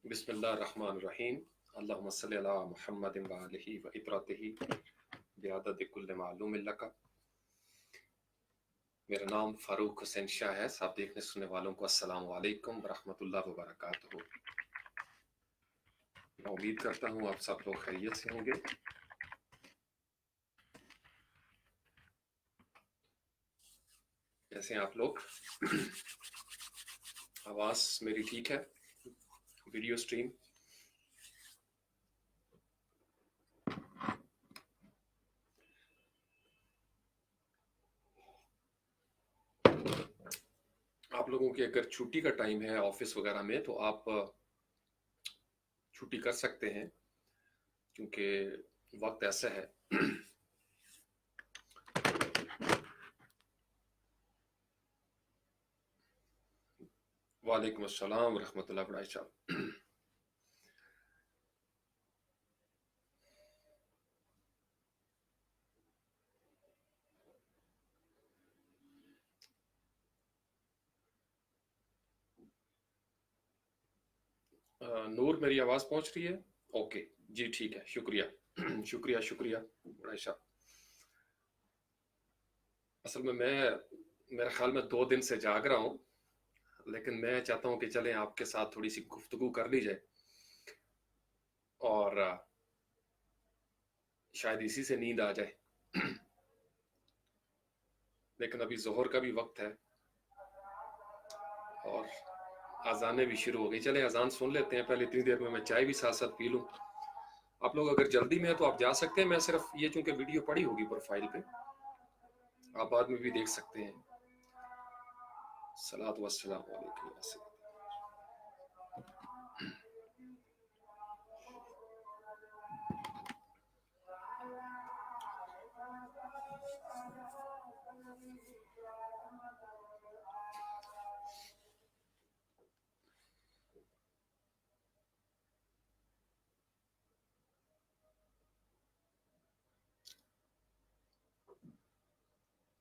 بسم اللہ الرحمن الرحیم اللہم صلی علی محمد وآلہ وإطراتہ بعدد کل معلوم لک۔ میرا نام فاروق حسین شاہ ہے۔ سب دیکھنے سننے والوں کو السلام علیکم ورحمۃ اللہ وبرکاتہ۔ میں امید کرتا ہوں آپ سب لوگ خیریت سے ہوں گے۔ کیسے ہیں آپ لوگ؟ آواز میری ٹھیک ہے؟ ویڈیو سٹریم آپ لوگوں کی اگر چھٹی کا ٹائم ہے آفس وغیرہ میں تو آپ چھٹی کر سکتے ہیں، کیونکہ وقت ایسا ہے۔ وعلیکم السلام ورحمۃ اللہ وبرکاتہ۔ نور میری آواز پہنچ رہی ہے؟ اوکے جی ٹھیک ہے، شکریہ شکریہ شکریہ عائشہ۔ اصل میں میرے خیال میں 2 دن سے جاگ رہا ہوں، لیکن میں چاہتا ہوں کہ چلیں آپ کے ساتھ تھوڑی سی گفتگو کر لی جائے، اور شاید اسی سے نیند آ جائے۔ لیکن ابھی ظہر کا بھی وقت ہے اور اذانیں بھی شروع ہو گئی۔ چلیں اذان سن لیتے ہیں پہلے، اتنی دیر میں چائے بھی ساتھ ساتھ پی لوں۔ آپ لوگ اگر جلدی میں ہیں تو آپ جا سکتے ہیں، میں صرف یہ چونکہ ویڈیو پڑی ہوگی پروفائل پہ، آپ بعد میں بھی دیکھ سکتے ہیں۔ صلاۃ والسلام علیکم یا سیدی۔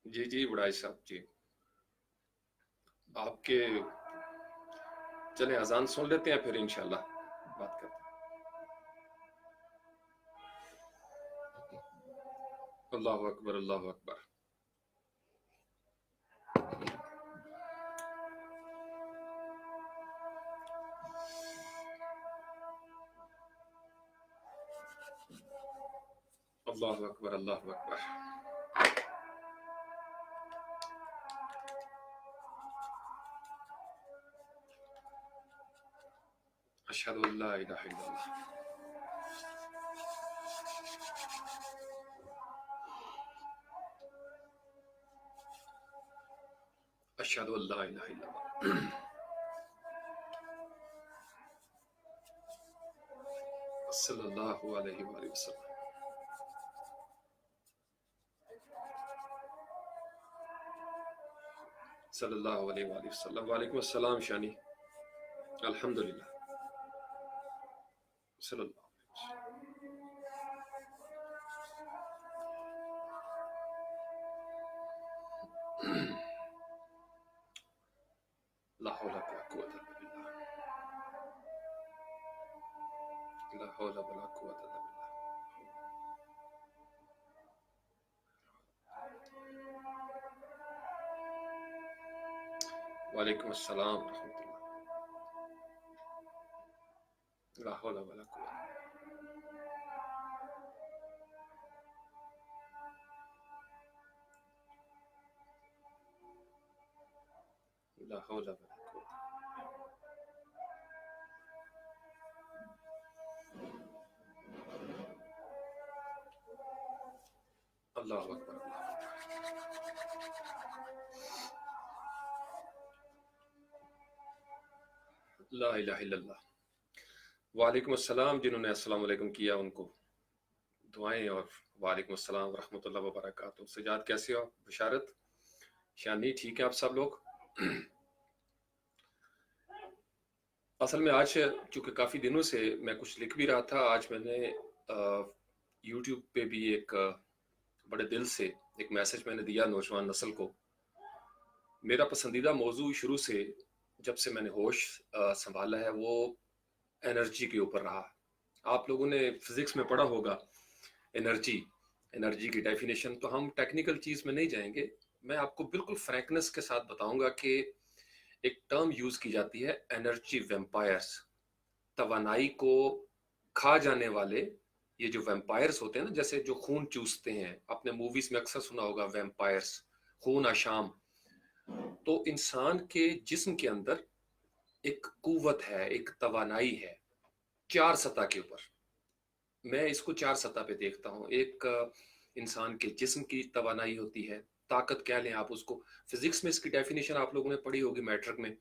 جی جی بڑائی صاحب جی، آپ کے چلیں اذان سن لیتے ہیں پھر انشاءاللہ بات کرتے ہیں۔ اللہ اکبر اللہ اکبر۔ اللہ اکبر اللہ اکبر۔ اشہد ان لا الہ الا اللہ۔ اشہد ان لا الہ الا اللہ۔ صلی اللہ علیہ وآلہ وسلم۔ صلی اللہ علیہ وآلہ وسلم۔ وعلیکم السلام شانی۔ الحمدللہ۔ صلی اللہ علیہ وسلم۔ لا حول ولا قوة الا باللہ۔ لا حول ولا قوة الا باللہ۔ وعلیکم السلام ورحمۃ اللہ۔ لا حول ولا قوة۔ لا حول ولا قوة۔ اللہ اکبر اللہ اکبر۔ لا الہ الا اللہ۔ وعلیکم السلام، جنہوں نے السلام علیکم کیا ان کو دعائیں، اور وعلیکم السلام ورحمۃ اللہ وبرکاتہ۔ سجاد کیسے ہو؟ بشارت شانی ٹھیک ہے آپ سب لوگ؟ اصل میں آج چونکہ کافی دنوں سے میں کچھ لکھ بھی رہا تھا، آج میں نے یوٹیوب پہ بھی ایک بڑے دل سے ایک میسج میں نے دیا نوجوان نسل کو۔ میرا پسندیدہ موضوع شروع سے جب سے میں نے ہوش سنبھالا ہے وہ एनर्जी के ऊपर रहा। आप लोगों ने फिजिक्स में पढ़ा होगा एनर्जी, एनर्जी की डेफिनेशन। तो हम टेक्निकल चीज में नहीं जाएंगे, मैं आपको बिल्कुल फ्रैंकनेस के साथ बताऊंगा कि एक टर्म यूज की जाती है एनर्जी वेम्पायर्स। तवानाई को खा जाने वाले ये जो वेम्पायर्स होते हैं ना, जैसे जो खून चूसते हैं, आपने मूवीज में अक्सर सुना होगा वेम्पायर्स, खून आशाम। तो इंसान के जिस्म के अंदर एक कुव्वत है, एक तवानाई है, 4 सतह के ऊपर। मैं इसको 4 सतह पे देखता हूँ। एक इंसान के जिस्म की तवानाई होती है, ताकत कह लें आप उसको। फिजिक्स में इसकी डेफिनेशन आप लोगों ने पढ़ी होगी मैट्रिक में,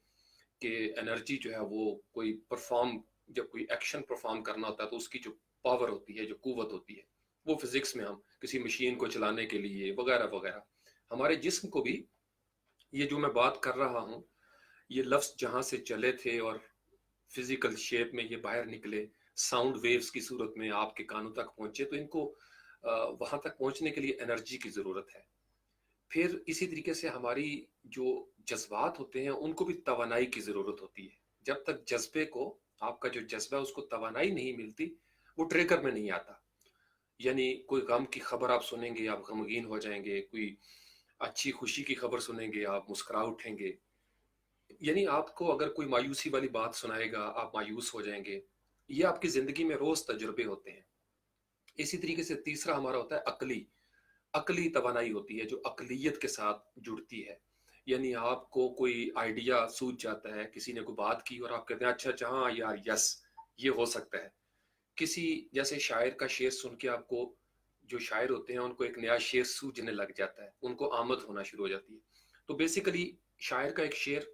कि एनर्जी जो है वो कोई परफॉर्म, जब कोई एक्शन परफॉर्म करना होता है तो उसकी जो पावर होती है, जो कुव्वत होती है, वो फिजिक्स में हम किसी मशीन को चलाने के लिए वगैरह वगैरह। हमारे जिस्म को भी ये जो मैं बात कर रहा हूँ, ये लफ्ज जहां से चले थे और फिजिकल शेप में ये बाहर निकले, साउंड वेव्स की सूरत में आपके कानों तक पहुंचे, तो इनको वहां तक पहुंचने के लिए एनर्जी की जरूरत है। फिर इसी तरीके से हमारी जो जज्बात होते हैं उनको भी तवानाई की जरूरत होती है। जब तक जज्बे को, आपका जो जज्बा है उसको तवानाई नहीं मिलती, वो ट्रिगर में नहीं आता। यानी कोई गम की खबर आप सुनेंगे, आप गमगीन हो जाएंगे, कोई अच्छी खुशी की खबर सुनेंगे, आप मुस्कुरा उठेंगे। यानी आपको अगर कोई मायूसी वाली बात सुनाएगा, आप मायूस हो जाएंगे। ये आपकी जिंदगी में रोज तजुर्बे होते हैं। इसी तरीके से तीसरा हमारा होता है अकली, अकली तवानाई होती है जो अकलियत के साथ जुड़ती है। यानी आपको कोई आइडिया सूझ जाता है, किसी ने कोई बात की और आप कहते हैं अच्छा अच्छा हाँ यार यस, ये हो सकता है। किसी जैसे शायर का शेर सुन के आपको, जो शायर होते हैं उनको एक नया शेर सूझने लग जाता है, उनको आमद होना शुरू हो जाती है। तो बेसिकली शायर का एक शेर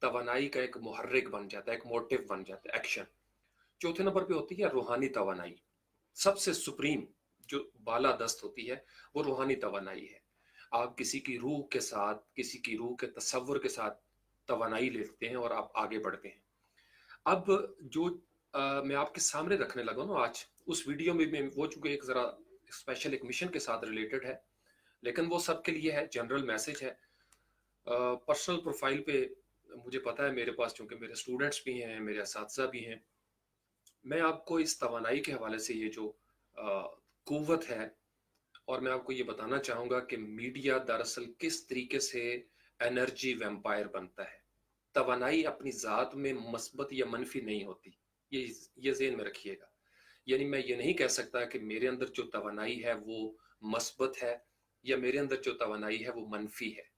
तवानाई का एक मुहर्रिक बन जाता है, एक मोटिव बन जाता है, एक्शन। चौथे नंबर पे होती है रूहानी तवानाई। सबसे सुप्रीम जो बाला दस्त होती है वो रूहानी तवानाई है। आप किसी की रूह के साथ, किसी की रूह के तसव्वुर के साथ तवानाई लेते हैं और आप आगे बढ़ते हैं। अब जो मैं आपके सामने रखने लगा ना आज, उस वीडियो में मैं वो, चूंकि एक जरा स्पेशल एक मिशन के साथ रिलेटेड है, लेकिन वो सबके लिए है, जनरल मैसेज है। पर्सनल प्रोफाइल पे मुझे पता है, मेरे पास चूंकि मेरे स्टूडेंट्स भी हैं, मेरे असातिज़ा भी हैं, मैं आपको इस तवानाई के हवाले से ये जो कुव्वत है, और मैं आपको ये बताना चाहूंगा कि मीडिया दरअसल किस तरीके से एनर्जी वैम्पायर बनता है। तवानाई अपनी ज़ात में मस्बत या मनफी नहीं होती, ये ये ज़हन में रखिएगा। यानी मैं ये नहीं कह सकता कि मेरे अंदर जो तवानाई है वो मस्बत है, या मेरे अंदर जो तवानाई है वो मनफी है।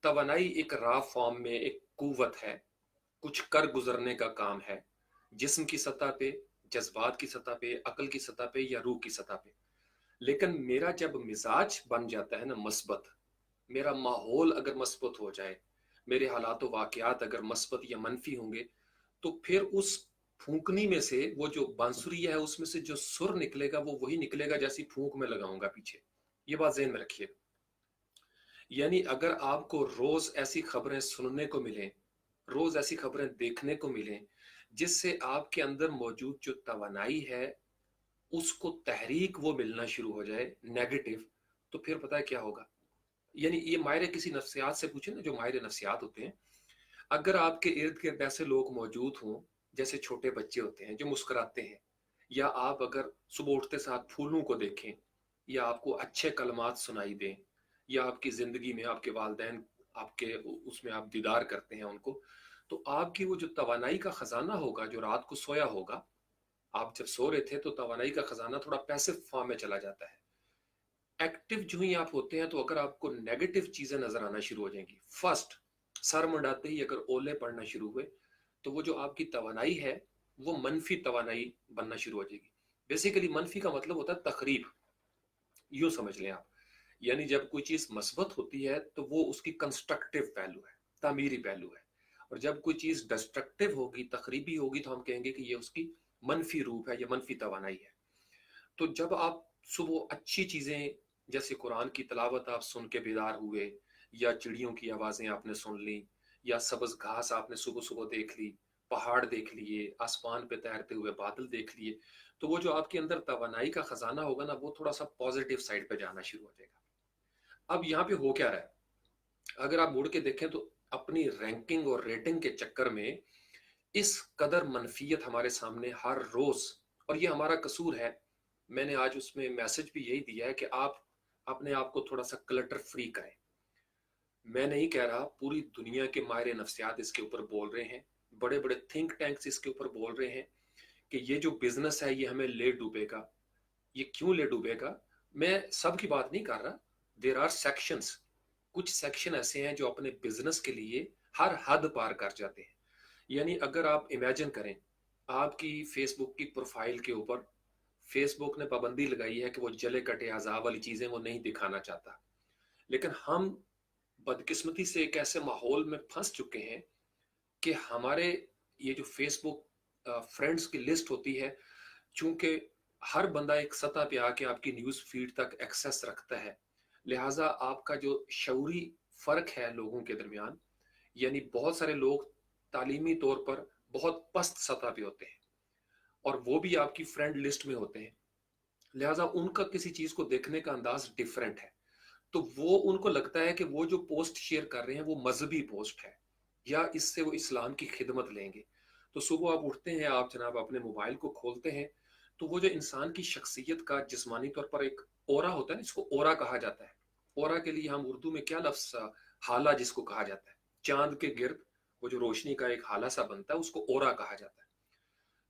तवानाई एक रॉ फॉर्म में एक कुव्वत है, कुछ कर गुजरने का काम है, जिस्म की सतह पे, जज्बात की सतह पे, अकल की सतह पे या रूह की सतह पे। लेकिन मेरा जब मिजाज बन जाता है ना मस्बत, मेरा माहौल अगर मस्बत हो जाए, मेरे हालात वाकयात अगर मस्बत या मनफी होंगे, तो फिर उस फूंकनी में से, वो जो बांसुरी है उसमें से जो सुर निकलेगा वो वही निकलेगा जैसी फूंक में लगाऊंगा पीछे। ये बात ज़हन में रखिएगा। यानी अगर आपको रोज ऐसी खबरें सुनने को मिलें, रोज ऐसी खबरें देखने को मिलें जिससे आपके अंदर मौजूद जो तवानाई है उसको तहरीक वो मिलना शुरू हो जाए नेगेटिव, तो फिर पता है क्या होगा। यानी ये माहिर किसी नफ्सियात से पूछे ना, जो माहिर नफ्सियात होते हैं, अगर आपके इर्द गिर्द ऐसे लोग मौजूद हों, जैसे छोटे बच्चे होते हैं जो मुस्कुराते हैं, या आप अगर सुबह उठते साथ फूलों को देखें, या आपको अच्छे कलमात सुनाई दें, या आपकी ज़िंदगी में आपके वालदैन, आपके उसमें आप दीदार करते हैं उनको, तो आपकी वो जो तवानाई का ख़जाना होगा, जो रात को सोया होगा, आप जब सो रहे थे तो तवानाई का ख़जाना थोड़ा पैसिव फॉर्म में चला जाता है। एक्टिव जो ही आप होते हैं तो अगर आपको नेगेटिव चीज़ें नज़र आना शुरू हो जाएंगी, फर्स्ट सर मंडाते ही अगर ओले पड़ना शुरू हुए, तो वो जो आपकी तवानाई है वो मनफी तवानाई बनना शुरू हो जाएगी। बेसिकली मनफी का मतलब होता है तखरीब, यूं समझ लें आप। यानी जब कोई चीज मस्बत होती है तो वो उसकी कंस्ट्रक्टिव पहलू है, तामीरी पहलू है। और जब कोई चीज डिस्ट्रक्टिव होगी, तखरीबी होगी, तो हम कहेंगे कि ये उसकी मनफी रूप है या मनफी तवानाई है। तो जब आप सुबह अच्छी चीजें, जैसे कुरान की तिलावत आप सुन के बेदार हुए, या चिड़ियों की आवाजें आपने सुन ली, या सब्ज घास आपने सुबह सुबह देख ली, पहाड़ देख लिए, आसमान पे तैरते हुए बादल देख लिए, तो वो जो आपके अंदर तवानाई का खजाना होगा ना, वो थोड़ा सा पॉजिटिव साइड पे जाना शुरू हो जाएगा। अब यहाँ पे हो क्या रहा है, अगर आप मुड़ के देखें तो अपनी रैंकिंग और रेटिंग के चक्कर में اس قدر منفیت ہمارے سامنے ہر روز، اور یہ ہمارا قصور ہے. میں نے آج اس میں میسج بھی یہی دیا ہے کہ آپ اپنے آپ کو تھوڑا سا کلٹر فری کریں. میں نہیں کہہ رہا، پوری دنیا کے ماہر نفسیات اس کے اوپر بول رہے ہیں، بڑے بڑے تھنک ٹینکس اس کے اوپر بول رہے ہیں کہ یہ جو بزنس ہے یہ ہمیں لے ڈوبے گا. یہ کیوں لے ڈوبے گا؟ میں سب کی بات نہیں کر رہا. دیر آر سیکشنز، کچھ سیکشن ایسے ہیں جو اپنے بزنس کے لیے ہر حد پار کر جاتے ہیں. یعنی اگر آپ امیجن کریں، آپ کی فیس بک کی پروفائل کے اوپر فیس بک نے پابندی لگائی ہے کہ وہ جلے کٹے اعضاء والی چیزیں وہ نہیں دکھانا چاہتا، لیکن ہم بدقسمتی سے ایک ایسے ماحول میں پھنس چکے ہیں کہ ہمارے یہ جو فیس بک فرینڈز کی لسٹ ہوتی ہے، چونکہ ہر بندہ ایک سطح پہ آ کے آپ کی نیوز فیڈ تک ایکسیس رکھتا ہے، لہٰذا آپ کا جو شعوری فرق ہے لوگوں کے درمیان، یعنی بہت سارے لوگ تعلیمی طور پر بہت پست سطح پہ ہوتے ہیں اور وہ بھی آپ کی فرینڈ لسٹ میں ہوتے ہیں، لہٰذا ان کا کسی چیز کو دیکھنے کا انداز ڈیفرنٹ ہے. تو وہ ان کو لگتا ہے کہ وہ جو پوسٹ شیئر کر رہے ہیں وہ مذہبی پوسٹ ہے یا اس سے وہ اسلام کی خدمت لیں گے. تو صبح آپ اٹھتے ہیں، آپ جناب اپنے موبائل کو کھولتے ہیں، تو وہ جو انسان کی شخصیت کا جسمانی طور پر ایک اورا ہوتا ہے نا، اس کو اورا کہا جاتا ہے. اورا کے لیے ہم اردو میں کیا لفظ، حالہ جس کو کہا جاتا ہے، چاند کے گرد وہ جو روشنی کا ایک حالہ سا بنتا ہے اس کو اورا کہا جاتا ہے.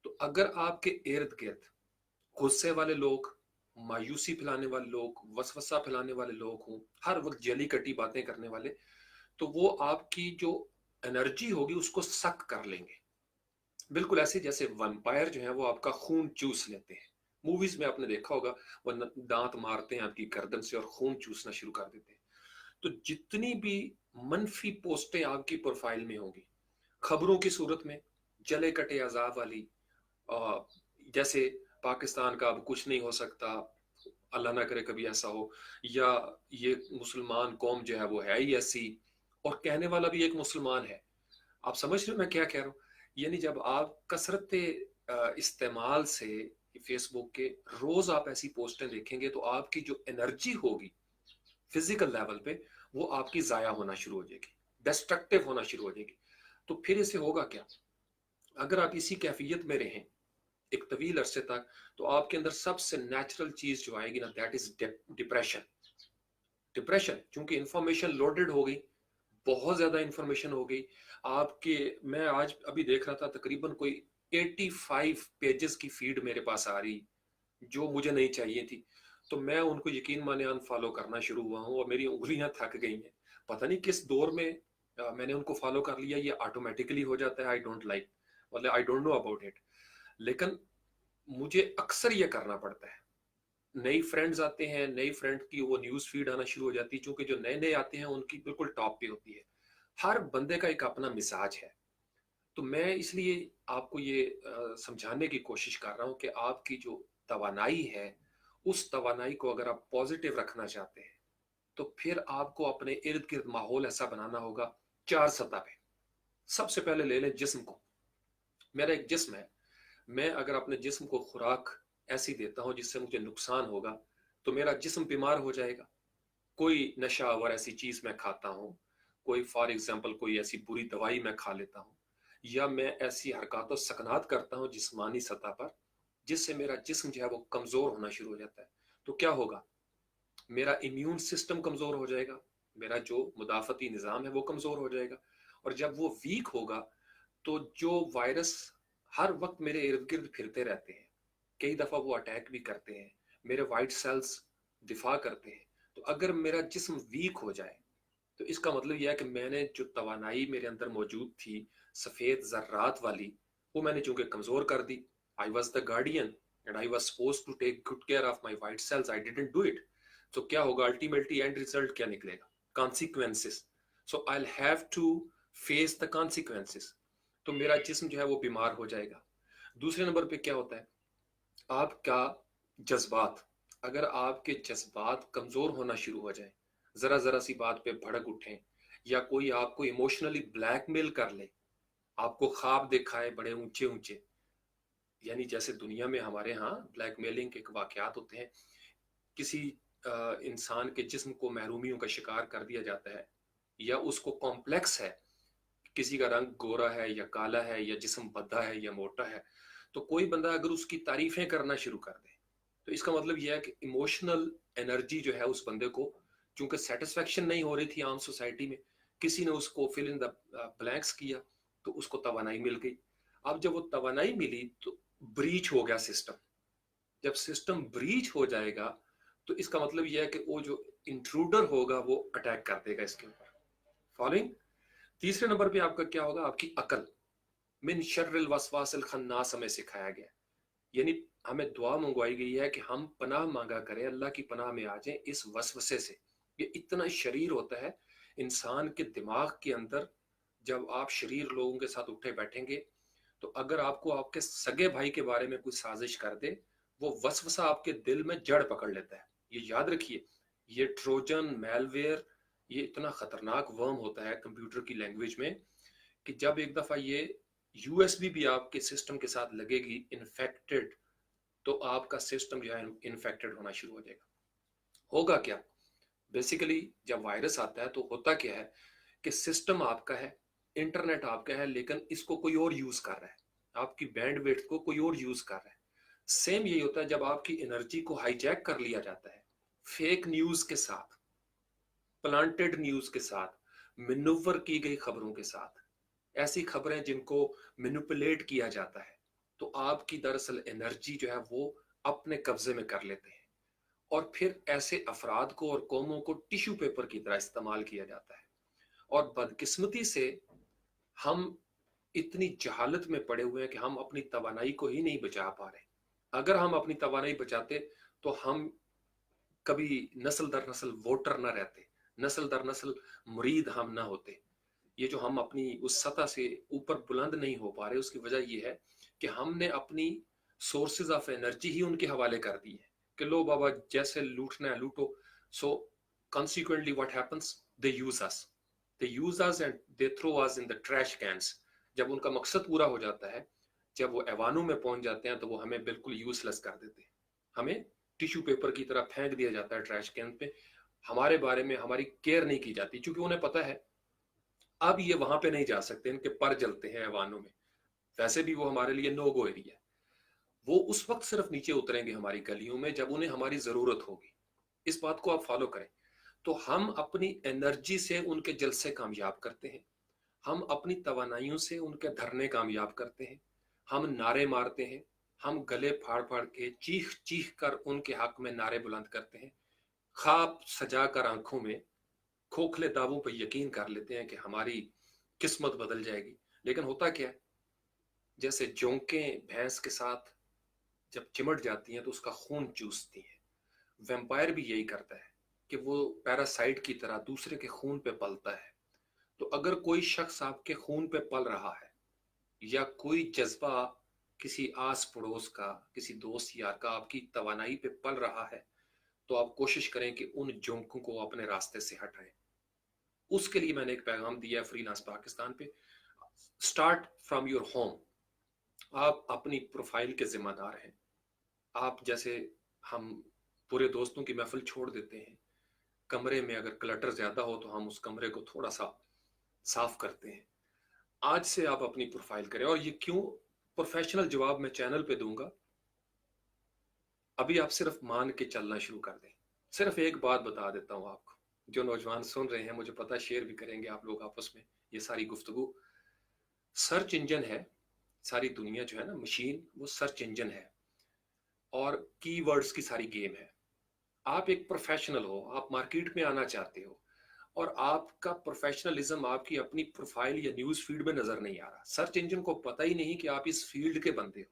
تو اگر آپ کے ارد گرد غصے والے لوگ، مایوسی پھیلانے والے لوگ، وسوسہ پھیلانے والے لوگ ہوں، ہر وقت جلی کٹی باتیں کرنے والے، تو وہ آپ کی جو انرجی ہوگی اس کو سک کر لیں گے. بالکل ایسے جیسے ویمپائر جو ہیں وہ آپ کا خون چوس لیتے ہیں. موویز میں آپ نے دیکھا ہوگا، وہ دانت مارتے ہیں آپ کی گردن سے اور خون چوسنا شروع کر دیتے ہیں. تو جتنی بھی منفی پوسٹیں آپ کی پروفائل میں ہوگی، خبروں کی صورت میں جلے کٹے عذاب والی، جیسے پاکستان کا اب کچھ نہیں ہو سکتا، اللہ نہ کرے کبھی ایسا ہو، یا یہ مسلمان قوم جو ہے وہ ہے ہی ایسی، اور کہنے والا بھی ایک مسلمان ہے. آپ سمجھ رہے ہو میں کیا کہہ رہا ہوں؟ یعنی جب آپ کثرت استعمال سے فیس بک کے روز آپ ایسی پوسٹیں دیکھیں گے تو آپ کی جو انرجی ہوگی فزیکل لیول پہ وہ آپ کی ضائع ہونا شروع ہو جائے گی، ڈسٹرکٹیو ہونا شروع ہو جائے گی. تو پھر اسے ہوگا کیا؟ اگر آپ اسی کیفیت میں رہیں ایک طویل عرصے تک، تو آپ کے اندر سب سے نیچرل چیز جو آئے گی نا، دیٹ از ڈپریشن. ڈپریشن چونکہ انفارمیشن لوڈڈ ہو گئی، بہت زیادہ انفارمیشن ہو گئی آپ کے. میں آج ابھی دیکھ رہا تھا تقریباً کوئی 85 پیجز کی فیڈ میرے پاس آ رہی جو مجھے نہیں چاہیے تھی. تو میں ان کو یقین مانے ان فالو کرنا شروع ہوا ہوں اور میری انگلیاں تھک گئی ہیں. پتہ نہیں کس دور میں میں نے ان کو فالو کر لیا، یہ آٹومیٹکلی ہو جاتا ہے. آئی ڈونٹ لائک، مطلب I don't know about it, لیکن مجھے اکثر یہ کرنا پڑتا ہے. نئی فرینڈز آتے ہیں، نئی فرینڈ کی وہ نیوز فیڈ آنا شروع ہو جاتی ہے، چونکہ جو نئے نئے آتے ہیں ان کی بالکل ٹاپ پہ ہوتی ہے. ہر بندے کا ایک اپنا مزاج ہے. تو میں اس لیے آپ کو یہ سمجھانے کی کوشش کر رہا ہوں کہ آپ کی جو توانائی ہے، اس توانائی کو اگر آپ پازیٹیو رکھنا چاہتے ہیں تو پھر آپ کو اپنے ارد گرد ماحول ایسا بنانا ہوگا 4 سطح پہ. سب سے پہلے لے لیں جسم کو. میرا ایک جسم ہے، میں اگر اپنے جسم کو خوراک ایسی دیتا ہوں جس سے مجھے نقصان ہوگا تو میرا جسم بیمار ہو جائے گا. کوئی نشہ آور ایسی چیز میں کھاتا ہوں، کوئی فار ایگزامپل کوئی ایسی بری دوائی میں کھا لیتا ہوں، یا میں ایسی حرکات و سکنات کرتا ہوں جسمانی سطح پر جس سے میرا جسم جو ہے وہ کمزور ہونا شروع ہو جاتا ہے، تو کیا ہوگا؟ میرا امیون سسٹم کمزور ہو جائے گا، میرا جو مدافعتی نظام ہے وہ کمزور ہو جائے گا. اور جب وہ ویک ہوگا تو جو وائرس ہر وقت میرے ارد گرد پھرتے رہتے ہیں، کئی دفعہ وہ اٹیک بھی کرتے ہیں، میرے وائٹ سیلز دفاع کرتے ہیں. تو اگر میرا جسم ویک ہو جائے تو اس کا مطلب یہ ہے کہ میں نے جو توانائی میرے اندر موجود تھی سفید ذرات والی، وہ میں نے چونکہ کمزور کر دی. I was the guardian and I was supposed to take good care of my white cells. I didn't do it. تو کیا ہوگا الٹیمیٹلی؟ اینڈ ریزلٹ کیا نکلے گا؟ Consequences. So I'll have to face the consequences. تو میرا جسم جو ہے وہ بیمار ہو جائے گا. دوسرے نمبر پہ کیا ہوتا ہے؟ آپ کا جذبات. اگر آپ کے جذبات کمزور ہونا شروع ہو جائیں، ذرا ذرا سی بات پہ بھڑک اٹھیں، یا کوئی آپ کو ایموشنلی بلیک میل کر لے، آپ کو خواب دکھائے بڑے اونچے اونچے، یعنی جیسے دنیا میں ہمارے ہاں بلیک میلنگ کے واقعات ہوتے ہیں، کسی انسان کے جسم کو محرومیوں کا شکار کر دیا جاتا ہے، یا اس کو کمپلیکس ہے किसी का रंग गोरा है या काला है या जिस्म बद्धा है या मोटा है, तो कोई बंदा अगर उसकी तारीफें करना शुरू कर दे तो इसका मतलब यह है कि इमोशनल एनर्जी जो है उस बंदे को, चूंकि सेटिस्फेक्शन नहीं हो रही थी आम सोसाइटी में, किसी ने उसको फिल इन द ब्लैंक्स किया तो उसको तवानाई मिल गई। अब जब वो तवानाई मिली तो ब्रीच हो गया सिस्टम। जब सिस्टम ब्रीच हो जाएगा तो इसका मतलब यह है कि वो जो इंट्रूडर होगा वो अटैक कर देगा इसके ऊपर। फॉलोइंग। तीसरे नंबर पे आपका क्या होगा? आपकी अकल। मिन शर्रिल वसवासिल खन्नास हमें सिखाया गया, यानी हमें दुआ मंगवाई गई है कि हम पनाह मांगा करें, अल्लाह की पनाह में आ जाएं इस वसवसे से। ये इतना शरीर होता है इंसान के दिमाग के अंदर। जब आप शरीर लोगों के साथ उठे बैठेंगे तो अगर आपको आपके सगे भाई के बारे में कोई साजिश कर दे, वो वसवसा आपके दिल में जड़ पकड़ लेता है। ये याद रखिए, ये ट्रोजन मैलवेयर, ये इतना खतरनाक वर्म होता है कंप्यूटर की लैंग्वेज में कि जब एक दफा ये यूएसबी भी आपके सिस्टम के साथ लगेगी इन्फेक्टेड, तो आपका सिस्टम जो है इन्फेक्टेड होना शुरू हो जाएगा। होगा क्या? बेसिकली जब वायरस आता है तो होता क्या है कि सिस्टम आपका है, इंटरनेट आपका है, लेकिन इसको कोई और यूज कर रहा है, आपकी बैंडविड्थ को कोई और यूज कर रहा है। सेम यही होता है जब आपकी एनर्जी को हाईजैक कर लिया जाता है फेक न्यूज के साथ, प्लांटेड न्यूज के साथ, मिनुवर की गई खबरों के साथ, ऐसी खबरें जिनको मैनिपुलेट किया जाता है, तो आपकी दरअसल एनर्जी जो है वो अपने कब्जे में कर लेते हैं और फिर ऐसे अफराद को और कौमों को टिश्यू पेपर की तरह इस्तेमाल किया जाता है। और बदकिस्मती से हम इतनी जहालत में पड़े हुए हैं कि हम अपनी तवानाई को ही नहीं बचा पा रहे। अगर हम अपनी तवानाई बचाते तो हम कभी नस्ल दर नस्ल वोटर ना रहते, नस्ल दर नस्ल मुरीद हम ना होते। ये जो हम अपनी उस सतह से ऊपर बुलंद नहीं हो पा रहे, उसकी वजह ये है कि हमने अपनी सोर्सेज ऑफ एनर्जी ही उनके हवाले कर दी है कि लो बाबा जैसे लूटना है लूटो। सो consequently what happens, they use us, they use us and they throw us in the trash cans। जब उनका मकसद पूरा हो जाता है, जब वो ऐवानों में पहुंच जाते हैं तो वो हमें बिल्कुल यूजलेस कर देते हैं, हमें टिश्यू पेपर की तरह फेंक दिया जाता है ट्रैश कैन पे। हमारे बारे में हमारी केयर नहीं की जाती क्योंकि उन्हें पता है अब ये वहां पे नहीं जा सकते, इनके पर जलते हैं ऐवानों में, वैसे भी वो हमारे लिए नो गो एरिया है। वो उस वक्त सिर्फ नीचे उतरेंगे हमारी गलियों में जब उन्हें हमारी जरूरत होगी। इस बात को आप फॉलो करें। तो हम अपनी एनर्जी से उनके जलसे कामयाब करते हैं, हम अपनी तवानाइयों से उनके धरने कामयाब करते हैं, हम नारे मारते हैं, हम गले फाड़ फाड़ के चीख चीख कर उनके हक में नारे बुलंद करते हैं, ख्वाब सजा कर आंखों में खोखले दावों पर यकीन कर लेते हैं कि हमारी किस्मत बदल जाएगी। लेकिन होता क्या है, जैसे जोंकें भैंस के साथ जब चिमट जाती हैं तो उसका खून चूसती हैं, वैम्पायर भी यही करता है कि वो पैरासाइट की तरह दूसरे के खून पे पलता है। तो अगर कोई शख्स आपके खून पे पल रहा है या कोई जज्बा किसी आस पड़ोस का, किसी दोस्त यार का आपकी तवानाई पे पल रहा है, तो आप कोशिश करें कि उन जोंकों को अपने रास्ते से हटाएं। उसके लिए मैंने एक पैगाम दिया है फ्रीलांस पाकिस्तान पे, स्टार्ट फ्रॉम योर होम। आप अपनी प्रोफाइल के जिम्मेदार हैं। आप जैसे हम पूरे दोस्तों की महफिल छोड़ देते हैं, कमरे में अगर क्लटर ज्यादा हो तो हम उस कमरे को थोड़ा सा साफ करते हैं। आज से आप अपनी प्रोफाइल करें। और ये क्यों, प्रोफेशनल जवाब मैं चैनल पे दूंगा, अभी आप सिर्फ मान के चलना शुरू कर दें। सिर्फ एक बात बता देता हूं आपको, जो नौजवान सुन रहे हैं मुझे पता शेयर भी करेंगे आप लोग आपस में ये सारी गुफ्तगू। सर्च इंजन है, सारी दुनिया जो है ना मशीन, वो सर्च इंजन है और कीवर्ड्स की सारी गेम है। आप एक प्रोफेशनल हो, आप मार्केट में आना चाहते हो और आपका प्रोफेशनलिज्म आपकी अपनी प्रोफाइल या न्यूज फीड में नजर नहीं आ रहा। सर्च इंजन को पता ही नहीं कि आप इस फील्ड के बंदे हो।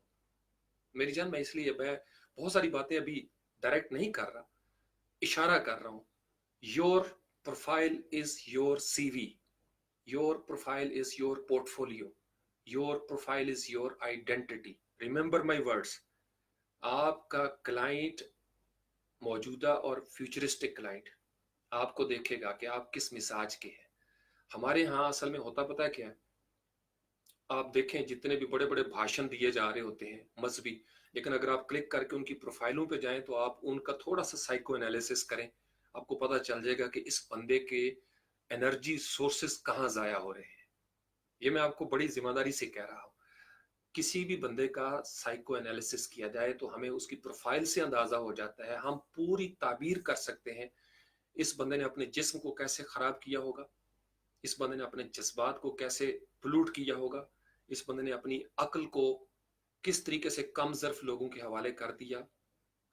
मेरी जान, मैं इसलिए मैं बहुत सारी बातें अभी डायरेक्ट नहीं कर रहा, इशारा कर रहा हूं। Your profile is your CV, your profile is your portfolio, your profile is your identity. Remember my words. आपका क्लाइंट, मौजूदा और फ्यूचरिस्टिक क्लाइंट, आपको देखेगा कि आप किस मिजाज के हैं। हमारे यहाँ असल में होता पता है क्या है, आप देखें जितने भी बड़े बड़े भाषण दिए जा रहे होते हैं मजहबी, लेकिन अगर आप क्लिक करके उनकी प्रोफाइलों पे जाएं तो आप उनका थोड़ा सा साइको एनालिसिस करें, आपको पता चल जाएगा कि इस बंदे के एनर्जी सोर्सेस कहाँ जाया हो रहे हैं। ये मैं आपको बड़ी जिम्मेदारी से कह रहा हूँ। किसी भी बंदे का साइको एनालिसिस किया जाए तो हमें उसकी प्रोफाइल से अंदाजा हो जाता है, हम पूरी ताबीर कर सकते हैं इस बंदे ने अपने जिस्म को कैसे खराब किया होगा, इस बंदे ने अपने जज्बात को कैसे पोल्यूट किया होगा, इस बंदे ने अपनी अक्ल को किस तरीके से कम ज़र्फ लोगों के हवाले कर दिया,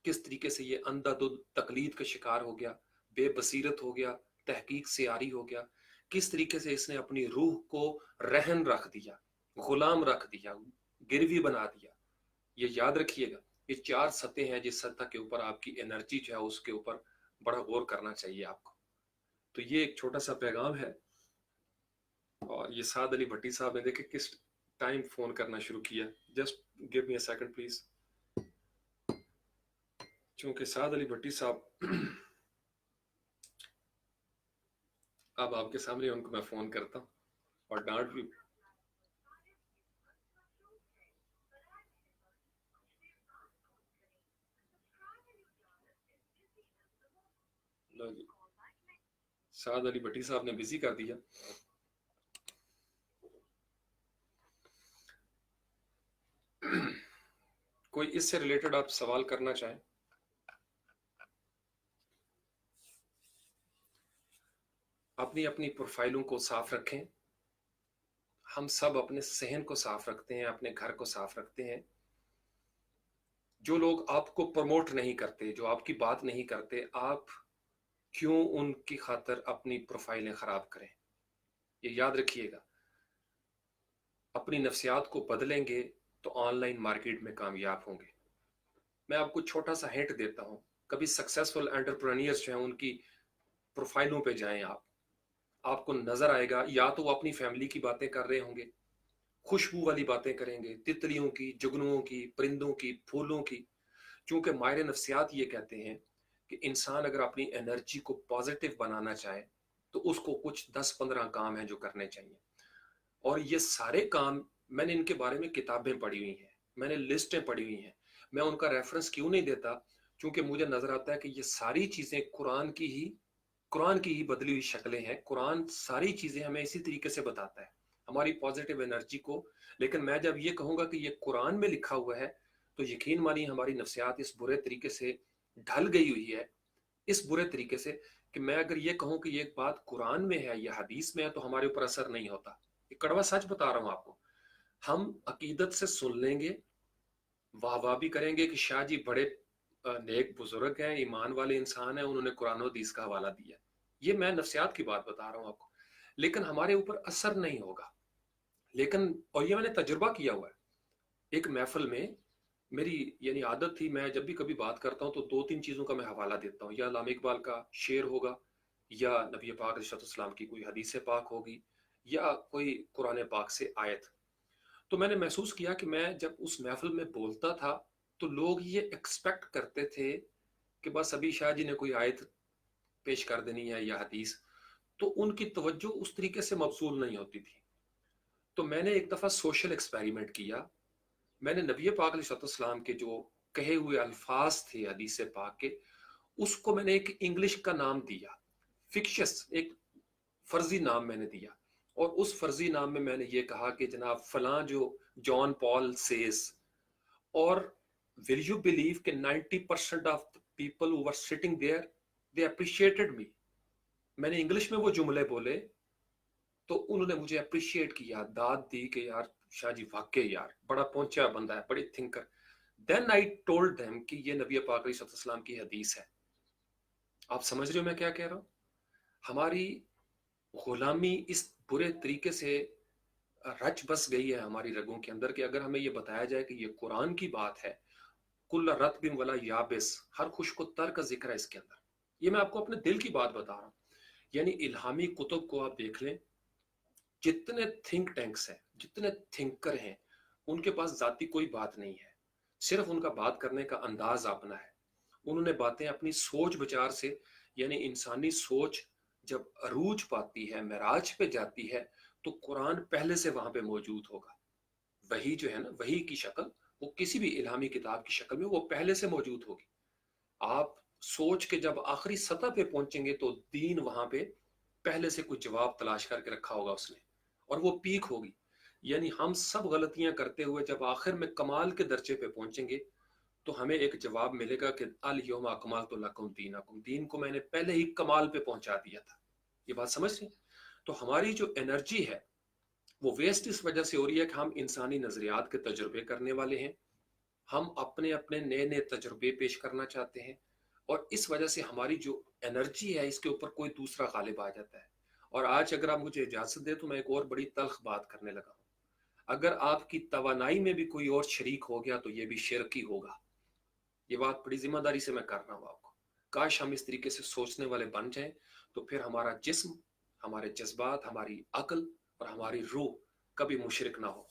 किस तरीके से ये अंधाधुंध तकलीद का शिकार हो गया, बेबसीरत हो गया, तहकीक से आरी हो गया, किस तरीके से इसने अपनी रूह को रहन रख दिया, गुलाम रख दिया, गिरवी बना दिया। ये याद रखिएगा, ये 4 सतह हैं जिस सतह के ऊपर आपकी एनर्जी जो है उसके ऊपर बड़ा गौर करना चाहिए आपको। तो ये एक छोटा सा पैगाम है। और ये साद अली भट्टी साहब ने देखे किस टाइम फोन करना शुरू किया। Just give me a second please. चूंकि साद अली भट्टी साहब अब आपके सामने उनको मैं फोन करता हूँ और डांट भी। लो जी, साद अली भट्टी साहब ने बिजी कर दिया। कोई इससे रिलेटेड आप सवाल करना चाहें? अपनी अपनी प्रोफाइलों को साफ रखें। हम सब अपने सहन को साफ रखते हैं, अपने घर को साफ रखते हैं। जो लोग आपको प्रमोट नहीं करते, जो आपकी बात नहीं करते, आप क्यों उनकी खातर अपनी प्रोफाइलें खराब करें? ये याद रखिएगा। अपनी नफ्सियात को बदलेंगे तो ऑनलाइन मार्केट में कामयाब होंगे। मैं आपको छोटा सा हिंट देता हूं, कभी सक्सेसफुल एंटरप्रेन्योर्स जो हैं उनकी प्रोफाइलों पे जाएं आप, आपको नजर आएगा या तो वो अपनी फैमिली की बातें कर रहे होंगे, खुशबू वाली बातें करेंगे, तितलियों की, जुगनुओं की, परिंदों की, फूलों की। क्योंकि माहिर नफ्सियात ये कहते हैं कि इंसान अगर अपनी एनर्जी को पॉजिटिव बनाना चाहे तो उसको कुछ 10-15 काम हैं जो करने चाहिए। और ये सारे काम मैंने इनके बारे में किताबें पढ़ी हुई हैं, मैंने लिस्टें पढ़ी हुई हैं। मैं उनका रेफरेंस क्यों नहीं देता? क्योंकि मुझे नजर आता है कि ये सारी चीजें कुरान की ही बदली हुई शक्लें हैं। कुरान सारी चीजें हमें इसी तरीके से बताता है, हमारी पॉजिटिव एनर्जी को। लेकिन मैं जब ये कहूंगा कि ये कुरान में लिखा हुआ है तो यकीन मानिए हमारी नफ्सियात इस बुरे तरीके से ढल गई हुई है, इस बुरे तरीके से कि मैं अगर ये कहूं कि ये बात कुरान में है या हदीस में है तो हमारे ऊपर असर नहीं होता। ये कड़वा सच बता रहा हूं आपको। हम अकीदत से सुन लेंगे, वाह वाह भी करेंगे कि शाह जी बड़े नेक बुजुर्ग हैं, ईमान वाले इंसान हैं, उन्होंने कुरान और हदीस का हवाला दिया। ये मैं नफ्सियात की बात बता रहा हूं आपको, लेकिन हमारे ऊपर असर नहीं होगा। लेकिन और ये मैंने तजुर्बा किया हुआ है। एक महफिल में मेरी यानी आदत थी, मैं जब भी कभी बात करता हूँ तो 2-3 चीज़ों का मैं हवाला देता हूँ। या अल्लामा इकबाल का शेर होगा, या नबी पाक अलैहिस्सलाम की कोई हदीस पाक होगी, या कोई कुरान पाक से आयत। तो मैंने महसूस किया कि मैं जब उस महफिल में बोलता था तो लोग ये एक्सपेक्ट करते थे कि बस अभी शाह जी ने कोई आयत पेश कर देनी है या हदीस, तो उनकी तवज्जो उस तरीके से मबसूल नहीं होती थी। तो मैंने एक दफ़ा सोशल एक्सपेरिमेंट किया। मैंने नबी पाक अलैहिस्सलाम के जो कहे हुए अल्फाज थे हदीस पाक के, उसको मैंने एक इंग्लिश का नाम दिया, फिक्शस, एक फर्जी नाम मैंने दिया। और उस फर्जी नाम में मैंने ये कहा कि जनाब फलां जो जॉन पॉल सेज, और विल यू बिलीव कि 90% of the people who were sitting there they appreciated me. मैंने इंग्लिश में वो जुमले बोले तो उन्होंने मुझे अप्रिशिएट किया, दाद दी कि यार शाह जी वाकई यार बड़ा पहुंचा बंदा है, बड़ी thinker. Then I told them कि ये नबी पाक अलैहिस्सलाम की हदीस है। आप समझ रहे हो मैं क्या कह रहा हूं? हमारी गुलामी इस बुरे तरीके से रच बस गई है हमारी रगों के अंदर कि अगर हमें ये बताया जाए कि ये कुरान की बात है, कुल्ला रत्बिन वला याबिस, हर खुश्क तर का जिक्र है इसके अंदर। ये मैं आपको अपने दिल की बात बता रहा हूँ। यानी इल्हामी कुतुब को आप देख लें, जितने थिंक टैंक्स हैं, जितने थिंकर हैं, उनके पास जाती कोई बात नहीं है, सिर्फ उनका बात करने का अंदाज अपना है। उन्होंने बातें अपनी सोच विचार से, यानी इंसानी सोच जब अरूज पाती है, महराज पे जाती है, तो कुरान पहले से वहां पे मौजूद होगा। वही जो है ना, वही की शक्ल, वो किसी भी इल्हामी किताब की शक्ल में वो पहले से मौजूद होगी। आप सोच के जब आखिरी सतह पे पहुंचेंगे तो दीन वहां पे पहले से कुछ जवाब तलाश करके रखा होगा उसने, और वो पीक होगी। यानी हम सब गलतियां करते हुए जब आखिर में कमाल के दर्जे पे पहुंचेंगे तो हमें एक जवाब मिलेगा कि अल यौमा अकमलतु लकुम दीनकुम, दीन को मैंने पहले ही कमाल पे पहुंचा दिया था। ये बात समझ रहे हैं? तो हमारी जो एनर्जी है वो वेस्ट इस वजह से हो रही है कि हम इंसानी नजरियात के तजुर्बे करने वाले हैं, हम अपने अपने नए नए तजुर्बे पेश करना चाहते हैं, और इस वजह से हमारी जो एनर्जी है इसके ऊपर कोई दूसरा गालिब आ जाता है। और आज अगर आप मुझे इजाजत दे तो मैं एक और बड़ी तल्ख बात करने लगा हूँ। अगर आपकी तवानाई में भी कोई और शरीक हो गया तो ये भी शिरक ही होगा। ये बात बड़ी जिम्मेदारी से मैं कर रहा हूँ आपको। काश हम इस तरीके से सोचने वाले बन जाएं तो फिर हमारा जिस्म, हमारे जज्बात, हमारी अक्ल और हमारी रूह कभी मुशरिक ना हो।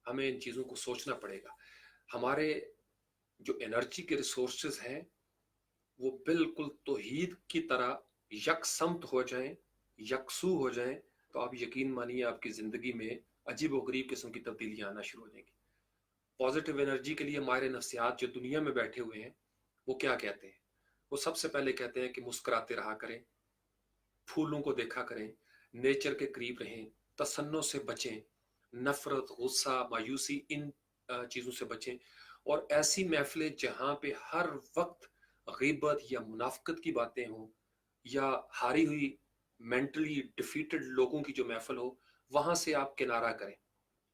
हमें इन चीज़ों को सोचना पड़ेगा। हमारे जो एनर्जी के रिसोर्सेज हैं वो बिल्कुल तौहीद की तरह यकसमत हो जाएं, यकसू हो जाएं, तो आप यकीन मानिए आपकी ज़िंदगी में अजीब व गरीब किस्म की तब्दीलियां आना शुरू हो जाएंगी। पॉजिटिव एनर्जी के लिए माहिर नफ्सियात जो दुनिया में बैठे हुए हैं वो क्या कहते हैं? वो सबसे पहले कहते हैं कि मुस्कुराते रहा करें, फूलों को देखा करें, नेचर के करीब रहें, तसन्नो से बचें, नफरत, गुस्सा, मायूसी, इन चीज़ों से बचें। और ऐसी महफिलें जहाँ पे हर वक्त गीबत या मुनाफकत की बातें हों, या हारी हुई मेंटली डिफीटेड लोगों की जो महफिल हो, वहां से आप किनारा करें।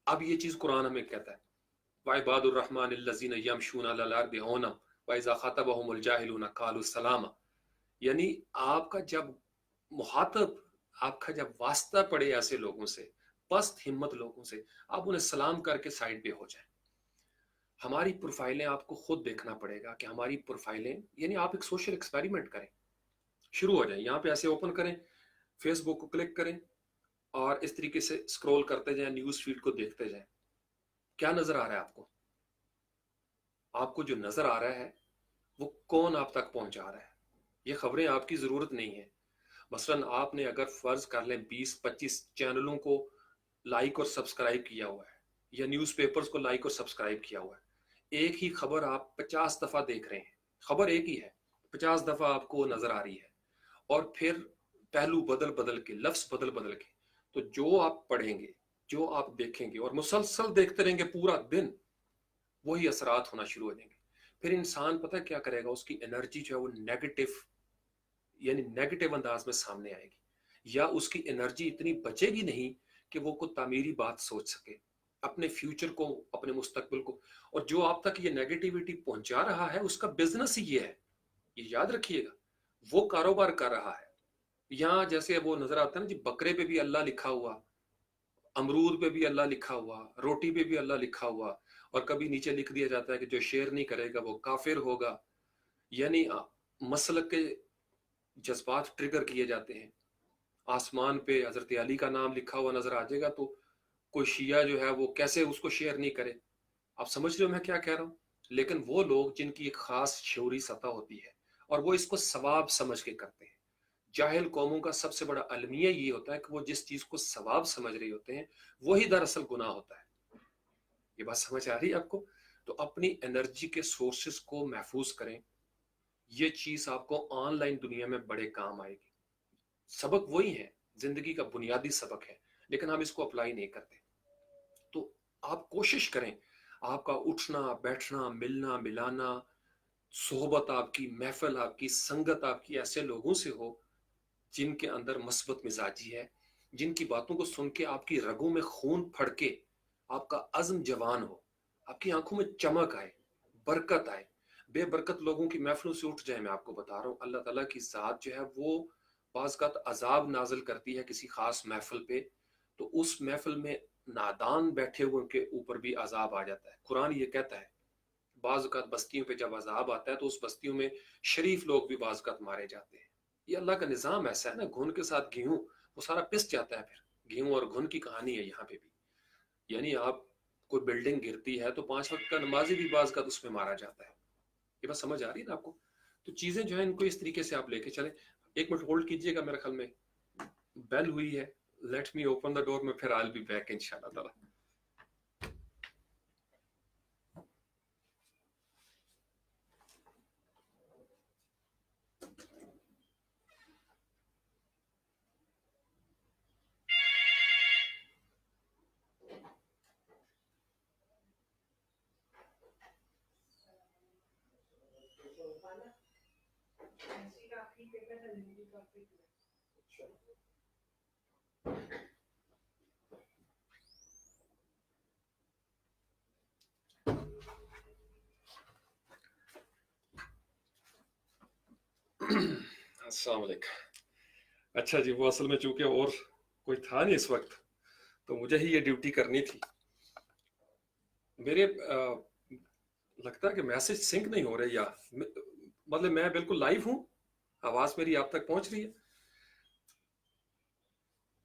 अब ये चीज़ कुरान हमें कहता है, वाइबादुर रहमान अल्लज़ीना यमशूना अलल अर्दि हौना व इज़ा ख़तबहुमुल जाहिलूना क़ालू सलामा। यानी आपका जब मुहातब, आपका जब वास्ता पड़े ऐसे लोगों से, पस्त हिम्मत लोगों से, आप उन्हें सलाम करके साइड पे हो जाए। हमारी प्रोफाइलें आपको खुद देखना पड़ेगा कि हमारी प्रोफाइलें, यानी आप एक सोशल एक्सपेरिमेंट करें, शुरू हो जाए। यहाँ पे ऐसे ओपन करें, फेसबुक को क्लिक करें और इस तरीके से स्क्रॉल करते जाएं, न्यूज फीड को देखते जाएं। क्या नजर आ रहा है आपको? आपको जो नजर आ रहा है वो कौन आप तक पहुंचा रहा है? ये खबरें आपकी जरूरत नहीं है। मसलन आपने अगर फर्ज कर लें 20-25 चैनलों को लाइक और सब्सक्राइब किया हुआ है, या न्यूज़पेपर्स को लाइक और सब्सक्राइब किया हुआ है, एक ही खबर आप 50 दफा देख रहे हैं, खबर एक ही है, 50 दफा आपको नजर आ रही है, और फिर पहलू बदल बदल के, लफ्ज बदल बदल के, तो जो आप पढ़ेंगे, जो आप देखेंगे और मुसलसल देखते रहेंगे पूरा दिन, वही असरात होना शुरू हो जाएंगे। फिर इंसान पता है क्या करेगा? उसकी एनर्जी जो है वो नेगेटिव, यानी नेगेटिव अंदाज में सामने आएगी, या उसकी एनर्जी इतनी बचेगी नहीं कि वो कोई तामीरी बात सोच सके, अपने फ्यूचर को, अपने मुस्तकबिल को। और जो आप तक ये नेगेटिविटी पहुंचा रहा है उसका बिजनेस ही ये है, ये याद रखिएगा। वो कारोबार कर रहा है। यहाँ जैसे वो नजर आता है ना जी, बकरे पे भी अल्लाह लिखा हुआ, अमरूद पे भी अल्लाह लिखा हुआ, रोटी पे भी अल्लाह लिखा हुआ, और कभी नीचे लिख दिया जाता है कि जो शेयर नहीं करेगा वो काफिर होगा। यानी मसलक के जज्बात ट्रिगर किए जाते हैं। आसमान पे हजरत अली का नाम लिखा हुआ नजर आ जाएगा तो कोई शिया जो है वो कैसे उसको शेयर नहीं करे? आप समझ रहे हो मैं क्या कह रहा हूँ? लेकिन वो लोग जिनकी एक खास शऊरी सतह होती है और वो इसको सवाब समझ के करते हैं। जाहिल कौमों का सबसे बड़ा अलमिया ये होता है कि वो जिस चीज को सवाब समझ रहे होते हैं वही दरअसल गुनाह होता है। ये बात समझ आ रही है आपको? तो अपनी एनर्जी के सोर्सेस को महफूज करें। ये चीज आपको ऑनलाइन दुनिया में बड़े काम आएगी। सबक वही है, जिंदगी का बुनियादी सबक है, लेकिन हम इसको अप्लाई नहीं करते। तो आप कोशिश करें, आपका उठना बैठना, मिलना मिलाना, सोहबत आपकी, महफिल आपकी, संगत आपकी ऐसे लोगों से हो जिनके अंदर मस्बत मिजाजी है, जिनकी बातों को सुन के आपकी रगों में खून फड़के, आपका अज़्म जवान हो, आपकी आंखों में चमक आए, बरकत आए। बेबरकत लोगों की महफिलों से उठ जाए। मैं आपको बता रहा हूँ, अल्लाह ताला की ज़ात जो है वो बाज़ का अजाब नाजिल करती है किसी खास महफिल पे, तो उस महफिल में नादान बैठे हुए के ऊपर भी अजाब आ जाता है। कुरान ये कहता है बाज़ औक़ात बस्तियों पे जब अजाब आता है तो उस बस्तियों में शरीफ लोग भी बाज़ औक़ात मारे जाते हैं। ये अल्लाह का निज़ाम ऐसा है ना, घुन के साथ गेहूं, वो सारा पिस जाता है। फिर गेहूं और घुन की कहानी है यहाँ पे भी। यानी आप, कोई बिल्डिंग गिरती है तो 5 वक्त का नमाजी भी बाज़ औक़ात उसमें मारा जाता है। ये बात समझ आ रही है ना आपको? तो चीजें जो है इनको इस तरीके से आप लेके चले। एक मिनट होल्ड कीजिएगा, मेरे ख्याल में बेल हुई है। Let me open the door में, फिर आई विल बी बैक इंशाल्लाह ताला। अस्सलाम वालेकुम। अच्छा जी, वो असल में चूंकि और कोई था नहीं इस वक्त, तो मुझे ही ये ड्यूटी करनी थी। मेरे लगता है कि मैसेज सिंक नहीं हो रहे, या मतलब मैं बिल्कुल लाइव हूँ, आवाज मेरी आप तक पहुंच रही है?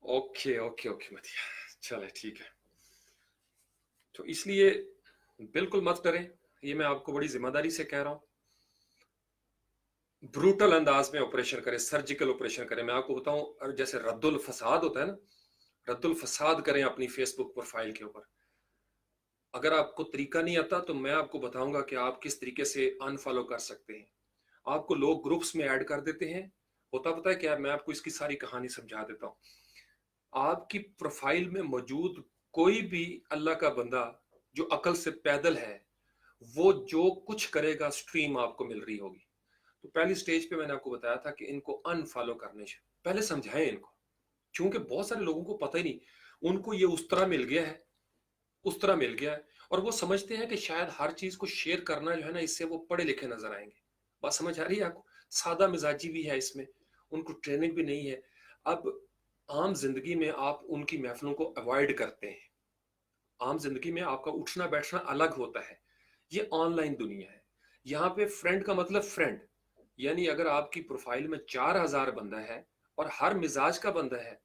ओके ओके ओके मतिया, चले ठीक है। तो इसलिए बिल्कुल मत करें, ये मैं आपको बड़ी जिम्मेदारी से कह रहा हूँ। ब्रूटल अंदाज में ऑपरेशन करें, सर्जिकल ऑपरेशन करें। मैं आपको बताऊं, और जैसे रद्दुल फसाद होता है ना, रद्दुल फसाद करें अपनी फेसबुक प्रोफाइल के ऊपर। अगर आपको तरीका नहीं आता तो मैं आपको बताऊंगा कि आप किस तरीके से अनफॉलो कर सकते हैं। आपको लोग ग्रुप्स में ऐड कर देते हैं। होता पता है क्या, मैं आपको इसकी सारी कहानी समझा देता हूँ। आपकी प्रोफाइल में मौजूद कोई भी अल्लाह का बंदा जो अकल से पैदल है, वो जो कुछ करेगा स्ट्रीम आपको मिल रही होगी। तो पहली स्टेज पे मैंने आपको बताया था कि इनको अनफॉलो करने से पहले समझाएं इनको, क्योंकि बहुत सारे लोगों को पता ही नहीं, उनको ये उस तरह मिल गया है, उस तरह मिल गया है, और वो समझते हैं कि शायद हर चीज को शेयर करना जो है ना, इससे वो पढ़े लिखे नजर आएंगे। बात समझ आ रही है आपको? सादा मिजाजी भी है इसमें, उनको ट्रेनिंग भी नहीं है। अब आम जिंदगी में आप उनकी महफिलों को अवॉइड करते हैं। आम जिंदगी में आपका उठना बैठना अलग होता है। ये ऑनलाइन दुनिया है। यहाँ पे फ्रेंड का मतलब फ्रेंड, यानी अगर आपकी प्रोफाइल में 4,000 बंदा है और हर मिजाज का बंदा है,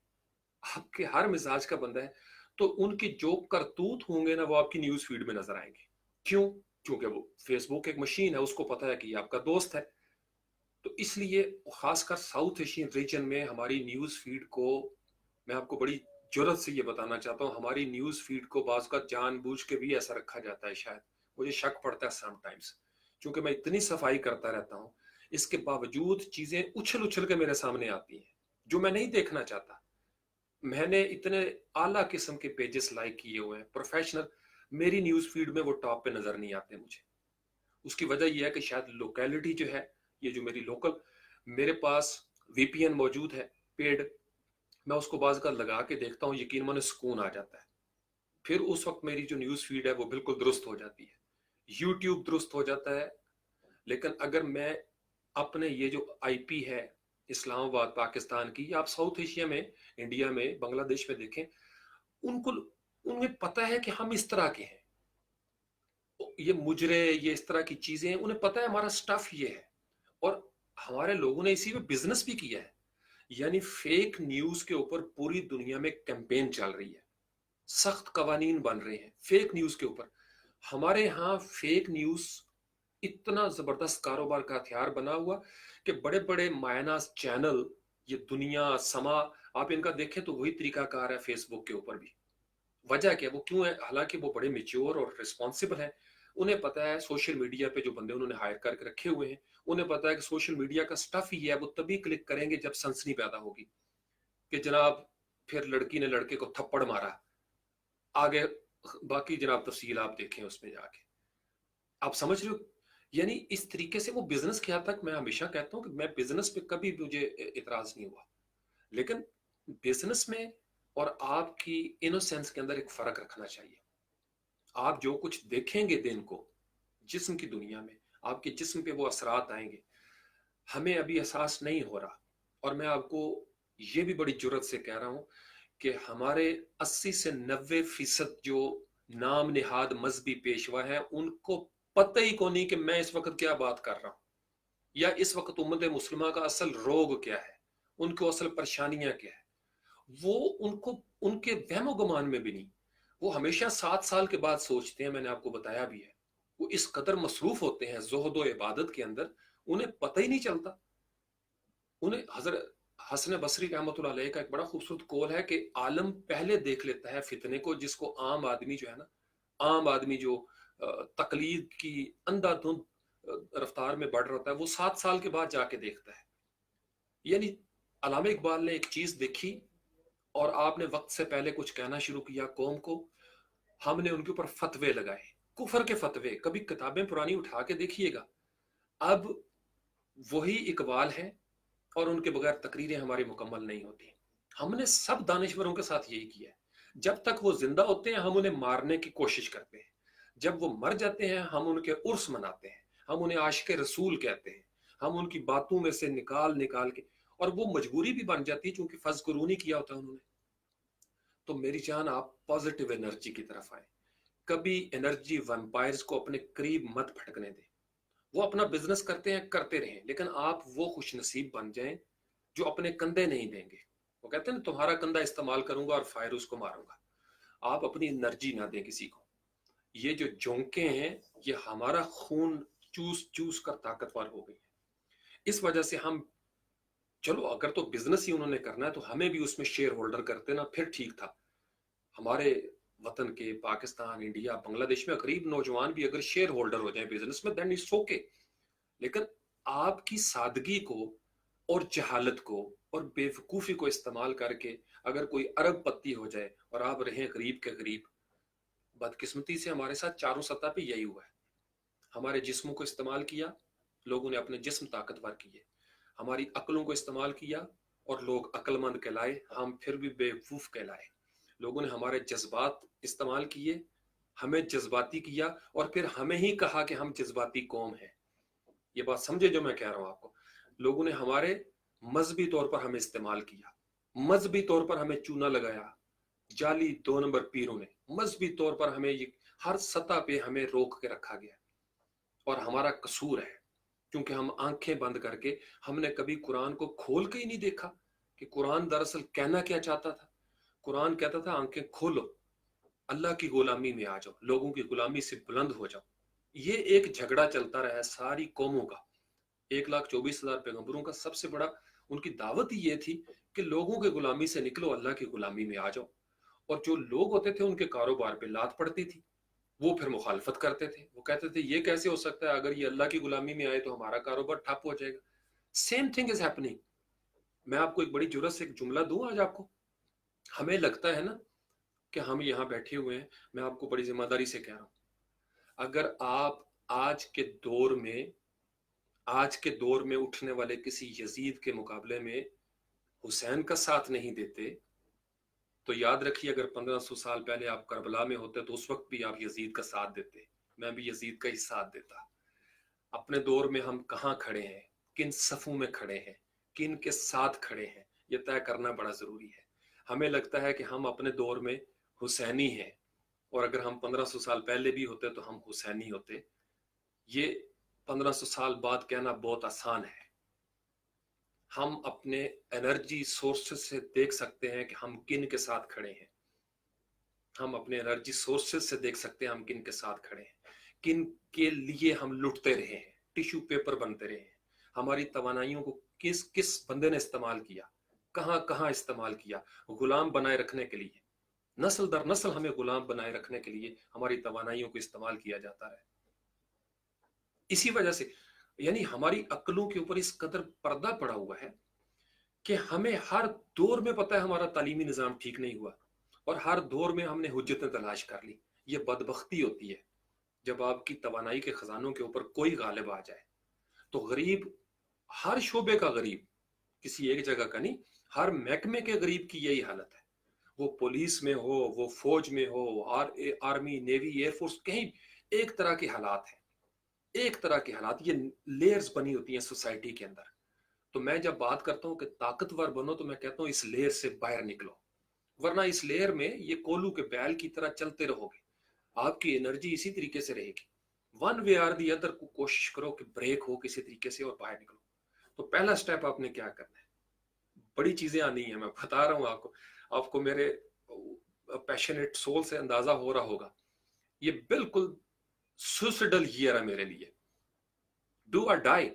आपके हर मिजाज का बंदा है, तो उनके जो करतूत होंगे ना, वो आपकी न्यूज फीड में नजर आएंगे। क्यों? क्योंकि वो फेसबुक एक मशीन है, उसको पता है कि ये आपका दोस्त है। तो इसलिए खासकर साउथ एशियन रीजन में हमारी न्यूज फीड को, मैं आपको बड़ी जरूरत से ये बताना चाहता हूँ, हमारी न्यूज फीड को बाज का जानबूझ के भी ऐसा रखा जाता है। शायद मुझे शक पड़ता है समटाइम्स, क्योंकि मैं इतनी सफाई करता रहता हूँ, इसके बावजूद चीजें उछल उछल के मेरे सामने आती हैं जो मैं नहीं देखना चाहता। मैंने इतने आला किस्म के पेजेस लाइक किए हुए हैं, प्रोफेशनल, मेरी न्यूज फीड में वो टॉप पे नजर नहीं आते मुझे। उसकी वजह यह है कि शायद लोकेलिटी जो है, ये जो मेरी लोकल, मेरे पास वीपीएन मौजूद है पेड, मैं उसको बाज का लगा के देखता हूँ, यकीन मानो सुकून आ जाता है। फिर उस वक्त मेरी जो न्यूज फीड है वो बिल्कुल दुरुस्त हो जाती है, यूट्यूब दुरुस्त हो जाता है। लेकिन अगर मैं अपने ये जो आईपी है इस्लामाबाद पाकिस्तान की, या आप साउथ एशिया में, इंडिया में, बांग्लादेश में देखें, उनको, उन्हें पता है कि हम इस तरह के हैं, ये मुजरे, ये इस तरह की चीजें, उन्हें पता है हमारा स्टफ ये है। और हमारे लोगों ने इसी में बिजनेस भी किया है। यानी फेक न्यूज के ऊपर पूरी दुनिया में कैंपेन चल रही है, सख्त कवानीन बन रहे हैं फेक न्यूज के ऊपर। हमारे यहाँ फेक न्यूज इतना जबरदस्त कारोबार का हथियार बना हुआ कि बड़े बड़े मायनास चैनल, ये दुनिया समा, आप इनका देखें तो वही तरीकाकार है फेसबुक के ऊपर भी। वजह क्या है, वो क्यों है? हालांकि वो बड़े मेच्योर और रिस्पॉन्सिबल है। उन्हें पता है सोशल मीडिया पे जो बंदे उन्होंने हायर करके रखे हुए हैं, उन्हें पता है कि सोशल मीडिया का स्टफ ही है, वो तभी क्लिक करेंगे जब सनसनी पैदा होगी कि जनाब फिर लड़की ने लड़के को थप्पड़ मारा। आगे बाकी जनाब तफसील आप देखें उसमें जाके, आप समझ रहे हो? यानी इस तरीके से वो बिजनेस के हद तक, मैं हमेशा कहता हूँ कि मैं बिजनेस पे कभी मुझे इतराज नहीं हुआ, लेकिन बिजनेस में और आपकी इनोसेंस के अंदर एक फर्क रखना चाहिए। आप जो कुछ देखेंगे दिन को जिस्म की दुनिया में, आपके जिस्म पे वो असरात आएंगे, हमें अभी एहसास नहीं हो रहा। और मैं आपको ये भी बड़ी जुर्रत से कह रहा हूं कि हमारे 80 से 90% जो नाम निहाद मजहबी पेशवा हैं, उनको पता ही को नहीं कि मैं इस वक्त क्या बात कर रहा हूं, या इस वक्त उम्मत मुस्लिमा का असल रोग क्या है, उनको असल परेशानियां क्या है। वो उनको, उनके वहमो गुमान में भी नहीं। वो हमेशा 7 साल के बाद सोचते हैं, मैंने आपको बताया भी है। वो इस कदर मसरूफ होते हैं ज़ुहद व इबादत के अंदर, उन्हें पता ही नहीं चलता। उन्हें हजरत हसन बसरी रहमतुल्लाह अलैह का एक बड़ा खूबसूरत कौल है कि आलम पहले देख लेता है फितने को, जिसको आम आदमी जो है ना, आम आदमी जो तकलीद की अंधाधुंध रफ्तार में बढ़ रहा होता है, वो 7 साल के बाद जाके देखता है। यानी अल्लामा इकबाल ने एक चीज देखी और आपने वक्त से पहले कुछ कहना शुरू किया कौम को, हमने उनके ऊपर फतवे लगाए, कुफर के फतवे। कभी किताबें पुरानी उठा के देखिएगा, اب وہی اقبال ہیں اور ان کے بغیر تقریریں ہماری مکمل نہیں ہوتی. ہم نے سب دانشوروں کے ساتھ یہی کیا ہے. جب تک وہ زندہ ہوتے ہیں ہم انہیں مارنے کی کوشش کرتے ہیں. جب وہ مر جاتے ہیں ہم ان کے عرس مناتے ہیں, ہم انہیں عاشق رسول کہتے ہیں, ہم ان کی باتوں میں سے نکال نکال کے, اور وہ مجبوری بھی بن جاتی ہے چونکہ فذکرونی کیا ہوتا ہے انہوں نے. تو میری جان آپ پازیٹیو انرجی کی طرف آئیں. کبھی انرجی ویمپائرز کو اپنے قریب مت پھٹکنے دیں. وہ اپنا بزنس کرتے ہیں, کرتے رہیں, لیکن آپ وہ خوش نصیب بن جائیں جو اپنے کندھے نہیں دیں گے. وہ کہتے ہیں نا, تمہارا کندھا استعمال کروں گا اور فائر اس کو ماروں گا. آپ اپنی انرجی نہ دیں کسی کو. یہ جو جونکیں ہیں یہ ہمارا خون چوس چوس کر طاقتور ہو گئی ہیں. اس وجہ سے ہم, چلو اگر تو بزنس ہی انہوں نے کرنا ہے تو ہمیں بھی اس میں شیئر ہولڈر کرتے نا, پھر ٹھیک تھا. ہمارے وطن کے پاکستان, انڈیا, بنگلہ دیش میں غریب نوجوان بھی اگر شیئر ہولڈر ہو جائیں بزنس میں, دین اٹس اوکے. لیکن آپ کی سادگی کو اور جہالت کو اور بے وقوفی کو استعمال کر کے اگر کوئی ارب پتی ہو جائے اور آپ رہیں غریب کے غریب, بدقسمتی سے ہمارے ساتھ چاروں سطح پہ یہی ہوا ہے. ہمارے جسموں کو استعمال کیا, لوگوں نے اپنے جسم طاقتور کیے. ہماری عقلوں کو استعمال کیا اور لوگ عقل مند کہلائے, ہم پھر بھی بے وقوف کہلائے. لوگوں نے ہمارے جذبات استعمال کیے, ہمیں جذباتی کیا, اور پھر ہمیں ہی کہا کہ ہم جذباتی قوم ہیں. یہ بات سمجھے جو میں کہہ رہا ہوں آپ کو. لوگوں نے ہمارے مذہبی طور پر ہمیں استعمال کیا, مذہبی طور پر ہمیں چونا لگایا. جعلی 2 نمبر پیروں نے مذہبی طور پر ہمیں ہر سطح پہ ہمیں روک کے رکھا گیا. اور ہمارا قصور ہے کیونکہ ہم آنکھیں بند کر کے, ہم نے کبھی قرآن کو کھول کے ہی نہیں دیکھا کہ قرآن دراصل کہنا کیا چاہتا تھا. قرآن کہتا تھا آنکھیں کھولو, اللہ کی غلامی میں آ جاؤ, لوگوں کی غلامی سے بلند ہو جاؤ. یہ ایک جھگڑا چلتا رہا ہے ساری قوموں کا. 1,24,000 پیغمبروں کا سب سے بڑا ان کی دعوت ہی یہ تھی کہ لوگوں کے غلامی سے نکلو, اللہ کی غلامی میں آ جاؤ. اور جو لوگ ہوتے تھے ان کے کاروبار پہ لات پڑتی تھی, وہ پھر مخالفت کرتے تھے. وہ کہتے تھے یہ کیسے ہو سکتا ہے, اگر یہ اللہ کی غلامی میں آئے تو ہمارا کاروبار ٹھپ ہو جائے گا. Same thing is happening. میں آپ کو ایک بڑی جرات سے ایک جملہ دوں آج آپ کو. ہمیں لگتا ہے نا کہ ہم یہاں بیٹھے ہوئے ہیں, میں آپ کو بڑی ذمہ داری سے کہہ رہا ہوں, اگر آپ آج کے دور میں اٹھنے والے کسی یزید کے مقابلے میں حسین کا ساتھ نہیں دیتے تو یاد رکھیے اگر 1500 سال پہلے آپ کربلا میں ہوتے تو اس وقت بھی آپ یزید کا ساتھ دیتے, میں بھی یزید کا ہی ساتھ دیتا. اپنے دور میں ہم کہاں کھڑے ہیں, کن صفوں میں کھڑے ہیں, کن کے ساتھ کھڑے ہیں, یہ طے کرنا بڑا ضروری ہے. ہمیں لگتا ہے کہ ہم اپنے دور میں حسینی ہیں, اور اگر ہم 1500 سال پہلے بھی ہوتے تو ہم حسینی ہوتے. یہ 1500 سال بعد کہنا بہت آسان ہے. ہم اپنے انرجی سورسز سے دیکھ سکتے ہیں کہ ہم کن کے ساتھ کھڑے ہیں. ہم اپنے انرجی سورسز سے دیکھ سکتے ہیں ہم کن کے ساتھ کھڑے ہیں, کن کے لیے ہم لٹتے رہے ہیں, ٹیشو پیپر بنتے رہے ہیں. ہماری توانائیوں کو کس کس بندے نے استعمال کیا, کہاں کہاں استعمال کیا, غلام بنائے رکھنے کے لیے. نسل در نسل ہمیں غلام بنائے رکھنے کے لیے ہماری توانائیوں کو استعمال کیا جاتا ہے. اسی وجہ سے یعنی ہماری عقلوں کے اوپر اس قدر پردہ پڑا ہوا ہے کہ ہمیں ہر دور میں پتہ ہے ہمارا تعلیمی نظام ٹھیک نہیں ہوا, اور ہر دور میں ہم نے حجتیں تلاش کر لی. یہ بدبختی ہوتی ہے جب آپ کی توانائی کے خزانوں کے اوپر کوئی غالب آ جائے. تو غریب, ہر شعبے کا غریب, کسی ایک جگہ کا نہیں, ہر محکمے کے غریب کی یہی حالت ہے. وہ پولیس میں ہو, وہ فوج میں ہو, آرمی, نیوی, ایئر فورس, کہیں ایک طرح کے حالات ہیں, ایک طرح کے حالات. یہ لیئرز بنی ہوتی ہیں سوسائٹی کے اندر. تو میں جب بات کرتا ہوں کہ طاقتور بنو تو میں کہتا ہوں اس لیئر سے باہر نکلو, ورنہ اس لیئر میں یہ کولو کے بیل کی طرح چلتے رہو گے. آپ کی انرجی اسی طریقے سے رہے گی. One way or the other کو کوشش کرو کہ بریک ہو کسی طریقے سے اور باہر نکلو. تو پہلا سٹیپ آپ نے کیا کرنا ہے, بڑی چیزیں آنی ہیں, میں بتا رہا ہوں آپ کو میرے پیشنیٹ سول سے اندازہ ہو رہا ہوگا. یہ بالکل سوسیڈل ایئر ہے میرے لیے, ڈو اور ڈائی.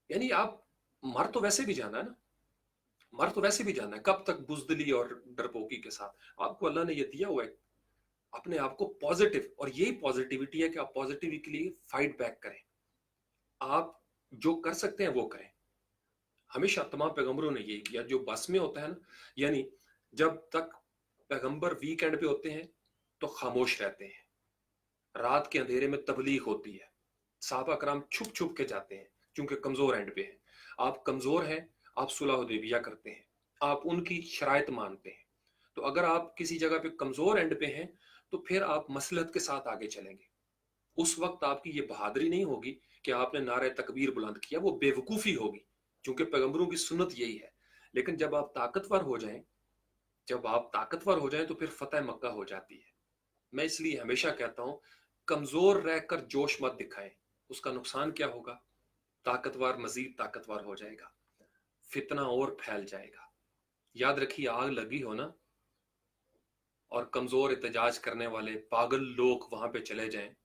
یعنی آپ مر تو ویسے بھی جانا ہے نا, مر تو ویسے بھی جانا ہے. کب تک بزدلی اور ڈرپوکی کے ساتھ؟ آپ کو اللہ نے یہ دیا ہوا ہے اپنے آپ کو پازیٹیو, اور یہی پازیٹیوٹی ہے کہ آپ پازیٹیوٹی کے لیے فائٹ بیک کریں. آپ جو کر سکتے ہیں وہ کریں. ہمیشہ تمام پیغمبروں نے یہی کیا. جو بس میں ہوتا ہے نا, یعنی جب تک پیغمبر ویکینڈ پہ ہوتے ہیں تو خاموش رہتے ہیں, رات کے اندھیرے میں تبلیغ ہوتی ہے, सहाबा कराम छुप छुप के जाते हैं क्योंकि कमजोर एंड पे हैं। आप कमजोर हैं, आप सुलह हुदैबिया करते हैं, आप उनकी शराइत मानते हैं। तो अगर आप किसी जगह पे कमजोर एंड पे हैं तो फिर आप मसलहत के साथ आगे चलेंगे। उस वक्त आपकी ये बहादुरी नहीं होगी कि आपने नारे तकबीर बुलंद किया, वो बेवकूफ़ी होगी, क्योंकि पैगंबरों की सुन्नत यही है। लेकिन जब आप ताकतवर हो जाएं तो फिर फतेह मक्का हो जाती है। मैं इसलिए हमेशा कहता हूं, कमजोर रहकर जोश मत दिखाएं। उसका नुकसान क्या होगा? ताकतवर मजीद ताकतवर हो जाएगा, फितना और फैल जाएगा। याद रखिए, आग लगी हो ना और कमजोर एहतजाज करने वाले पागल लोग वहां पे चले जाएं,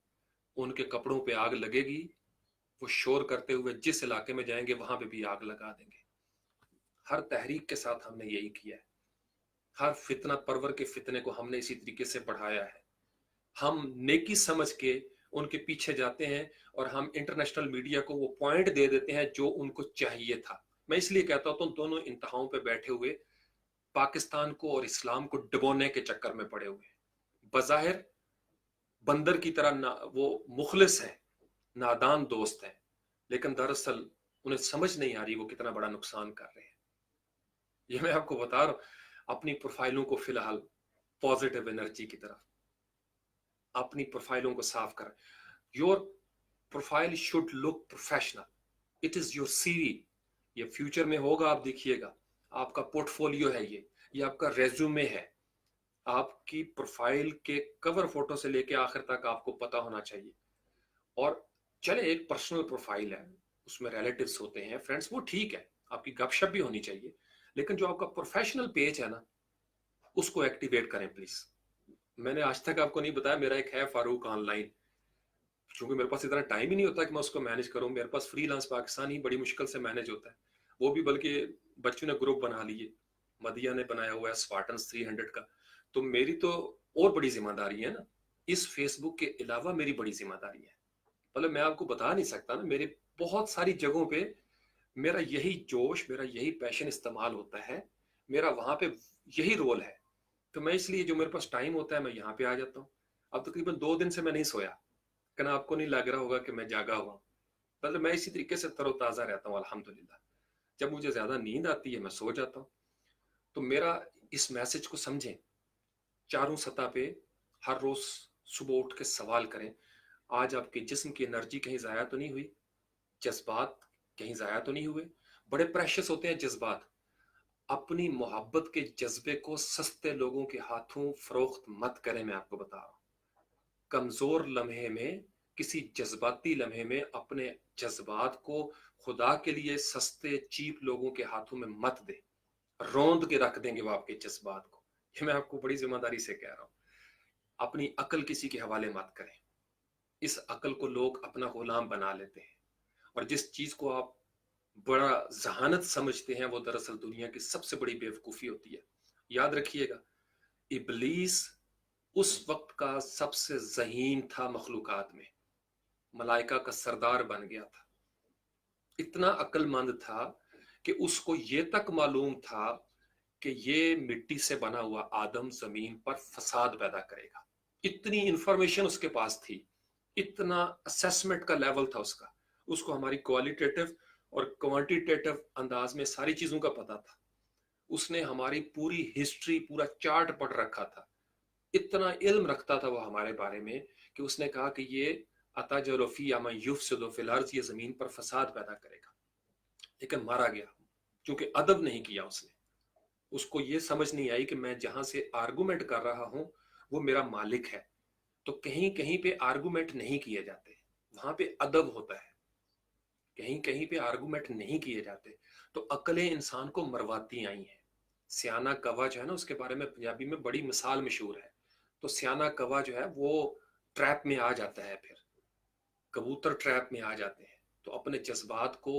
उनके कपड़ों पे आग लगेगी, वो शोर करते हुए जिस इलाके में जाएंगे वहां पे भी आग लगा देंगे। हर तहरीक के साथ हमने यही किया है। हर फितना परवर के फितने को हमने इसी तरीके से बढ़ाया है। हम नेकी समझ के उनके पीछे जाते हैं और हम इंटरनेशनल मीडिया को वो पॉइंट दे देते हैं जो उनको चाहिए था। मैं इसलिए कहता हूं, तुम दोनों इंतहाओं पे बैठे हुए पाकिस्तान को और इस्लाम को डुबोने के चक्कर में पड़े हुए। बज़ाहिर बंदर की तरह ना, वो मुखलिस है, नादान दोस्त है, लेकिन दरअसल उन्हें समझ नहीं आ रही वो कितना बड़ा नुकसान कर रहे हैं। ये मैं आपको बता रहा हूं। अपनी प्रोफाइलों को फिलहाल पॉजिटिव एनर्जी की तरफ, अपनी प्रोफाइलों को साफ करें। Your profile should look professional, it is your CV. ये फ्यूचर में होगा, आप देखिएगा। आपका पोर्टफोलियो है, ये आपका रेज्यूमे है। आपकी प्रोफाइल के कवर फोटो से लेके आखिर तक आपको पता होना चाहिए। और चले, एक पर्सनल प्रोफाइल है, उसमें रिलेटिव्स होते हैं, फ्रेंड्स, वो ठीक है, आपकी गपशप भी होनी चाहिए। लेकिन जो आपका प्रोफेशनल पेज है ना, उसको एक्टिवेट करें प्लीज। मैंने आज तक आपको नहीं बताया, मेरा एक है फारूक ऑनलाइन, क्योंकि मेरे पास इतना टाइम ही नहीं होता कि मैं उसको मैनेज करूं। मेरे पास फ्रीलांस पाकिस्तान ही बड़ी मुश्किल से मैनेज होता है, वो भी बल्कि बच्चों ने ग्रुप बना लिए, मदिया ने बनाया हुआ है स्पार्टन्स 300 का। तो मेरी तो और बड़ी जिम्मेदारी है ना, इस फेसबुक के अलावा मेरी बड़ी जिम्मेदारी है। मतलब मैं आपको बता नहीं सकता ना, मेरे बहुत सारी जगहों पे मेरा यही जोश, मेरा यही पैशन इस्तेमाल होता है, मेरा वहां पे यही रोल है। तो मैं इसलिए जो मेरे पास टाइम होता है मैं यहाँ पे आ जाता हूँ। अब तकरीबन 2 दिन से मैं नहीं सोया, कहना आपको नहीं लग रहा होगा कि मैं जागा हुआ हूँ। मतलब मैं इसी तरीके से तरोताजा रहता हूँ अल्हम्दुलिल्लाह। जब मुझे ज्यादा नींद आती है मैं सो जाता हूँ। तो मेरा इस मैसेज को समझें, चारों सतह पे हर रोज सुबह उठ के सवाल करें, आज आपके जिस्म की एनर्जी कहीं जाया तो नहीं हुई, जज्बात कहीं जाया तो नहीं हुए। बड़े प्रेशियस होते हैं जज्बात। अपनी मोहब्बत के जज्बे को सस्ते लोगों के हाथों फरोख्त मत करें। मैं आपको बता रहा हूं, कमजोर लम्हे में, किसी जज्बाती लम्हे में अपने जज्बात को खुदा के लिए सस्ते चीप लोगों के हाथों में मत दे। रौंद के रख देंगे वो आपके जज्बात को। ये मैं आपको बड़ी जिम्मेदारी से कह रहा हूं। अपनी अकल किसी के हवाले मत करें। इस अकल को लोग अपना गुलाम बना लेते हैं, और जिस चीज को आप बड़ा जहानत समझते हैं वो दरअसल दुनिया की सबसे बड़ी बेवकूफी होती है। याद रखिएगा, इबलीस उस वक्त का सबसे ज़हीन था मखलूकात में, मलाइका का सरदार बन गया था। इतना अक्लमंद था कि उसको ये तक मालूम था कि ये मिट्टी से बना हुआ आदम जमीन पर फसाद पैदा करेगा। इतनी इंफॉर्मेशन उसके पास थी, इतना असेसमेंट का लेवल था उसका। उसको हमारी क्वालिटेटिव और क्वांटिटेटिव अंदाज में सारी चीजों का पता था। उसने हमारी पूरी हिस्ट्री, पूरा चार्ट पढ़ रखा था। इतना इल्म रखता था वो हमारे बारे में कि उसने कहा कि ये अताजरफी या युफसिदु फिल अर्ज़, ये जमीन पर फसाद पैदा करेगा। लेकिन मारा गया क्योंकि अदब नहीं किया उसने। उसको ये समझ नहीं आई कि मैं जहां से आर्गुमेंट कर रहा हूं वो मेरा मालिक है। तो कहीं कहीं पे आर्गुमेंट नहीं किए जाते, वहां पे अदब होता है। कहीं कहीं पे आर्गुमेंट नहीं किए जाते। तो अकलें इंसान को मरवाती आई हैं। सियाना कौवा जो है ना, उसके बारे में पंजाबी में बड़ी मिसाल मशहूर है। तो सियाना कौवा जो है वो ट्रैप में आ जाता है, फिर कबूतर ट्रैप में आ जाते हैं। तो अपने जज्बात को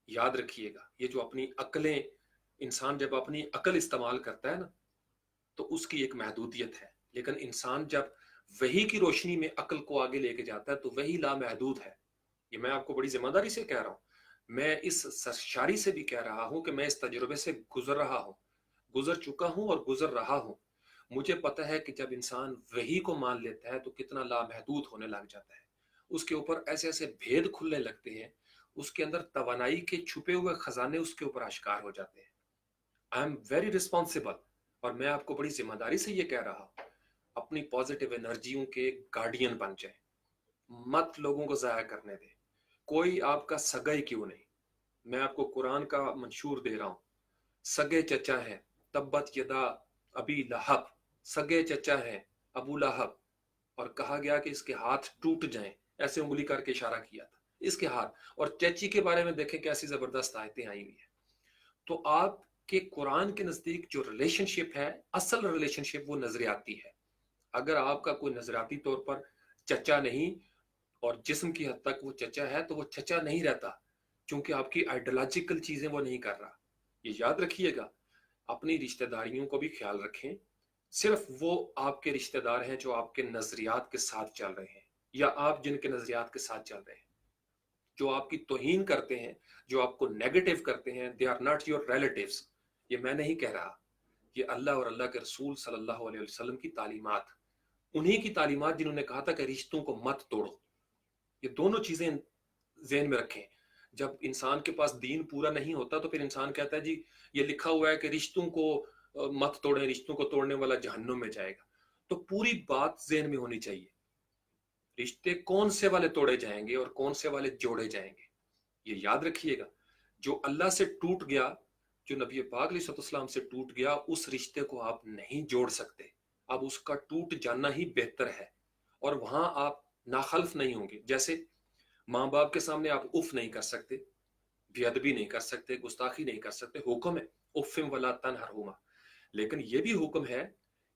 याद रखिएगा। ये जो अपनी अकलें, इंसान जब अपनी अकल इस्तेमाल करता है ना तो उसकी एक महदूदियत है, लेकिन इंसान जब वही की रोशनी में अकल को आगे लेके जाता है तो वही लामहदूद है। ये मैं आपको बड़ी जिम्मेदारी से कह रहा हूं। मैं इस सरशारी से भी कह रहा हूं कि मैं इस तजुर्बे से गुजर रहा हूं, गुजर चुका हूं और गुजर रहा हूं। मुझे पता है कि जब इंसान वही को मान लेता है तो कितना लामहदूद होने लग जाता है। उसके ऊपर ऐसे ऐसे भेद खुलने लगते हैं, उसके अंदर तवानाई के छुपे हुए खजाने उसके ऊपर आश्कार हो जाते हैं। आई एम वेरी रिस्पॉन्सिबल, और मैं आपको बड़ी जिम्मेदारी से ये कह रहा हूं, अपनी पॉजिटिव एनर्जियों के गार्डियन बन जाए, मत लोगों को जाया करने दे। कोई आपका सगा ही क्यों नहीं, मैं आपको कुरान का मंशूर दे रहा हूं, सगे चचा है तब्बत यदा अबी लहब, सगे चचा है अबू लहब, और कहा गया कि इसके हाथ टूट जाएं, ऐसे उंगली करके इशारा किया था इसके हाथ। और चची के बारे में देखें कैसी जबरदस्त आयतें आई हुई है। तो आपके कुरान के नजदीक जो रिलेशनशिप है, असल रिलेशनशिप वो नजरियाती है। अगर आपका कोई नजरियाती तौर पर चचा नहीं और जिस्म की हद तक वो चचा है, तो वो चचा नहीं रहता, क्योंकि आपकी आइडियोलॉजिकल चीजें वो नहीं कर रहा। ये याद रखिएगा, अपनी रिश्तेदारियों को भी ख्याल रखें। सिर्फ वो आपके रिश्तेदार हैं जो आपके नजरियात के साथ चल रहे हैं, या आप जिनके नजरियात के साथ चल रहे हैं। जो आपकी तौहीन करते हैं, जो आपको नेगेटिव करते हैं, they are not your relatives. ये मैं नहीं कह रहा, ये अल्लाह और अल्लाह के रसूल सल्लल्लाहु अलैहि वसल्लम की तालीमात, उन्हीं की तालीमात जिन्होंने कहा था कि रिश्तों को मत तोड़ो। ये दोनों चीजें ज़हन में रखें। जब इंसान के पास दीन पूरा नहीं होता तो फिर इंसान कहता है जी ये लिखा हुआ है कि रिश्तों को मत तोड़ें, रिश्तों को तोड़ने वाला जहन्नुम में जाएगा। तो पूरी बात ज़हन में होनी चाहिए, रिश्ते कौन से वाले तोड़े जाएंगे और कौन से वाले जोड़े जाएंगे, ये याद रखिएगा। जो अल्लाह से टूट गया, जो नबी पाक अलैहिस्सलाम से टूट गया, उस रिश्ते को आप नहीं जोड़ सकते। अब उसका टूट जाना ही बेहतर है, और वहां आप नाखल्फ नहीं होंगे। जैसे माँ बाप के सामने आप उफ नहीं कर सकते, बेअदबी नहीं कर सकते, गुस्ताखी नहीं कर सकते, हुक्म है उफ़िम वला तनहरुमा। लेकिन यह भी हुक्म है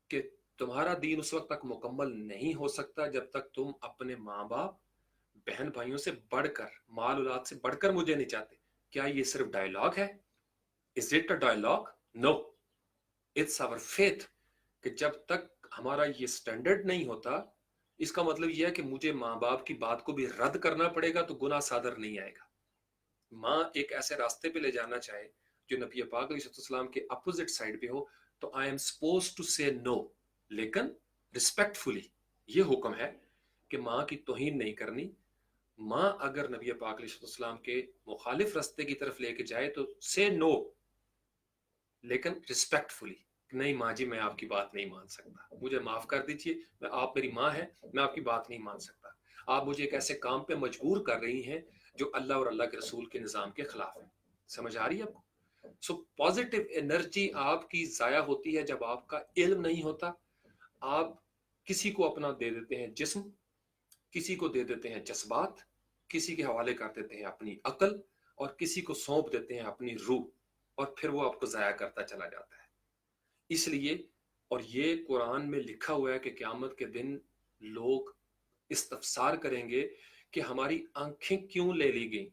कि तुम्हारा दीन उस वक्त तक मुकम्मल नहीं हो सकता जब तक तुम अपने माँ बाप, बहन भाइयों से बढ़कर, माल औलाद से बढ़कर मुझे नहीं चाहते। क्या ये सिर्फ डायलॉग है? Is it a dialogue? No, it's our faith. कि जब तक हमारा ये स्टैंडर्ड नहीं होता, इसका मतलब यह है कि मुझे माँ बाप की बात को भी रद्द करना पड़ेगा, तो गुनाह सादर नहीं आएगा। माँ एक ऐसे रास्ते पे ले जाना चाहे जो नबी पाक अलैहिस्सलाम के अपोजिट साइड पे हो, तो आई एम सपोज टू से नो, लेकिन रिस्पेक्टफुली। ये हुक्म है कि माँ की तौहीन नहीं करनी। माँ अगर नबी पाक अलैहिस्सलाम के मुखालिफ रास्ते की तरफ लेके जाए तो से नो, लेकिन रिस्पेक्टफुली। नहीं माँ जी, मैं आपकी बात नहीं मान सकता, मुझे माफ कर दीजिए, मैं, आप मेरी माँ है, मैं आपकी बात नहीं मान सकता। आप मुझे एक ऐसे काम पे मजबूर कर रही हैं जो अल्लाह और अल्लाह के रसूल के निज़ाम के खिलाफ है। समझ आ रही है आपको? सो पॉजिटिव एनर्जी आपकी जाया होती है जब आपका इल्म नहीं होता। आप किसी को अपना दे देते हैं जिस्म, किसी को दे देते हैं जज्बात, किसी के हवाले कर देते हैं अपनी अकल, और किसी को सौंप देते हैं अपनी रूह, और फिर वो आपको जाया करता चला जाता है। इसलिए, और ये कुरान में लिखा हुआ है कि क़यामत के दिन लोग इस्तफसार करेंगे कि हमारी आंखें क्यों ले ली गई।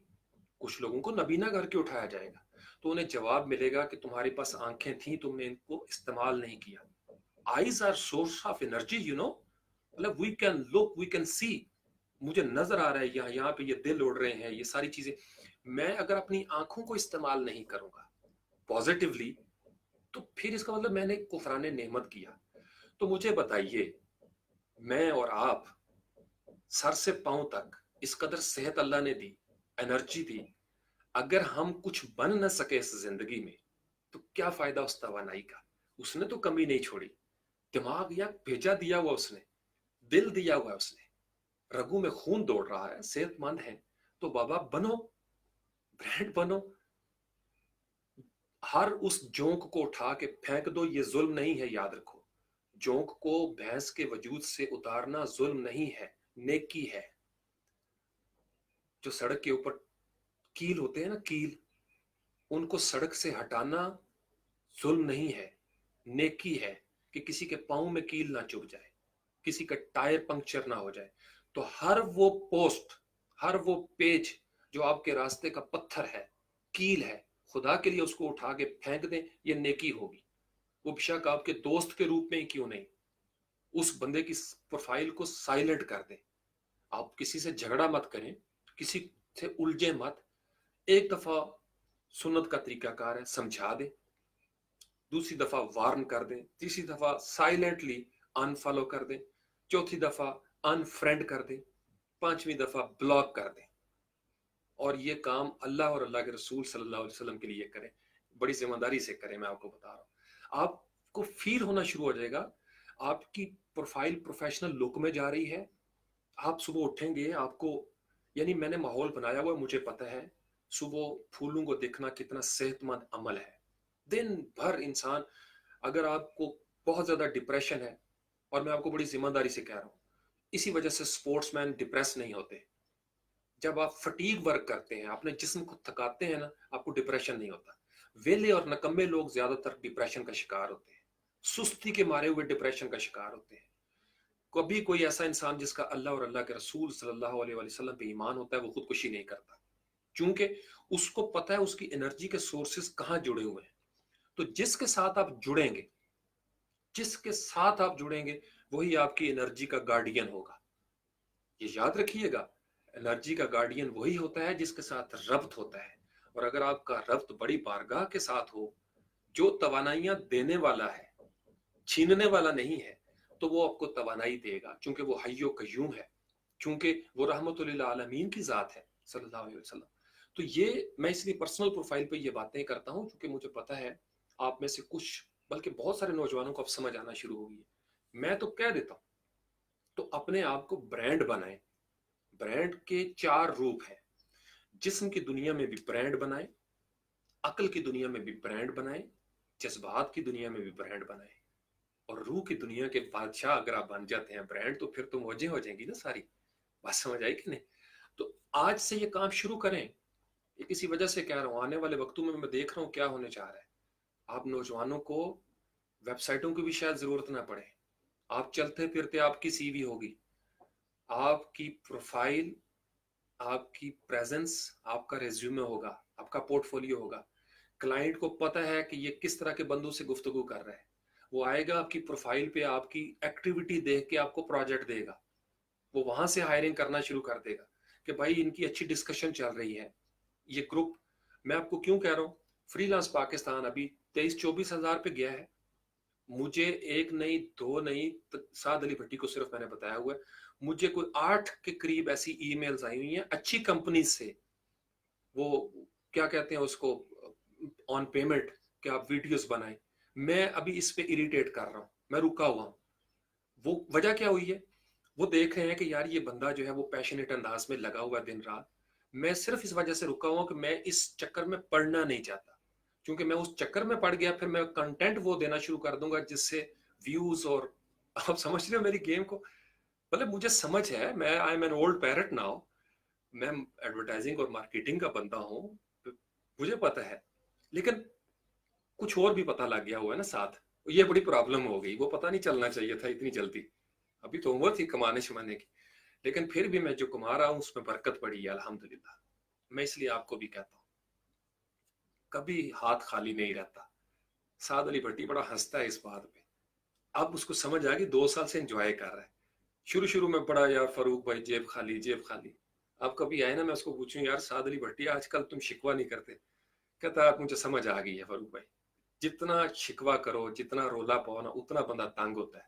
कुछ लोगों को नबीना करके उठाया जाएगा, तो उन्हें जवाब मिलेगा कि तुम्हारे पास आंखें थी, तुमने इनको इस्तेमाल नहीं किया। Eyes are source of energy, you know. मतलब we can look, we can see, मुझे नजर आ रहा है यहाँ यहाँ पे ये दिल उड़ रहे हैं, ये सारी चीजें। मैं अगर अपनी आंखों को इस्तेमाल नहीं करूंगा पॉजिटिवली, तो फिर इसका मतलब मैंने कुफराने नेमत किया। तो मुझे बताइए, मैं और आप सर से पांव तक इस कदर सेहत अल्लाह ने दी, एनर्जी दी, अगर हम कुछ बन न सके इस जिंदगी में, तो क्या फायदा उस तवानाई का? उसने तो कमी नहीं छोड़ी, दिमाग या भेजा दिया हुआ उसने, दिल दिया हुआ उसने, रगों में खून दौड़ रहा है, सेहतमंद है, तो बाबा बनो, ब्रांड बनो। हर उस जोंक को उठा के फेंक दो, ये जुल्म नहीं है, याद रखो। जोंक को भैंस के वजूद से उतारना जुल्म नहीं है, नेकी है। जो सड़क के ऊपर कील होते हैं ना, कील, उनको सड़क से हटाना जुल्म नहीं है, नेकी है। कि किसी के पांव में कील ना चुभ जाए, किसी का टायर पंक्चर ना हो जाए। तो हर वो पोस्ट, हर वो पेज जो आपके रास्ते का पत्थर है, कील है, खुदा के लिए उसको उठा के फेंक दें, ये नेकी होगी। वो बेशक आपके दोस्त के रूप में ही क्यों नहीं, उस बंदे की प्रोफाइल को साइलेंट कर दें। आप किसी से झगड़ा मत करें, किसी से उलझे मत। एक दफा सुन्नत का तरीकाकार है, समझा दें, दूसरी दफा वार्न कर दें, तीसरी दफा साइलेंटली अनफॉलो कर दें, चौथी दफा अनफ्रेंड कर दें। 5वीं दफा ब्लॉक कर दें, और ये काम अल्लाह और अल्लाह के रसूल सल्लल्लाहु अलैहि वसल्लम के लिए करें, बड़ी जिम्मेदारी से करें। मैं आपको बता रहा हूँ, आपको फील होना शुरू हो जाएगा आपकी प्रोफाइल प्रोफेशनल लुक में जा रही है। आप सुबह उठेंगे, आपको, यानी मैंने माहौल बनाया हुआ, मुझे पता है सुबह फूलों को देखना कितना सेहतमंद अमल है। दिन भर इंसान, अगर आपको बहुत ज्यादा डिप्रेशन है, और मैं आपको बड़ी जिम्मेदारी से कह रहा हूँ, इसी वजह से स्पोर्ट्समैन डिप्रेस नहीं होते। जब आप फटीग वर्क करते हैं, अपने जिस्म को थकाते हैं ना, आपको डिप्रेशन नहीं होता। वेले और नकम्मे लोग ज्यादातर डिप्रेशन का शिकार होते हैं, सुस्ती के मारे हुए डिप्रेशन का शिकार होते हैं। कभी कोई ऐसा इंसान जिसका अल्लाह और अल्लाह के रसूल सल्लल्लाहु अलैहि वसल्लम पे ईमान होता है, वो खुदकुशी नहीं करता, क्योंकि उसको पता है उसकी एनर्जी के सोर्सेस कहाँ जुड़े हुए हैं। तो जिसके साथ आप जुड़ेंगे, जिसके साथ आप जुड़ेंगे, वही आपकी एनर्जी का गार्डियन होगा। ये याद रखिएगा, एनर्जी का गार्डियन वही होता है जिसके साथ रब्त होता है। और अगर आपका रब्त बड़ी बारगाह के साथ हो, जो तवानाइयां देने वाला है, छीनने वाला नहीं है, तो वो आपको तवानाई देगा, क्योंकि वो हय्यो कय्यूम है, क्योंकि वो रहमतुल आलमीन की जात है सल्लल्लाहु अलैहि वसल्लम। तो ये मैं इसलिए पर्सनल प्रोफाइल पे ये बातें करता हूँ, क्योंकि मुझे पता है आप में से कुछ, बल्कि बहुत सारे नौजवानों को अब समझ आना शुरू हो गई है। मैं तो कह देता हूँ, तो अपने आप को ब्रांड बनाएं। ब्रांड के 4 रूप हैं। जिस्म की दुनिया में भी ब्रांड बनाएं, अक्ल की दुनिया में भी ब्रांड बनाएं, जज्बात की दुनिया में भी ब्रांड बनाएं, और रूह की दुनिया के बादशाह अगर आप बन जाते हैं ब्रांड, तो फिर तो मौजें हो जाएंगी ना सारी। बात समझ आई कि नहीं? तो आज से ये काम शुरू करें। ये किसी वजह से कह रहा हूँ, आने वाले वक्तों में मैं देख रहा हूँ क्या होने जा रहा है। आप नौजवानों को वेबसाइटों की भी शायद जरूरत ना पड़े, आप चलते फिरते आपकी सीवी होगी, आपकी प्रोफाइल, आपकी प्रेजेंस, आपका रेज्यूमे होगा, आपका पोर्टफोलियो होगा। क्लाइंट को पता है कि ये किस तरह के बंदों से गुफ्तगू कर रहा है। वो आएगा आपकी प्रोफाइल पे, आपकी एक्टिविटी देख के आपको प्रोजेक्ट देगा। वो वहां से हायरिंग करना शुरू कर देगा कि भाई इनकी अच्छी डिस्कशन चल रही है। ये ग्रुप, मैं आपको क्यों कह रहा हूँ, फ्रीलांस पाकिस्तान अभी 23-24 हजार पे गया है। मुझे एक नहीं, दो नहीं, साद अली भट्टी को सिर्फ मैंने बताया हुआ है, मुझे कोई 8 के करीब ऐसी ईमेल्स आई हुई हैं अच्छी कंपनी से। वो क्या कहते हैं उसको, ऑन पेमेंट, कि आप वीडियोस बनाएं। मैं अभी इस पे इरिटेट कर रहा हूँ, मैं रुका हुआ हूँ। वो वजह क्या हुई है, वो देख रहे हैं कि यार ये बंदा जो है वो पैशनेट अंदाज में लगा हुआ है दिन रात। मैं सिर्फ इस वजह से रुका हुआ कि मैं इस चक्कर में पढ़ना नहीं चाहता, क्योंकि मैं उस चक्कर में पड़ गया, फिर मैं कंटेंट वो देना शुरू कर दूंगा जिससे व्यूज और आप समझ रहे हो मेरी गेम को। मतलब मुझे समझ है, मैं I am an old parrot now, मैं एडवर्टाइजिंग और मार्केटिंग का बंदा हूँ, मुझे पता है। लेकिन कुछ और भी पता लग गया हुआ है ना साथ, ये बड़ी प्रॉब्लम हो गई। वो पता नहीं चलना चाहिए था इतनी जल्दी, अभी तो उम्र थी कमाने शमाने की, लेकिन फिर भी मैं जो कमा रहा हूं उसमें बरकत पड़ी है अल्हम्दुलिल्लाह। मैं इसलिए आपको भी कहता हूँ, कभी हाथ खाली नहीं रहता। साद अली भट्टी बड़ा हंसता है इस बात पे, अब उसको समझ आ गई, 2 साल से एंजॉय कर रहा है। शुरू शुरू में बड़ा, यार फारूक भाई जेब खाली जेब खाली। अब कभी आए ना, मैं उसको पूछूं, यार साद अली भट्टी आजकल तुम शिकवा नहीं करते? कहता है मुझे समझ आ गई है फारूक भाई, जितना शिकवा करो, जितना रोला पाओ ना, उतना बंदा तंग होता है।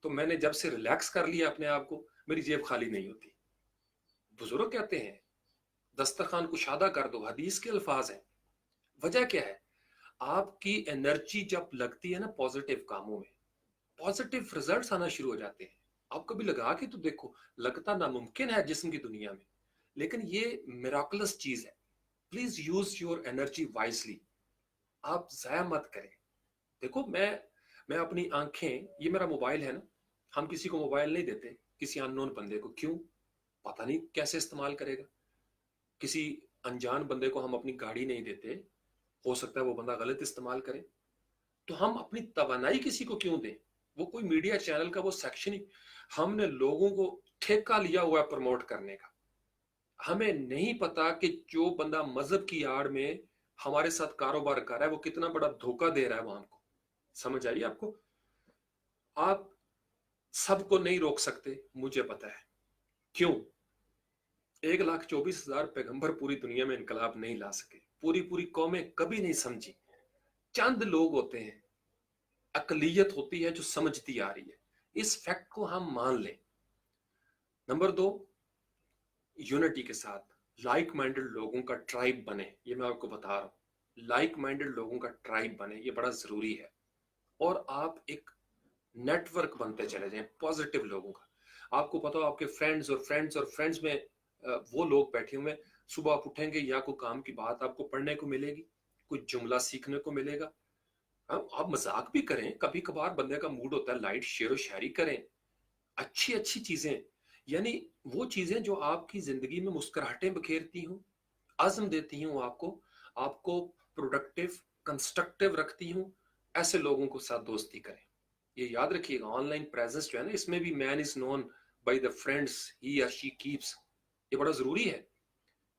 तो मैंने जब से रिलैक्स कर लिया अपने आप को, मेरी जेब खाली नहीं होती। बुजुर्ग कहते हैं दस्तरखान कुशादा कर दो, हदीस के अल्फाज हैं। वजह क्या है, आपकी एनर्जी जब लगती है ना पॉजिटिव कामों में, पॉजिटिव रिजल्ट्स आना शुरू हो जाते हैं। आप कभी लगा के तो देखो, लगता नामुमकिन है जिस्म की दुनिया में, लेकिन ये मिराकुलस चीज है। Please use your energy wisely, आप जाया मत करें। देखो, मैं अपनी आंखें, ये मेरा मोबाइल है ना, हम किसी को मोबाइल नहीं देते किसी अननोन बंदे को, क्यों? पता नहीं कैसे इस्तेमाल करेगा। किसी अनजान बंदे को हम अपनी गाड़ी नहीं देते, हो सकता है वो बंदा गलत इस्तेमाल करे। तो हम अपनी तवानाई किसी को क्यों दें? वो कोई मीडिया चैनल का वो सेक्शन ही, हमने लोगों को ठेका लिया हुआ है प्रमोट करने का। हमें नहीं पता कि जो बंदा मजहब की आड़ में हमारे साथ कारोबार कर रहा है, वो कितना बड़ा धोखा दे रहा है वो हमको। समझ आइए आपको? आप सबको नहीं रोक सकते, मुझे पता है क्यों। 1,24,000 पैगंबर पूरी दुनिया में इनकलाब नहीं ला सके, पूरी पूरी कौमें कभी नहीं समझी। चंद लोग होते हैं, अकलियत होती है जो समझती आ रही है। इस फैक्ट को हम मान लें। नंबर 2, यूनिटी के साथ लाइक माइंडेड लोगों का ट्राइब बने, ये मैं आपको बता रहा हूँ, लाइक माइंडेड लोगों का ट्राइब बने, ये बड़ा जरूरी है। और आप एक नेटवर्क बनते चले जाएं पॉजिटिव लोगों का। आपको पता हो आपके फ्रेंड्स में वो लोग बैठे हुए, सुबह आप उठेंगे या कोई काम की बात आपको पढ़ने को मिलेगी, कुछ जुमला सीखने को मिलेगा। आप मजाक भी करें, कभी कभार बंदे का मूड होता है लाइट शेर व शायरी करें, अच्छी अच्छी चीजें, यानी वो चीजें जो आपकी जिंदगी में मुस्कुराहटें बखेरती हूँ, आज़म देती हूँ आपको, आपको प्रोडक्टिव कंस्ट्रक्टिव रखती हूँ, ऐसे लोगों के साथ दोस्ती करें। ये याद रखिएगा, ऑनलाइन प्रेजेंस जो है ना, इसमें भी man is known by the friends he या शी कीप्स, ये बड़ा जरूरी है।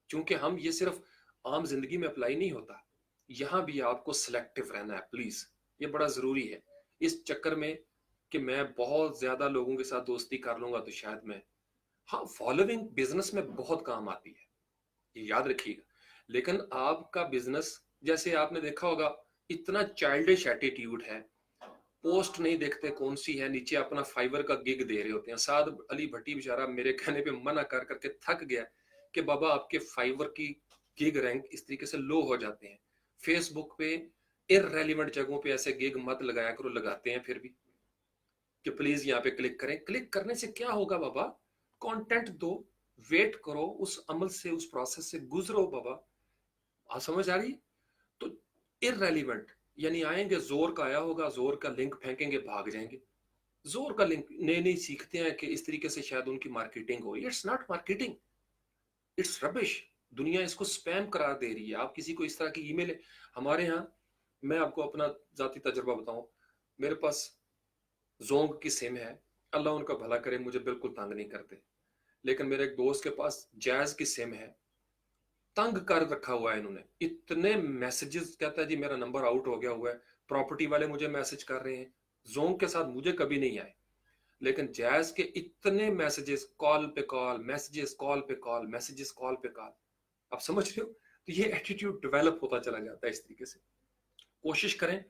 क्योंकि हम ये सिर्फ आम जिंदगी में अप्लाई नहीं होता, यहाँ भी आपको सिलेक्टिव रहना है प्लीज, ये बड़ा जरूरी है। इस चक्कर में कि मैं बहुत ज्यादा लोगों के साथ दोस्ती कर लूंगा तो शायद मैं, हाँ फॉलोइंग बिजनेस में बहुत काम आती है, ये याद रखिएगा। लेकिन आपका बिजनेस, जैसे आपने देखा होगा, इतना चाइल्डिश एटीट्यूड है, पोस्ट नहीं देखते कौन सी है, नीचे अपना फाइवर का गिग दे रहे होते हैं। साद अली भट्टी बेचारा मेरे कहने पे मना कर करके थक गया कि बाबा आपके फाइवर की गिग रैंक इस तरीके से लो हो जाते हैं, फेसबुक पे इररेलेवेंट जगहों पे ऐसे गिग मत लगाया करो, लगाते हैं फिर भी कि प्लीज यहाँ पे क्लिक करें। क्लिक करने से क्या होगा बाबा, कंटेंट दो, वेट करो, उस अमल से उस प्रोसेस से गुजरो बाबा। आप समझ आ रही? तो इररेलेवेंट यानी आएंगे, जोर का आया होगा, जोर का लिंक फेंकेंगे भाग जाएंगे, जोर का लिंक नए नए सीखते हैं कि इस तरीके से शायद उनकी मार्केटिंग हो। It's not marketing, it's rubbish. दुनिया इसको स्पैम करार दे रही है। आप किसी को इस तरह की ईमेल, हमारे यहाँ, मैं आपको अपना जाती तजुर्बा बताऊं, मेरे पास जोंग की सिम है, अल्लाह उनका भला करे, मुझे बिल्कुल तंग नहीं करते। लेकिन मेरे एक दोस्त के पास जैज की सिम है, तंग कर रखा हुआ है इन्होंने, इतने मैसेजेस, कहता है जी मेरा नंबर आउट हो गया हुआ है, प्रॉपर्टी वाले मुझे मैसेज कर रहे हैं। जोंग के साथ मुझे कभी नहीं आए, लेकिन जैज के इतने मैसेजेस, कॉल पे कॉल, मैसेजेस कॉल पे कॉल, मैसेजेस कॉल पे कॉल। आप समझ रहे हो? तो ये एटीट्यूड डेवलप होता चला जाता है इस तरीके से। कोशिश करें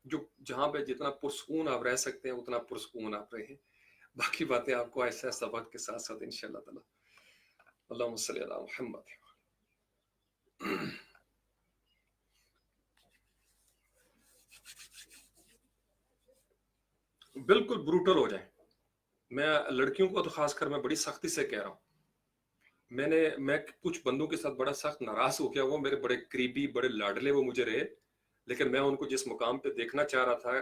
जो जहां पे जितना पुरसकून आप रह सकते हैं उतना पुरसकून आप रहे। बाकी बातें आपको ऐसा ऐसा वक्त के साथ साथ इंशाल्लाह ताला। अल्लाहुम्मा सल्ली अला मुहम्मद। बिल्कुल ब्रूटल हो जाए। मैं लड़कियों को तो खासकर मैं बड़ी सख्ती से कह रहा हूँ, मैं कुछ बंदों के साथ बड़ा सख्त नाराज हो गया, वो मेरे बड़े करीबी बड़े लाडले वो मुझे रहे, लेकिन मैं उनको जिस मुकाम पे देखना चाह रहा था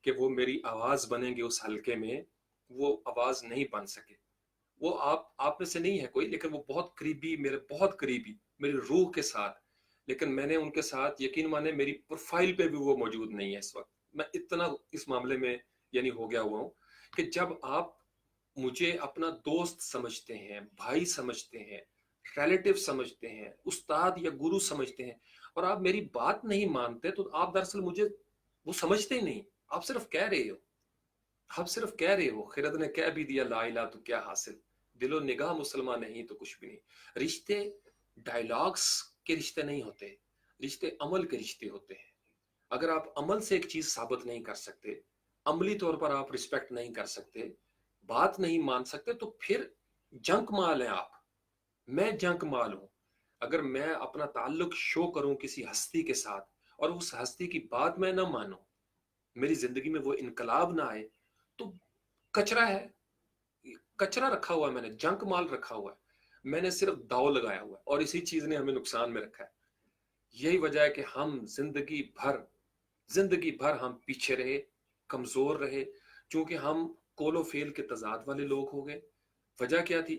कि वो मेरी आवाज बनेंगे उस हलके में, वो आवाज नहीं बन सके। वो आप में से नहीं है कोई, लेकिन वो बहुत करीबी, मेरे बहुत करीबी, मेरी रूह के साथ, लेकिन मैंने उनके साथ, यकीन माने मेरी प्रोफाइल पे भी वो मौजूद नहीं है इस वक्त। मैं इतना इस मामले में यानी हो गया हुआ हूँ कि जब आप मुझे अपना दोस्त समझते हैं, भाई समझते हैं, रिलेटिव समझते हैं, उस्ताद या गुरु समझते हैं, और आप मेरी बात नहीं मानते, तो आप दरअसल मुझे वो समझते ही नहीं। आप सिर्फ कह रहे हो, आप सिर्फ कह रहे हो। खिरद ने कह भी दिया ला इला तो क्या हासिल, दिलो निगाह मुसलमान नहीं तो कुछ भी नहीं। रिश्ते डायलॉग्स के रिश्ते नहीं होते, रिश्ते अमल के रिश्ते होते हैं। अगर आप अमल से एक चीज साबित नहीं कर सकते, अमली तौर पर आप रिस्पेक्ट नहीं कर सकते, बात नहीं मान सकते, तो फिर जंक माल है आप। मैं जंक माल हूं। अगर मैं अपना ताल्लुक शो करूं किसी हस्ती के साथ और उस हस्ती की बात मैं ना मानूं, मेरी जिंदगी में वो इनकलाब ना आए, तो कचरा है, कचरा रखा हुआ है मैंने, जंक माल रखा हुआ है मैंने, सिर्फ दाव लगाया हुआ है, और इसी चीज ने हमें नुकसान में रखा है। यही वजह है कि हम जिंदगी भर हम पीछे रहे, कमजोर रहे, क्योंकि हम कोलो फेल के तजाद वाले लोग हो गए। वजह क्या थी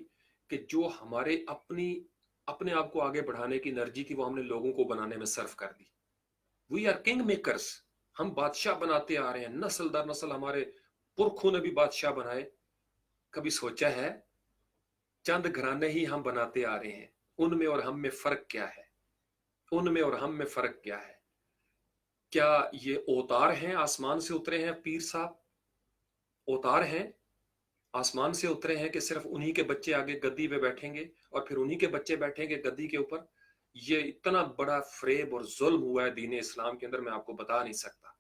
कि जो हमारे अपने आप को आगे बढ़ाने की एनर्जी थी, वो हमने लोगों को बनाने में सर्व कर दी। वी आर किंग मेकर्स, हम बादशाह बनाते आ रहे हैं, नस्ल दर नस्ल हमारे पुरखों ने भी बादशाह बनाए। कभी सोचा है चंद घराने ही हम बनाते आ रहे हैं, उनमें और हम में फर्क क्या है? उनमें और हम में फर्क क्या है? क्या ये अवतार हैं, आसमान से उतरे हैं पीर साहब? अवतार हैं, आसमान से उतरे हैं कि सिर्फ उन्हीं के बच्चे आगे गद्दी पे बैठेंगे और फिर उन्हीं के बच्चे बैठेंगे गद्दी के ऊपर? ये इतना बड़ा फ्रेब और जुल्म हुआ है दीन इस्लाम के अंदर, मैं आपको बता नहीं सकता।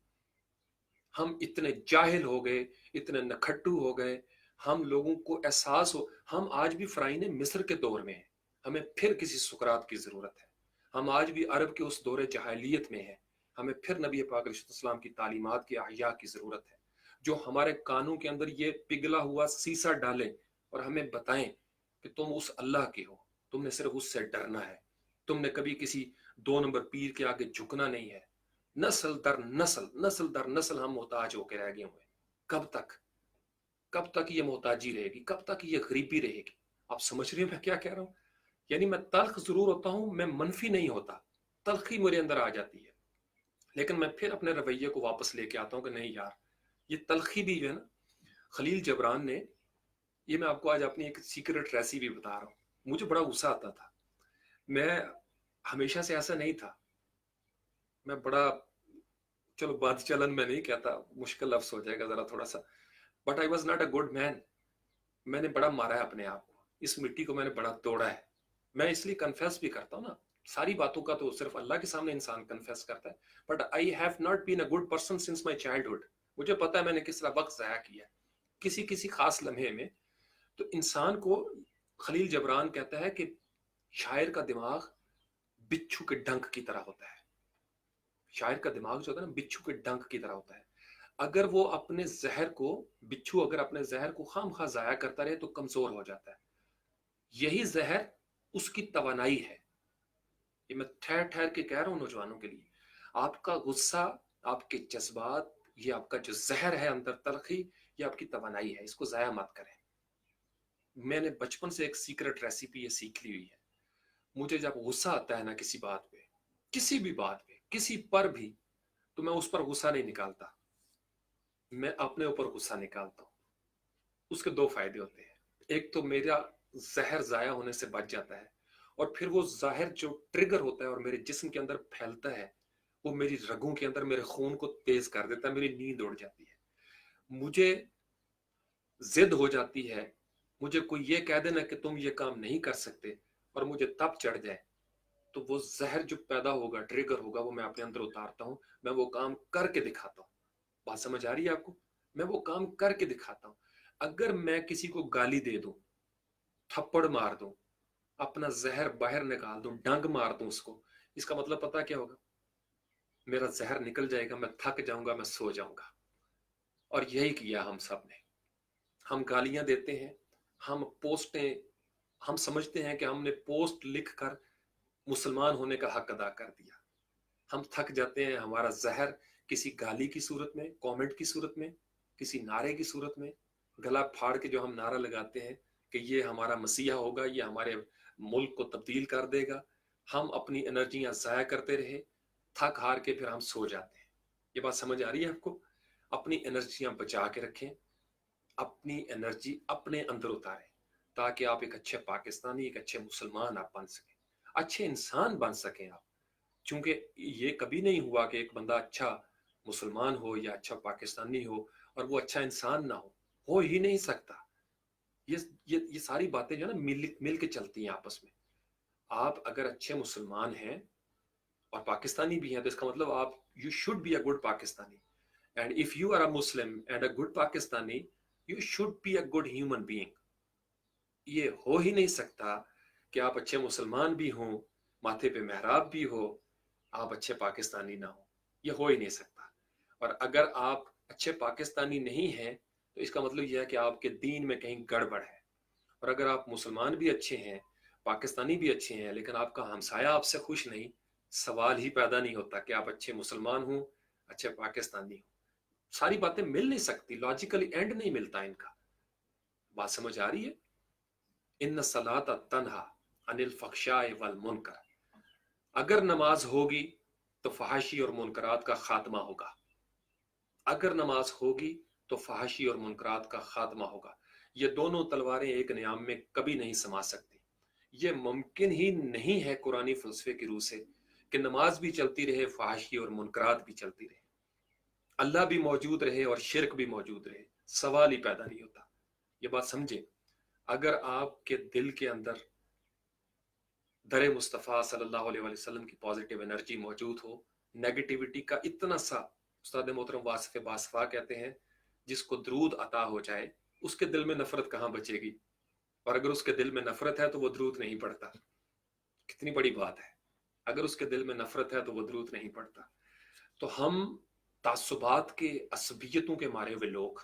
हम इतने जाहिल हो गए, इतने नखट्टू हो गए, हम लोगों को एहसास हो, हम आज भी फराइन मिस्र के दौर में हैं। हमें फिर किसी सुकरात की ज़रूरत है। हम आज भी अरब के उस दौरे जहालियत में हैं। हमें फिर नबी पाक अलैहिस्सलाम की तालीमात की अहया की ज़रूरत है, जो हमारे कानों के अंदर ये पिघला हुआ सीसा डालें और हमें बताएं कि तुम उस अल्लाह के हो, तुमने सिर्फ उससे डरना है, तुमने कभी किसी 2 नंबर पीर के आगे झुकना नहीं है। नस्ल दर नस्ल, नस्ल दर नस्ल हम मोहताज होकर रह गए हुए। कब तक, कब तक ये मोहताजी रहेगी, कब तक ये गरीबी रहेगी? आप समझ रहे हो मैं क्या कह रहा हूँ? यानी मैं तल्ख जरूर होता हूं, मैं मनफी नहीं होता, तल्खी मेरे अंदर आ जाती है, लेकिन मैं फिर अपने रवैये को वापस लेके आता हूँ कि नहीं यार, ये तल्खी भी जो है ना, खलील जबरान ने, ये मैं आपको आज अपनी एक सीक्रेट रेसिपी बता रहा हूँ। मुझे बड़ा गुस्सा आता था, मैं हमेशा से ऐसा नहीं था, मैं बड़ा, चलो बात चलन में नहीं कहता, मुश्किल लफ्ज हो जाएगा जरा थोड़ा सा, but I was not a good man. मैंने बड़ा मारा है अपने आप को, इस मिट्टी को मैंने बड़ा तोड़ा है। मैं इसलिए कन्फेस भी करता हूँ ना, सारी बातों का तो सिर्फ अल्लाह के सामने इंसान कन्फेस करता है, but I have not been a good person since my childhood. मुझे पता है मैंने किस तरह वक्त ज़ाया किया किसी किसी खास लम्हे में। तो इंसान को, खलील जबरान कहता है कि शायर का दिमाग बिच्छू के डंक की तरह होता है। शायर का दिमाग जो होता है ना, बिच्छू के डंक की तरह होता है। अगर वो अपने जहर को, बिच्छू अगर अपने जहर को खाम खा जाया करता रहे तो कमजोर हो जाता है। यही जहर उसकी तवानाई है। ये मैं ठहर ठहर के कह रहा हूं नौजवानों के लिए, आपका गुस्सा, आपके जज्बात, ये आपका जो जहर है अंदर, तलखी, ये आपकी तवानाई है, इसको जाया मत करें। मैंने बचपन से एक सीक्रेट रेसिपी ये सीख ली हुई है। मुझे जब गुस्सा आता है ना किसी बात पे, किसी भी बात पे, किसी पर भी, तो मैं उस पर गुस्सा नहीं निकालता, मैं अपने ऊपर गुस्सा निकालता हूँ। उसके दो फायदे होते हैं, एक तो मेरा जहर जाया होने से बच जाता है, और फिर वो जहर जो ट्रिगर होता है और मेरे जिस्म के अंदर फैलता है, वो मेरी रगों के अंदर मेरे खून को तेज कर देता है, मेरी नींद उड़ जाती है, मुझे जिद हो जाती है, मुझे कोई ये कह देना कि तुम ये काम नहीं कर सकते और मुझे तब चढ़ जाए, तो वो जहर जो पैदा होगा, ट्रिगर होगा, वो मैं अपने अंदर उतारता हूँ, मैं वो काम करके दिखाता हूँ। बात समझ आ रही है आपको? मैं वो काम करके दिखाता हूँ। अगर मैं किसी को गाली दे दूं, थप्पड़ मार दूं, अपना जहर बाहर निकाल दूं, डंग मार दूं उसको, इसका मतलब पता क्या होगा? मेरा जहर निकल जाएगा, मैं थक जाऊंगा, मैं सो जाऊंगा। और यही किया हम सब ने। हम गालियां देते हैं, हम पोस्टें, हम समझते हैं कि हमने पोस्ट लिखकर मुसलमान होने का हक अदा कर दिया। हम थक जाते हैं, हमारा जहर किसी गाली की सूरत में, कमेंट की सूरत में, किसी नारे की सूरत में, गला फाड़ के जो हम नारा लगाते हैं कि ये हमारा मसीहा होगा, ये हमारे मुल्क को तब्दील कर देगा, हम अपनी एनर्जियां जाया करते रहे, थक हार के फिर हम सो जाते हैं। ये बात समझ आ रही है आपको? अपनी एनर्जियां बचा के रखें, अपनी एनर्जी अपने अंदर उतारें, ताकि आप एक अच्छे पाकिस्तानी, एक अच्छे मुसलमान आप बन सकें, अच्छे इंसान बन सकें आप। क्योंकि ये कभी नहीं हुआ कि एक बंदा अच्छा मुसलमान हो या अच्छा पाकिस्तानी हो और वो अच्छा इंसान ना हो ही नहीं सकता। ये सारी बातें जो है ना, मिल के चलती हैं आपस में। आप अगर अच्छे मुसलमान हैं और पाकिस्तानी भी हैं, तो इसका मतलब आप, you should be a good Pakistani, and if you are a Muslim and a good Pakistani, you should be a good human being. ये हो ही नहीं सकता कि आप अच्छे मुसलमान भी हों, माथे पे मेहराब भी हो, आप अच्छे पाकिस्तानी ना हो। ये हो ही नहीं सकता। और अगर आप अच्छे पाकिस्तानी नहीं हैं, तो इसका मतलब यह है कि आपके दीन में कहीं गड़बड़ है। और अगर आप मुसलमान भी अच्छे हैं, पाकिस्तानी भी अच्छे हैं, लेकिन आपका हमसाया आपसे खुश नहीं, सवाल ही पैदा नहीं होता कि आप अच्छे मुसलमान हो, अच्छे पाकिस्तानी हो। सारी बातें मिल नहीं सकती, लॉजिकली एंड नहीं मिलता इनका। बात समझ आ रही है? इन सलात तनहा अनिल फख्शाए वल मुनकर। अगर नमाज होगी तो फहाशी और मुनकरात का खात्मा होगा। अगर नमाज होगी तो फहाशी और मुनकरात का खात्मा होगा। ये दोनों तलवारें एक नियाम में कभी नहीं समा सकती। ये मुमकिन ही नहीं है कुरानी फलसफे की रूह से कि नमाज भी चलती रहे, फहाशी और मुनकरात भी चलती रहे, अल्लाह भी मौजूद रहे और शिरक भी मौजूद रहे। सवाल ही पैदा नहीं होता। ये बात समझे। अगर आपके दिल के अंदर दर मुस्तफ़ा सल्लल्लाहु अलैहि वसल्लम की पॉजिटिव एनर्जी मौजूद हो, नेगेटिविटी का इतना सा, उस्ताद मोहतरम वासिफ बासफा कहते हैं, जिसको दरूद अता हो जाए उसके दिल में नफरत कहाँ बचेगी? और अगर उसके दिल में नफरत है तो वो दरूद नहीं पढ़ता। कितनी बड़ी बात है। अगर उसके दिल में नफरत है तो वो दरूद नहीं पढ़ता। तो हम तासुबात के असबियतों के मारे हुए लोग,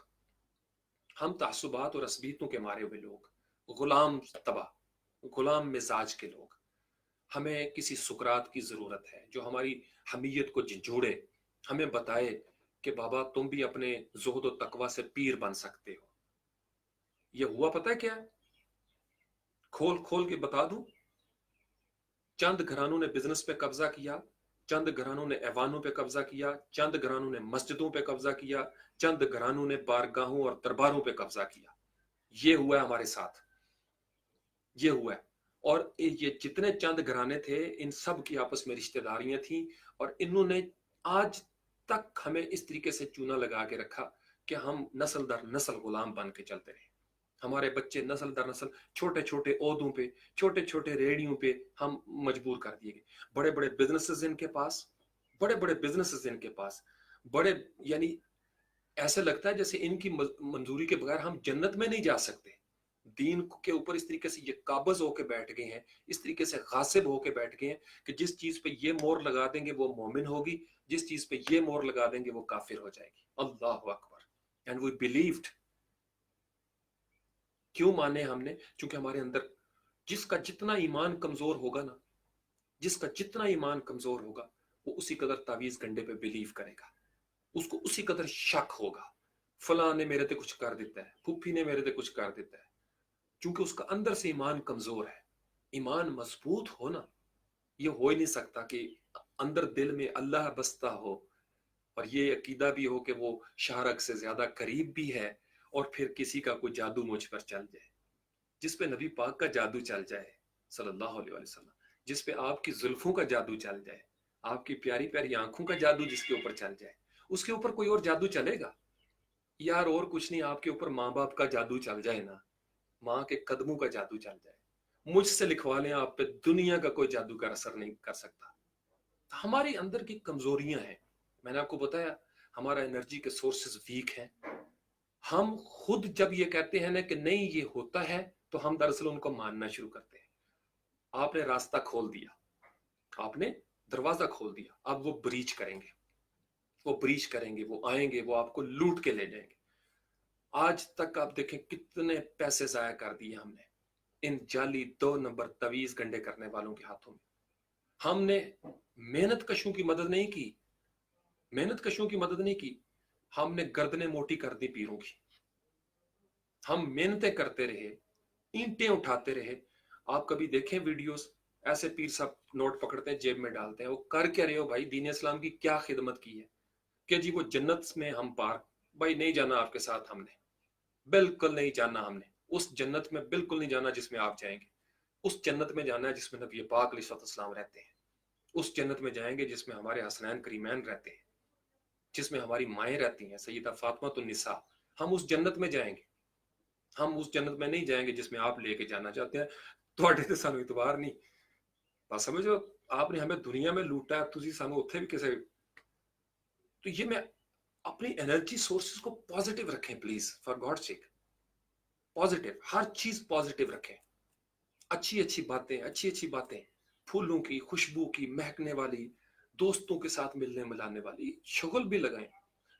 हम तासुबात और असबियतों के मारे हुए लोग, गुलाम तबाह, गुलाम मिजाज के लोग, हमें किसी सुकरात की जरूरत है जो हमारी हमीयत को झंझोड़े, हमें बताए कि बाबा तुम भी अपने जुहद और तकवा से पीर बन सकते हो। ये हुआ पता है क्या है? खोल खोल के बता दूं, चंद घरानों ने बिजनेस पे कब्जा किया, चंद घरानों ने ऐवानों पे कब्जा किया, चंद घरानों ने मस्जिदों पे कब्जा किया, चंद घरानों ने बारगाहों और दरबारों पे कब्जा किया। ये हुआ है हमारे साथ, ये हुआ है। और ये जितने चंद घराने थे, इन सब की आपस में रिश्तेदारियां थी, और इन्होंने आज तक हमें इस तरीके से चूना लगा के रखा कि हम नस्ल दर नस्ल गुलाम बन के चलते रहे। हमारे बच्चे नस्ल दर नस्ल छोटे छोटे ओहदों पे, छोटे छोटे रेडियो पे हम मजबूर कर दिए गए। बड़े बड़े बिजनेसेस इनके पास, बड़े बड़े बिजनेसेस इनके पास, बड़े, यानी ऐसे लगता है जैसे इनकी मंजूरी के बगैर हम जन्नत में नहीं जा सकते। दीन के ऊपर इस तरीके से ये काबज होके बैठ गए हैं, इस तरीके से गासिब होके बैठ गए हैं कि जिस चीज पे ये मोहर लगा देंगे वो मोमिन होगी, जिस चीज पे ये मोहर लगा देंगे वो काफिर हो जाएगी। अल्लाह अकबर। And we believed. क्यों माने हमने? क्योंकि हमारे अंदर जिसका जितना ईमान कमजोर होगा ना, जिसका जितना ईमान कमजोर होगा, वो उसी कदर तावीज गंडे पे बिलीव करेगा, उसको उसी कदर शक होगा, फलां ने मेरे ते कुछ कर देता है, फुफ्फी ने मेरे ते कुछ कर देता है, क्योंकि उसका अंदर से ईमान कमजोर है। ईमान मजबूत हो ना, ये हो ही नहीं सकता कि अंदर दिल में अल्लाह बसता हो और ये अकीदा भी हो कि वो शाहरग से ज्यादा करीब भी है, और फिर किसी का कोई जादू मुझ पर चल जाए, जिस पे नबी पाक का जादू चल जाए सल्लल्लाहु अलैहि वसल्लम, जिस पे आपकी जुल्फों का जादू चल जाए, आपकी प्यारी प्यारी आंखों का जादू जिसके ऊपर चल जाए, उसके ऊपर कोई और जादू चलेगा? यार और कुछ नहीं, आपके ऊपर माँ बाप का जादू चल जाए ना, माँ के कदमों का जादू चल जाए, मुझसे लिखवा लें, आप पे दुनिया का कोई जादूगर असर नहीं कर सकता। हमारे अंदर की कमजोरियां हैं। मैंने आपको बताया हमारा एनर्जी के सोर्सेज वीक हैं। हम खुद जब ये कहते हैं ना कि नहीं ये होता है, तो हम दरअसल उनको मानना शुरू करते हैं। आपने रास्ता खोल दिया, आपने दरवाजा खोल दिया, अब वो ब्रीच करेंगे, वो ब्रीच करेंगे, वो आएंगे, वो आपको लूट के ले जाएंगे। आज तक आप देखें कितने पैसे जाया कर दिए हमने इन जाली 2 नंबर तवीज गंडे करने वालों के हाथों में। हमने मेहनत कशों की मदद नहीं की, मेहनत कशों की मदद नहीं की, हमने गर्दनें मोटी कर दी पीरों की। हम मेहनतें करते रहे, ईंटें उठाते रहे। आप कभी देखें वीडियोस, ऐसे पीर साहब नोट पकड़ते हैं, जेब में डालते हैं, वो कर क्या रहे हो भाई? दीन इस्लाम की क्या खिदमत की है कि जी वो जन्नत में हम पार? भाई नहीं जाना आपके साथ, हमने बिल्कुल नहीं जाना, हमने उस जन्नत में बिल्कुल नहीं जाना जिसमें आप जाएंगे। उस जन्नत में जाना है जिसमें नबी पाक अलैहिस्सलाम रहते हैं, उस जन्नत में जाएंगे जिसमें हमारे हसनैन करीमैन रहते हैं, जिसमें हमारी माएँ रहती हैं, सैयदा फातिमा निसा। हम उस जन्नत में जाएंगे, हम उस जन्नत में नहीं जाएंगे जिसमें आप लेके जाना चाहते हैं। ਤੁਹਾਡੇ ਤੇ ਸਾਨੂੰ ਇਤਬਾਰ नहीं, बस समझो, आपने हमें दुनिया में लूटा है, तुसी सानू उत्थे भी किसे। तो ये मैं अपनी एनर्जी सोर्सेज को पॉजिटिव रखें please, for God sake. Positive, हर चीज पॉजिटिव रखें, अच्छी अच्छी बातें, अच्छी अच्छी बातें, फूलों की खुशबू की महकने वाली, दोस्तों के साथ मिलने मिलाने वाली शुगल भी लगाएं।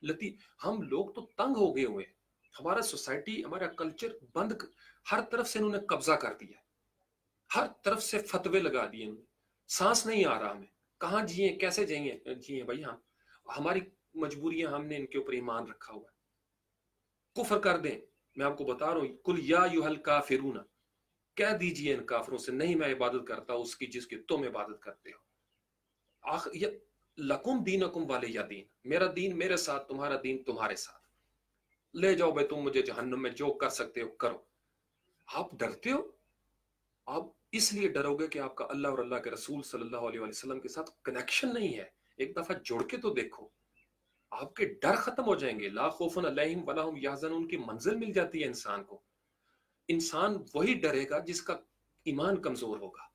लती, हम लोग तो तंग हो गए हुए हैं, हमारा सोसाइटी, हमारा कल्चर बंद, हर तरफ से इन्होंने कब्जा कर दिया, हर तरफ से फतवे लगा दिए इन्होंने। सांस नहीं आ रहा हमें, कहाँ जिए, कैसे जिए, जिए भाई हम? हमारी मजबूरियां, हमने इनके ऊपर ईमान रखा हुआ है। कुफर कर दें, मैं आपको बता रहा हूं, कुल या युहल काफिरूना, कह दीजिए इन काफिरों से, नहीं मैं इबादत करता उसकी जिसकी तुम इबादत करते हो। लकुम दीनकुम वाले या दीन, मेरा दीन मेरे साथ, तुम्हारा दीन तुम्हारे साथ, ले जाओ भाई, तुम मुझे जहन्नम में जो कर सकते हो करो। आप डरते हो, आप इसलिए डरोगे कि आपका अल्लाह और अल्लाह के रसूल सल्लल्लाहु अलैहि वसल्लम के साथ कनेक्शन नहीं है। एक दफा जुड़ के तो देखो, आपके डर खत्म हो जाएंगे। ला खौफुन अलैहिम वला हुम यहज़नून की मंजिल मिल जाती है इंसान को। इंसान वही डरेगा जिसका ईमान कमजोर होगा।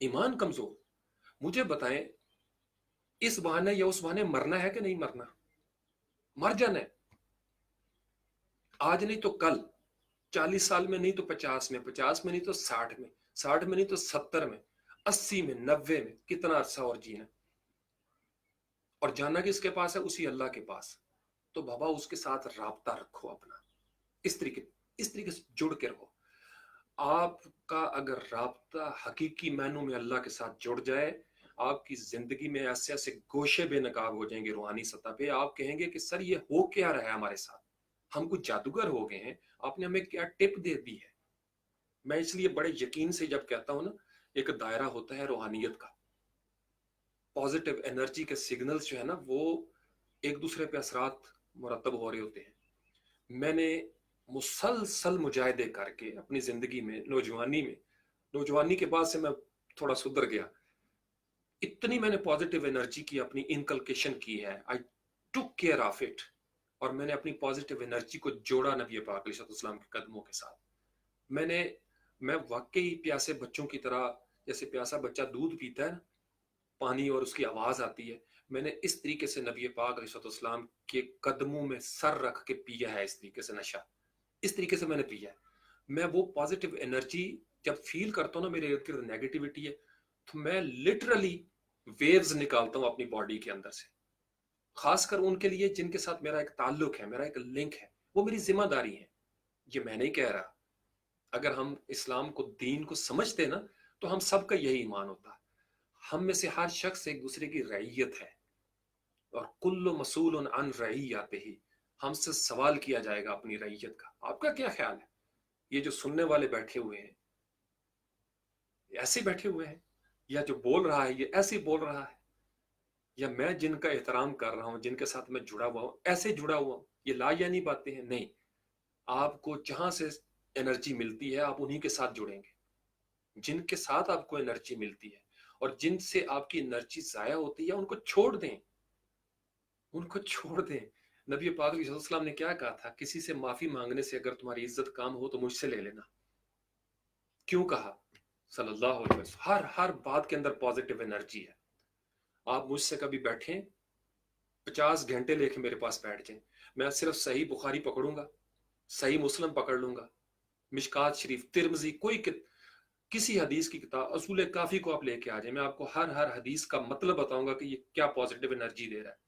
ईमान कमजोर, मुझे बताएं, इस बहाने या उस बहाने मरना है कि नहीं मरना? मर जाना है, आज नहीं तो कल, 40 साल में नहीं तो 50 में, 50 में नहीं तो 60 में, 60 में नहीं तो 70 में। 80 में, 90 में, कितना अरसा और जीना, और जाना किसके पास है? उसी अल्लाह के पास। तो बाबा उसके साथ राब्ता रखो अपना, इस तरीके से जुड़ के रहो। आपका अगर राब्ता हकीकी मायनों में अल्लाह के साथ जुड़ जाए, आपकी जिंदगी में ऐसे ऐसे गोशे बेनकाब हो जाएंगे रूहानी सतह पे, आप कहेंगे कि सर ये हो क्या रहा है हमारे साथ, हम कुछ जादूगर हो गए हैं, आपने हमें क्या टिप दे दी है। मैं इसलिए बड़े यकीन से जब कहता हूं ना, एक दायरा होता है रूहानियत का, पॉजिटिव एनर्जी के सिग्नल्स जो है ना वो एक दूसरे पे असरात मुरतब हो रहे होते हैं। मैंने मुसलसल मुजाहिदे करके अपनी जिंदगी में, नौजवानी के बाद से मैं थोड़ा सुधर गया, इतनी मैंने पॉजिटिव एनर्जी की अपनी इनकलकेशन की है, आई टुक केयर ऑफ इट, और मैंने अपनी पॉजिटिव एनर्जी को जोड़ा नबी पाक अलैहिस्सलाम के कदमों के साथ। मैं वाकई प्यासे बच्चों की तरह, जैसे प्यासा बच्चा दूध पीता है ना, पानी और उसकी आवाज आती है, मैंने इस तरीके से नबी पाक अलैहिस्सलाम के कदमों में सर रख के पिया है, इस तरीके से नशा, इस तरीके से मैंने पिया है। मैं वो पॉजिटिव एनर्जी जब फील करता हूँ ना, मेरे इर्द गिर्द नेगेटिविटी है, तो मैं लिटरली वेव्स निकालता हूँ अपनी बॉडी के अंदर से, खासकर उनके लिए जिनके साथ मेरा एक ताल्लुक है, मेरा एक लिंक है, वो मेरी जिम्मेदारी है। ये मैं नहीं कह रहा, अगर हम इस्लाम को, दीन को समझते ना, तो हम सबका यही ईमान होता। हम में से हर शख्स एक दूसरे की रईयत है, और कुल्लु मसूल अन रईयते ही, हमसे सवाल किया जाएगा अपनी रईयत का। आपका क्या ख्याल है? ये जो सुनने वाले बैठे हुए हैं, ऐसे बैठे हुए हैं, या जो बोल रहा है ये ऐसे बोल रहा है, या मैं जिनका एहतराम कर रहा हूं, जिनके साथ मैं जुड़ा हुआ हूं, ऐसे जुड़ा हुआ हूं? ये ला यानी बातें हैं? नहीं, आपको जहां से एनर्जी मिलती है आप उन्हीं के साथ जुड़ेंगे, जिनके साथ आपको एनर्जी मिलती है, और जिनसे आपकी एनर्जी जाया होती है उनको छोड़ दें, उनको छोड़ दें। नबी पाक सल्लल्लाहु ने क्या कहा था? किसी से माफी मांगने से अगर तुम्हारी इज्जत काम हो तो मुझसे ले लेना। क्यों कहा? सल्लल्लाहु अलैहि वसल्लम। हर बात के अंदर पॉजिटिव एनर्जी है। आप मुझसे कभी बैठें, 50 घंटे लेके मेरे पास बैठ जाएं, मैं सिर्फ सही बुखारी पकड़ूंगा, सही मुस्लिम पकड़ लूंगा, मिशकात शरीफ, तिरमिजी, किसी हदीस की किताब, असूल काफी को आप लेके आ जाए, मैं आपको हर हदीस का मतलब बताऊंगा कि ये क्या पॉजिटिव एनर्जी दे रहा है।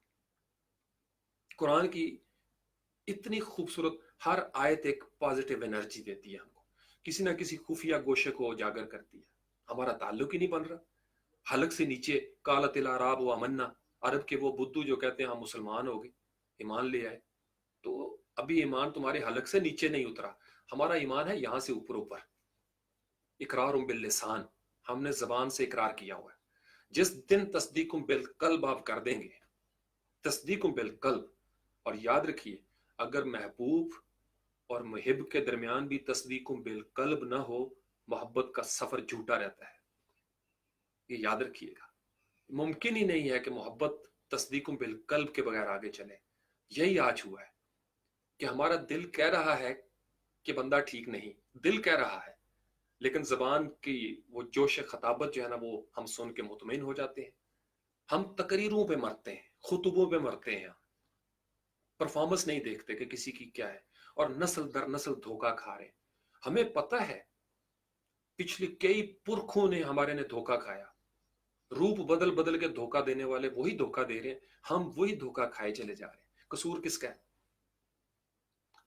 कुरान की इतनी खूबसूरत हर आयत एक पॉजिटिव एनर्जी देती है हमको, किसी ना किसी खुफिया गोशे को उजागर करती है। हमारा ताल्लुक ही नहीं बन रहा, हलक से नीचे, कालतिल अराब व मन्ना, अरब के वो बुद्धू जो कहते हैं हम मुसलमान हो गए, ईमान ले आए, तो अभी ईमान तुम्हारे हलक से नीचे नहीं उतरा, हमारा ईमान है यहां से ऊपर ऊपर। इकरार बिल लिसान, हमने जबान से इकरार किया हुआ है। जिस दिन तस्दीकुम बिल कल्ब आप कर देंगे, तस्दीकुम बिल कल्ब, और याद रखिए अगर महबूब और मुहिब के दरमियान भी तस्दीकुम बिल कल्ब ना हो, मोहब्बत का सफर झूठा रहता है, ये याद रखिएगा। मुमकिन ही नहीं है कि मोहब्बत तस्दीकुम बिल कल्ब के बगैर आगे चले। यही आज हुआ है कि हमारा दिल कह रहा है कि बंदा ठीक नहीं, दिल कह रहा है, लेकिन जबान की वो जोश खताबत जो है ना, वो हम सुन के मुतमईन हो जाते हैं। हम तकरीरों पे मरते हैं, खुतबों पे मरते हैं, परफॉर्मेंस नहीं देखते कि किसी की क्या है, और नस्ल दर नस्ल धोखा खा रहे हैं। हमें पता है पिछले कई पुरखों ने हमारे ने धोखा खाया, रूप बदल बदल के धोखा देने वाले वही धोखा दे रहे हैं, हम वही धोखा खाए चले जा रहे हैं। कसूर किसका है?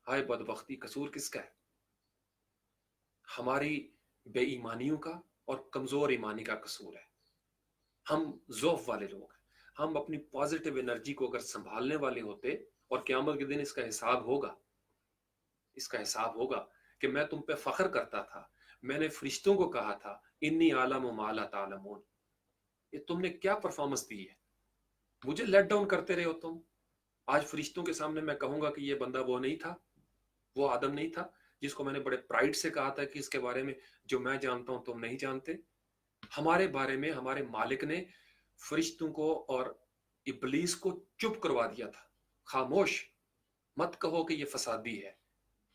हाय बदबख्ती, कसूर किसका है? हमारी बेईमानियों का और कमजोर ईमानी का कसूर है। हम ज़ौफ वाले लोग हैं, हम अपनी पॉजिटिव एनर्जी को अगर संभालने वाले होते, और क़यामत के दिन इसका हिसाब होगा, इसका हिसाब होगा कि मैं तुम पे फख्र करता था, मैंने फरिश्तों को कहा था इन्नी आलम मा ला तालमून, ये तुमने क्या परफॉर्मेंस दी है, मुझे लेट डाउन करते रहे हो तुम। आज फरिश्तों के सामने मैं कहूंगा कि ये बंदा वो नहीं था, वो आदम नहीं था जिसको मैंने बड़े प्राइड से कहा था कि इसके बारे में जो मैं जानता हूं तुम नहीं जानते। हमारे बारे में हमारे मालिक ने फरिश्तों को और इब्लीस को चुप करवा दिया था, खामोश, मत कहो कि ये फसादी है,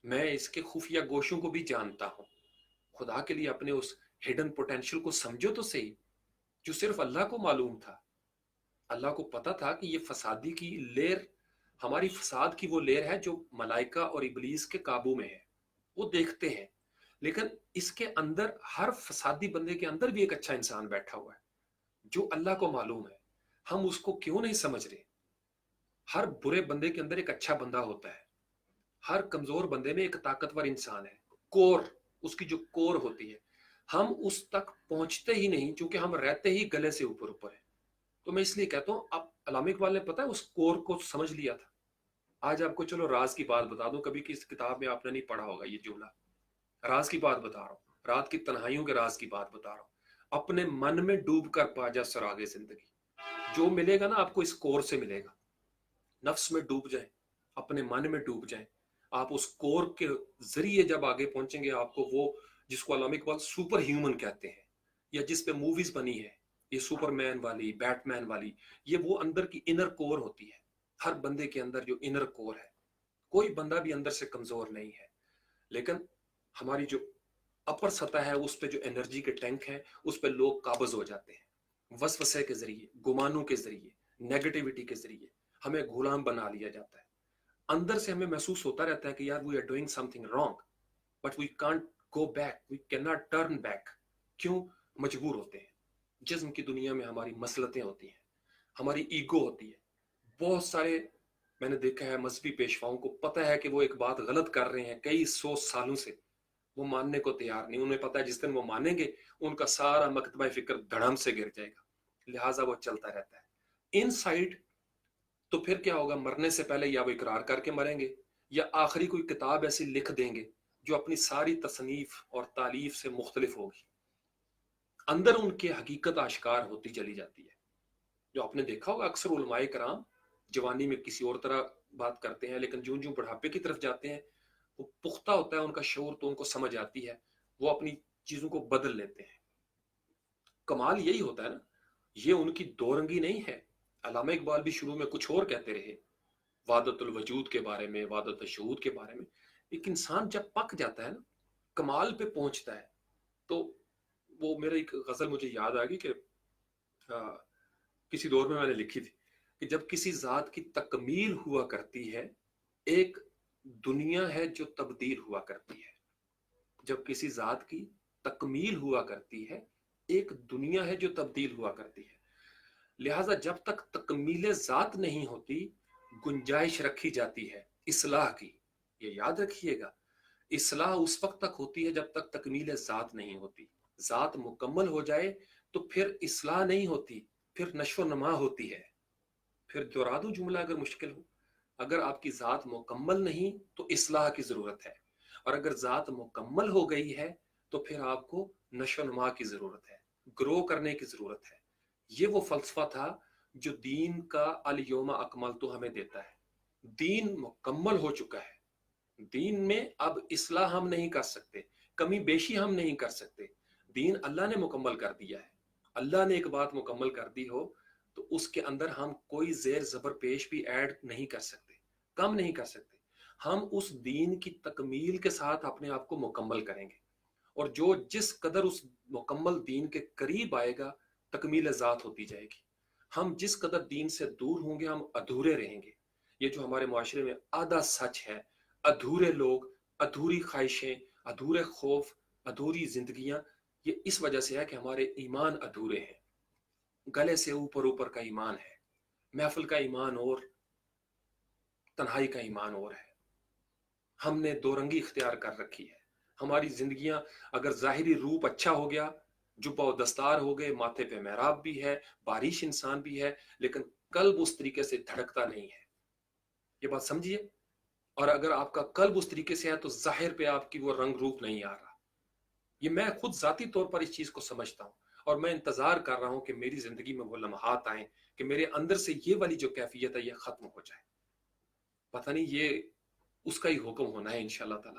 मैं इसके खुफिया गोशों को भी जानता हूं। खुदा के लिए अपने उस हिडन पोटेंशियल को समझो तो सही, जो सिर्फ अल्लाह को मालूम था। अल्लाह को पता था कि ये फसादी की लेर, हमारी फसाद की वो लेर है जो मलाइका और इब्लीस के काबू में है, वो देखते हैं। لیکن اس کے اندر ہر فسادی بندے کے اندر بھی ایک اچھا انسان بیٹھا ہوا ہے جو اللہ کو معلوم ہے. ہم اس کو کیوں نہیں سمجھ رہے؟ ہر برے بندے کے اندر ایک اچھا بندہ ہوتا ہے. ہر کمزور بندے میں ایک طاقتور انسان ہے. کور، اس کی جو کور ہوتی ہے، ہم اس تک پہنچتے ہی نہیں چونکہ ہم رہتے ہی گلے سے اوپر اوپر ہے. تو میں اس لیے کہتا ہوں، اب علامہ اقبال نے پتا ہے اس کور کو سمجھ لیا تھا. آج آپ کو چلو راز کی بات بتا دوں، کبھی کس کتاب میں آپ نے نہیں پڑھا ہوگا یہ جملہ. راز کی بات بتا رہا ہوں، رات کی تنہائیوں کے راز کی بات بتا رہا ہوں. اپنے من میں ڈوب کر پا جا سراغ زندگی. جو ملے گا نا آپ کو اس کور سے ملے گا. نفس میں ڈوب جائیں، اپنے من میں ڈوب جائیں. آپ اس کور کے ذریعے جب آگے پہنچیں گے، آپ کو وہ جس کو علامہ اقبال سپر ہیومن کہتے ہیں، یا جس پہ موویز بنی ہے یہ سپر مین والی، بیٹ مین والی، یہ وہ اندر کی انر کور ہوتی ہے. ہر بندے کے اندر جو انر کور ہے، کوئی بندہ بھی اندر سے کمزور نہیں ہے. لیکن ہماری جو اپر سطح ہے، اس پہ جو انرجی کے ٹینک ہیں، اس پہ لوگ قابض ہو جاتے ہیں. وسوسے کے ذریعے، گمانوں کے ذریعے، نیگیٹیوٹی کے ذریعے ہمیں غلام بنا لیا جاتا ہے. اندر سے ہمیں محسوس ہوتا رہتا ہے کہ یار we are doing something wrong, but we can't go back, we can not turn back. کیوں؟ مجبور ہوتے ہیں. جسم کی دنیا میں ہماری مسلطیں ہوتی ہیں، ہماری ایگو ہوتی ہے. بہت سارے میں نے دیکھا ہے مذہبی پیشواؤں کو پتہ ہے کہ وہ ایک بات غلط کر رہے ہیں کئی سو سالوں سے، وہ ماننے کو تیار نہیں. انہیں پتہ ہے جس دن وہ مانیں گے ان کا سارا مکتبہ فکر دھڑم سے گر جائے گا، لہٰذا وہ چلتا رہتا ہے ان سائڈ. تو پھر کیا ہوگا؟ مرنے سے پہلے یا وہ اقرار کر کے مریں گے، یا آخری کوئی کتاب ایسی لکھ دیں گے جو اپنی ساری تصنیف اور تالیف سے مختلف ہوگی. اندر ان کی حقیقت آشکار ہوتی چلی جاتی ہے. جو آپ نے دیکھا ہوگا اکثر علماء کرام جوانی میں کسی اور طرح بات کرتے ہیں، لیکن جوں جوں بڑھاپے کی طرف جاتے ہیں وہ پختہ ہوتا ہے ان کا شعور، تو ان کو سمجھ آتی ہے، وہ اپنی چیزوں کو بدل لیتے ہیں. کمال یہی ہوتا ہے نا، یہ ان کی دو رنگی نہیں ہے. علامہ اقبال بھی شروع میں کچھ اور کہتے رہے، وحدت الوجود کے بارے میں، وحدت الشہود کے بارے میں. ایک انسان جب پک جاتا ہے نا، کمال پہ پہنچتا ہے، تو وہ میرا ایک غزل مجھے یاد آ گئی کہ کسی دور میں نے لکھی تھی کہ جب کسی ذات کی تکمیل ہوا کرتی ہے، ایک دنیا ہے جو تبدیل ہوا کرتی ہے. جب کسی ذات کی تکمیل ہوا کرتی ہے، ایک دنیا ہے جو تبدیل ہوا کرتی ہے. لہٰذا جب تک تکمیل ذات نہیں ہوتی، گنجائش رکھی جاتی ہے اصلاح کی. یہ یاد رکھیے گا، اصلاح اس وقت تک ہوتی ہے جب تک تکمیل ذات نہیں ہوتی. ذات مکمل ہو جائے تو پھر اصلاح نہیں ہوتی، پھر نشو و نما ہوتی ہے. پھر دہرا دوں جملہ اگر مشکل ہو، اگر آپ کی ذات مکمل نہیں تو اصلاح کی ضرورت ہے، اور اگر ذات مکمل ہو گئی ہے تو پھر آپ کو نشو و نما کی ضرورت ہے، گرو کرنے کی ضرورت ہے. یہ وہ فلسفہ تھا جو دین کا الیوم اکملت ہمیں دیتا ہے. دین مکمل ہو چکا ہے. دین میں اب اصلاح ہم نہیں کر سکتے، کمی بیشی ہم نہیں کر سکتے. دین اللہ نے مکمل کر دیا ہے. اللہ نے ایک بات مکمل کر دی ہو تو اس کے اندر ہم کوئی زیر زبر پیش بھی ایڈ نہیں کر سکتے، کم نہیں کر سکتے. ہم اس دین کی تکمیل کے ساتھ اپنے آپ کو مکمل کریں گے، اور جو جس قدر اس مکمل دین کے قریب آئے گا تکمیل ذات ہوتی جائے گی. ہم جس قدر دین سے دور ہوں گے ہم ادھورے رہیں گے. یہ جو ہمارے معاشرے میں آدھا سچ ہے، ادھورے لوگ، ادھوری خواہشیں، ادھورے خوف، ادھوری زندگیاں، یہ اس وجہ سے ہے کہ ہمارے ایمان ادھورے ہیں. گلے سے اوپر اوپر کا ایمان ہے، محفل کا ایمان اور تنہائی کا ایمان اور ہے. ہم نے دو رنگی اختیار کر رکھی ہے. ہماری زندگیاں اگر ظاہری روپ اچھا ہو گیا، جبہ و دستار ہو گئے، ماتھے پہ محراب بھی ہے، بارش انسان بھی ہے، لیکن قلب اس طریقے سے دھڑکتا نہیں ہے. یہ بات سمجھیے. اور اگر آپ کا قلب اس طریقے سے ہے تو ظاہر پہ آپ کی وہ رنگ روپ نہیں آ رہا. یہ میں خود ذاتی طور پر اس چیز کو سمجھتا ہوں، اور میں انتظار کر رہا ہوں کہ میری زندگی میں وہ لمحات آئیں کہ میرے اندر سے یہ والی جو کیفیت ہے یہ ختم ہو جائے. پتہ نہیں، یہ اس کا ہی حکم ہونا ہے انشاءاللہ تعالی.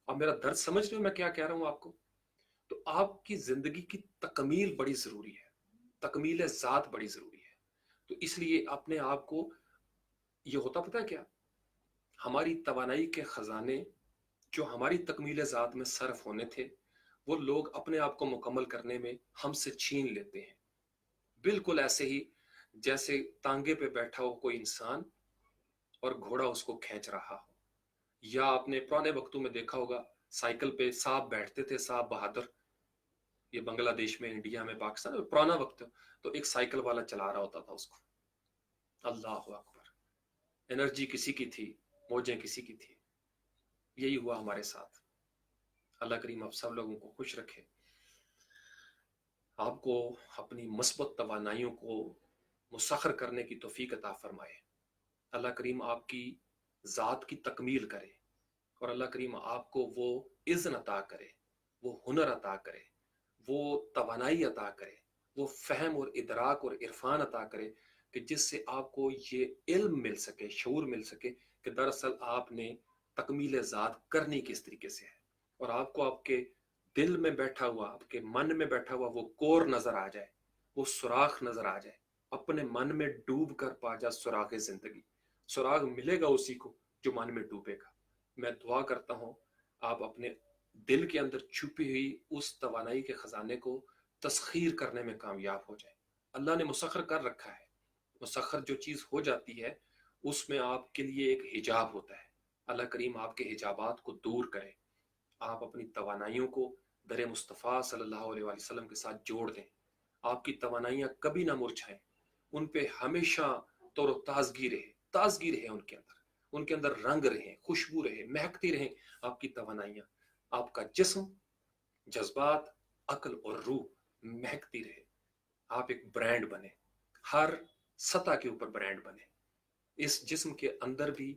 اور میرا درد سمجھ رہے ہو میں کیا کہہ رہا ہوں آپ کو؟ تو آپ کی زندگی کی تکمیل بڑی ضروری ہے، تکمیل ذات بڑی ضروری ہے. تو اس لیے اپنے آپ کو، یہ ہوتا پتہ ہے کیا، ہماری توانائی کے خزانے جو ہماری تکمیل ذات میں صرف ہونے تھے، وہ لوگ اپنے آپ کو مکمل کرنے میں ہم سے چھین لیتے ہیں. بالکل ایسے ہی جیسے تانگے پہ بیٹھا ہو کوئی انسان اور گھوڑا اس کو کھینچ رہا ہو. یا آپ نے پرانے وقتوں میں دیکھا ہوگا साइकिल पे सांप बैठते थे, सांप बहादुर, ये बांग्लादेश में, इंडिया में, पाकिस्तान में पुराना वक्त, तो एक साइकिल वाला चला रहा होता था उसको। अल्लाह अकबर, एनर्जी किसी की थी, मौजें किसी की थी। यही हुआ हमारे साथ। अल्लाह करीम आप सब लोगों को खुश रखे, आपको अपनी मस्बत तवानाइयों को मुसख्खर करने की तौफीक अता फरमाए। अल्लाह करीम आपकी ज़ात की तकमील करे, और अल्लाह करीम आपको वो इज़्न अता करे, वो हुनर अता करे, वो तवानाई अता करे, वो फ़हम और इदराक और इरफान अता करे कि जिससे आपको ये इल्म मिल सके, शऊर मिल सके कि दरअसल आपने तकमील ज़ात करनी किस तरीके से है, और आपको आपके दिल में बैठा हुआ, आपके मन में बैठा हुआ वो कोर नज़र आ जाए, वो सुराख नज़र आ जाए। अपने मन में डूब कर पा जा सुराख ज़िंदगी। सुराग मिलेगा उसी को जो मन में डूबेगा। मैं दुआ करता हूँ आप अपने दिल के अंदर छुपी हुई उस तवानाई के खजाने को तस्खीर करने में कामयाब हो जाए। अल्लाह ने मुसख्खर कर रखा है, मुसख्खर जो चीज़ हो जाती है उसमें आपके लिए एक हिजाब होता है। अल्लाह करीम आपके हिजाबात को दूर करे, आप अपनी तवानाइयों को दर मुस्तफ़ा सल्लल्लाहु अलैहि वसल्लम के साथ जोड़ दें। आपकी तवानाइयाँ कभी ना मुरझाएं, उन पे हमेशा तरोताज़गी रहे, ताजगी रहे, उनके अंदर रंग रहे, खुशबू रहे, महकती रहे आपकी तवानाइयाँ। आपका जिस्म, जज्बात, अक्ल और रूह महकती रहे। आप एक ब्रांड बने, हर सतह के ऊपर ब्रांड बने। इस जिस्म के अंदर भी